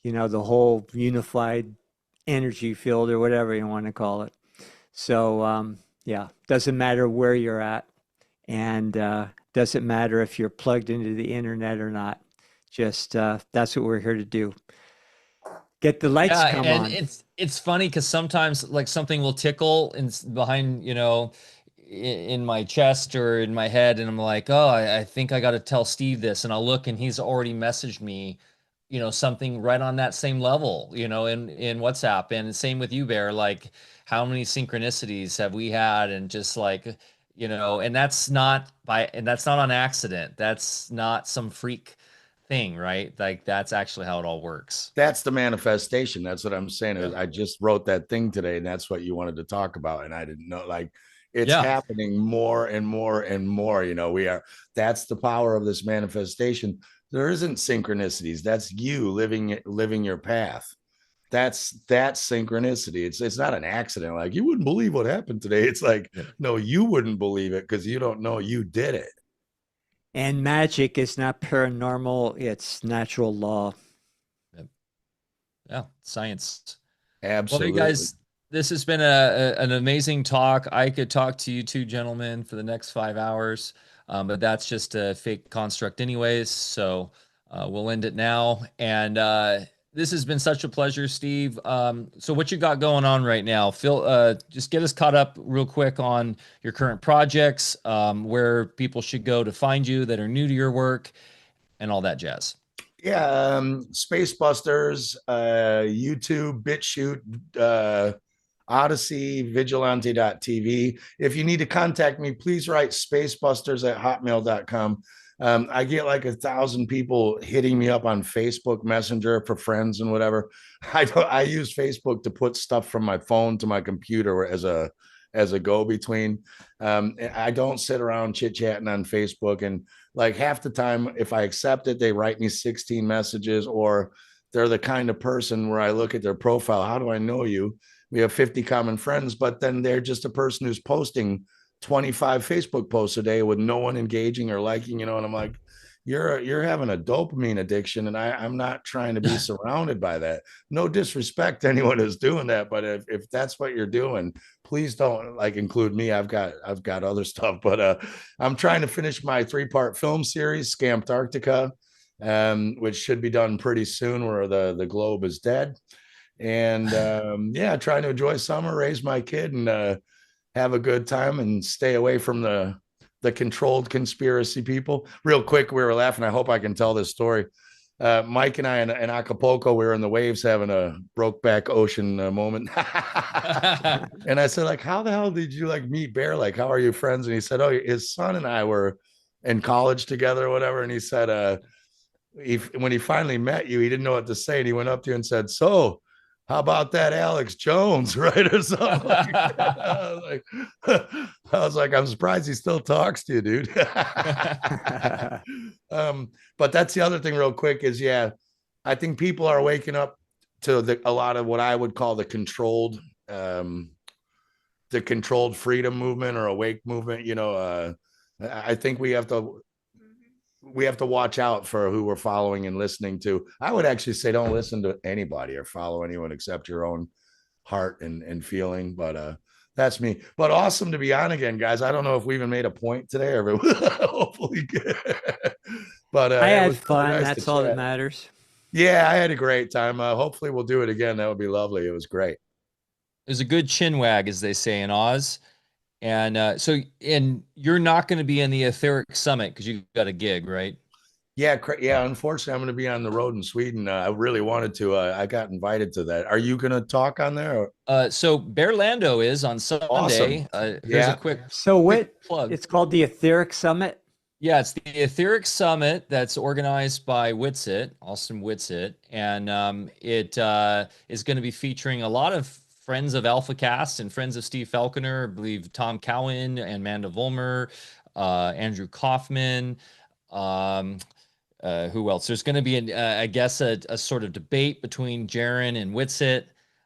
unified energy field or whatever you want to call it. So, yeah, doesn't matter where you're at, and doesn't matter if you're plugged into the internet or not. Just that's what we're here to do. Get the lights Yeah, come and on. it's funny because sometimes like something will tickle behind, in my chest or in my head, and I'm like, oh, I think I got to tell Steve this, and I'll look, and he's already messaged me, something right on that same level, in WhatsApp, and same with you, Bear. Like, how many synchronicities have we had, and just like, and that's not on accident. That's not some freak thing, right? Like that's actually how it all works. That's the manifestation. That's what I'm saying. Yeah. I just wrote that thing today, and that's what you wanted to talk about. And I didn't know, like, it's Yeah. happening more and more and more. That's the power of this manifestation. There isn't synchronicities. That's you living your path. That's synchronicity. It's not an accident. Like, you wouldn't believe what happened today. It's like, Yeah. no, you wouldn't believe it because you don't know you did it. And magic is not paranormal, it's natural law. Yeah. Science. Well, you Absolutely. guys, this has been an amazing talk. I could talk to you two gentlemen for the next 5 hours, but that's just a fake construct, anyways. So we'll end it now. And this has been such a pleasure, Steve. So what you got going on right now? Phil, just get us caught up real quick on your current projects, where people should go to find you that are new to your work, and all that jazz. Yeah, Space Busters, YouTube, BitChute, Odyssey, Vigilante.tv. If you need to contact me, please write spacebusters@hotmail.com. I get like 1,000 people hitting me up on Facebook Messenger for friends and whatever. I use Facebook to put stuff from my phone to my computer as a go-between. I don't sit around chit-chatting on Facebook, and like half the time, if I accept it, they write me 16 messages, or they're the kind of person where I look at their profile. How do I know you? We have 50 common friends, but then they're just a person who's posting 25 Facebook posts a day with no one engaging or liking, and I'm like, you're having a dopamine addiction, and I'm not trying to be surrounded by that. No disrespect to anyone who's doing that, but if that's what you're doing, please don't like include me. I've got other stuff, but I'm trying to finish my 3-part film series, Scamtarctica, which should be done pretty soon, where the globe is dead. And yeah, trying to enjoy summer, raise my kid, and have a good time, and stay away from the controlled conspiracy people. Real quick, we were laughing. I hope I can tell this story. Mike and I in Acapulco, we were in the waves having a Brokeback Ocean moment. And I said, like, how the hell did you like meet Bear? Like, how are you friends? And he said, oh, his son and I were in college together or whatever. And he said, when he finally met you, he didn't know what to say. And he went up to you and said, so how about that Alex Jones, right? Or something like that. I was like, I'm surprised he still talks to you, dude. But that's the other thing real quick is, yeah, I think people are waking up to a lot of what I would call the controlled freedom movement or awake movement. I think we have to watch out for who we're following and listening to. I would actually say don't listen to anybody or follow anyone except your own heart and feeling. But that's me. But awesome to be on again, guys. I don't know if we even made a point today, or hopefully good. But I it had was really fun. nice That's to all that chat. matters. Yeah, I had a great time. Hopefully we'll do it again. That would be lovely. It was great. There's a good chin wag, as they say in Oz. And and you're not going to be in the Etheric Summit because you got a gig, right? Yeah, yeah. Unfortunately, I'm going to be on the road in Sweden. I really wanted to. I got invited to that. Are you going to talk on there? So Barre Lando is on Awesome. Sunday. Here's a Yeah. So quick what? plug. It's called the Etheric Summit. Yeah, it's the Etheric Summit that's organized by Witsit, Austin Witsit, and it is going to be featuring a lot of friends of AlphaCast and friends of Steve Falconer. I believe Tom Cowan and Amanda Vollmer, Andrew Kaufman. Um, who else? There's going to be, I guess, a sort of debate between Jaron and Witsit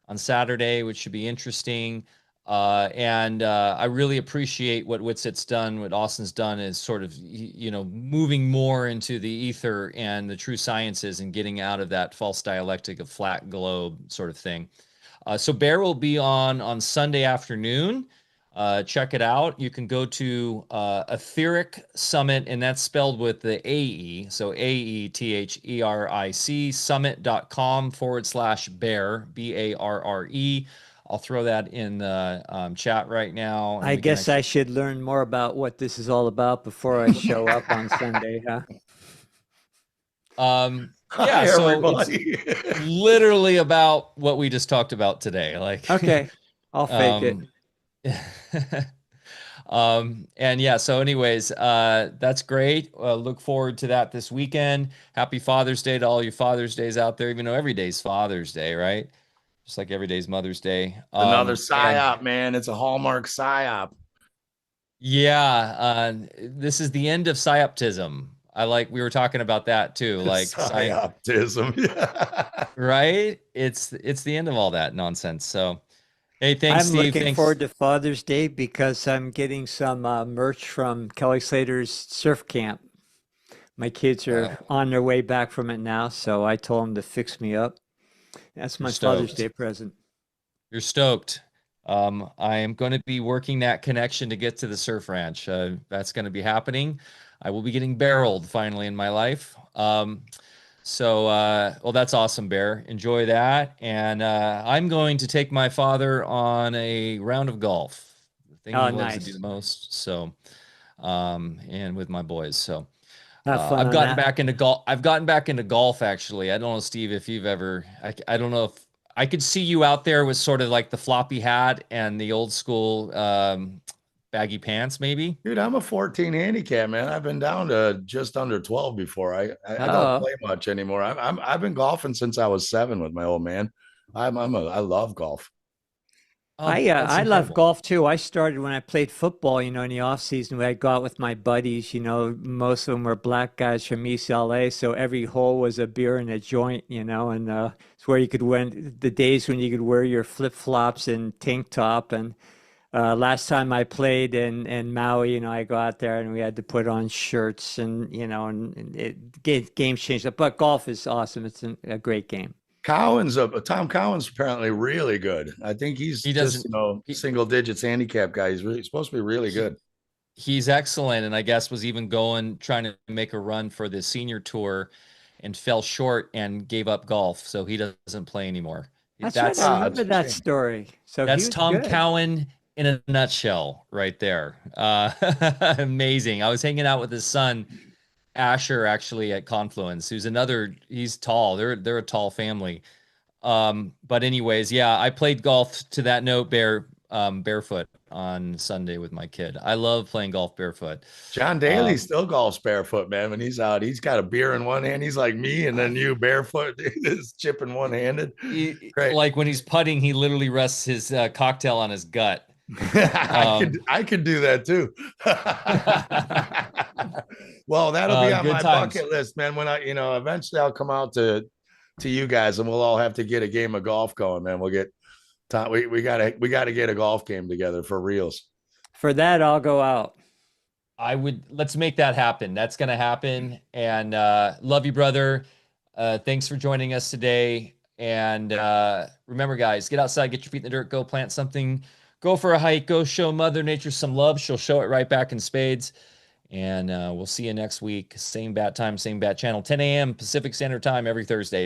on Saturday, which should be interesting. And I really appreciate what Witsit's done, what Austin's done is sort of, moving more into the ether and the true sciences and getting out of that false dialectic of flat globe sort of thing. So Bear will be on Sunday afternoon. Check it out. You can go to Etheric Summit, and that's spelled with the AE. So AETHERIC summit.com/bear, BARRE. I'll throw that in the chat right now. And I guess I should learn more about what this is all about before I show up on Sunday, huh? Yeah, Hi, so everybody. it's literally about what we just talked about today. Like, Okay, I'll fake it. And yeah, so anyways, that's great. Look forward to that this weekend. Happy Father's Day to all your Father's Days out there, even though every day's Father's Day, right? Just like every day's Mother's Day. Another And psyop, man. It's a Hallmark psyop. yeah, this is the end of psyoptism. We were talking about that too. Like Psyoptism. Yeah. right? It's the end of all that nonsense. So hey, thanks, I'm Steve. looking Thanks. forward to Father's Day because I'm getting some merch from Kelly Slater's surf camp. My kids are on their way back from it now, so I told them to fix me up. That's my Father's Day present. You're stoked. I am going to be working that connection to get to the surf ranch. That's going to be happening. I will be getting barreled finally in my life. Well, that's awesome, Bear. Enjoy that. And I'm going to take my father on a round of golf. The thing he loves to do the most. So, and with my boys. So, I've gotten back into golf. I've gotten back into golf, actually. I don't know, Steve, if you've ever, I don't know if I could see you out there with sort of like the floppy hat and the old school baggy pants, maybe. Dude, I'm a 14 handicap, man. I've been down to just under 12 before. I don't play much anymore. I've been golfing since I was 7 with my old man. I love golf. Oh, that's I love incredible. golf too. I started when I played football, in the off season. I'd go out with my buddies, most of them were black guys from East LA, so every hole was a beer and a joint, and it's where you could win the days when you could wear your flip-flops and tank top. And last time I played in Maui, I go out there and we had to put on shirts and games changed up. But golf is awesome. It's a great game. Tom Cowan's apparently really good. I think he's He just doesn't he, single digits handicap guy. He's really supposed to be really he good. he's excellent, and I guess was even trying to make a run for the senior tour and fell short and gave up golf, so he doesn't play anymore. That's right. I That's Ah, it's remember a that shame. story. So he that's was Tom good. Cowan in a nutshell right there. Amazing. I was hanging out with his son Asher actually at Confluence, he's tall. They're a tall family. But anyways, yeah, I played golf to that note barefoot on Sunday with my kid. I love playing golf barefoot. John Daly Um, still golfs barefoot, man. When he's out, he's got a beer in one hand. He's like me, and then you barefoot, just chipping one handed. Great. like when he's putting, he literally rests his cocktail on his gut. I Um, could do that too. Well, that'll be on good my times. bucket list, man. When eventually I'll come out to you guys, and we'll all have to get a game of golf going, man. We'll get time. We gotta get a golf game together for reals. For that, I'll go out. Let's make that happen. That's going to happen. And love you, brother. Thanks for joining us today. And remember, guys, get outside, get your feet in the dirt, go plant something, go for a hike, go show Mother Nature some love. She'll show it right back in spades. And we'll see you next week. Same bat time, same bat channel, 10 a.m. Pacific Standard Time every Thursday.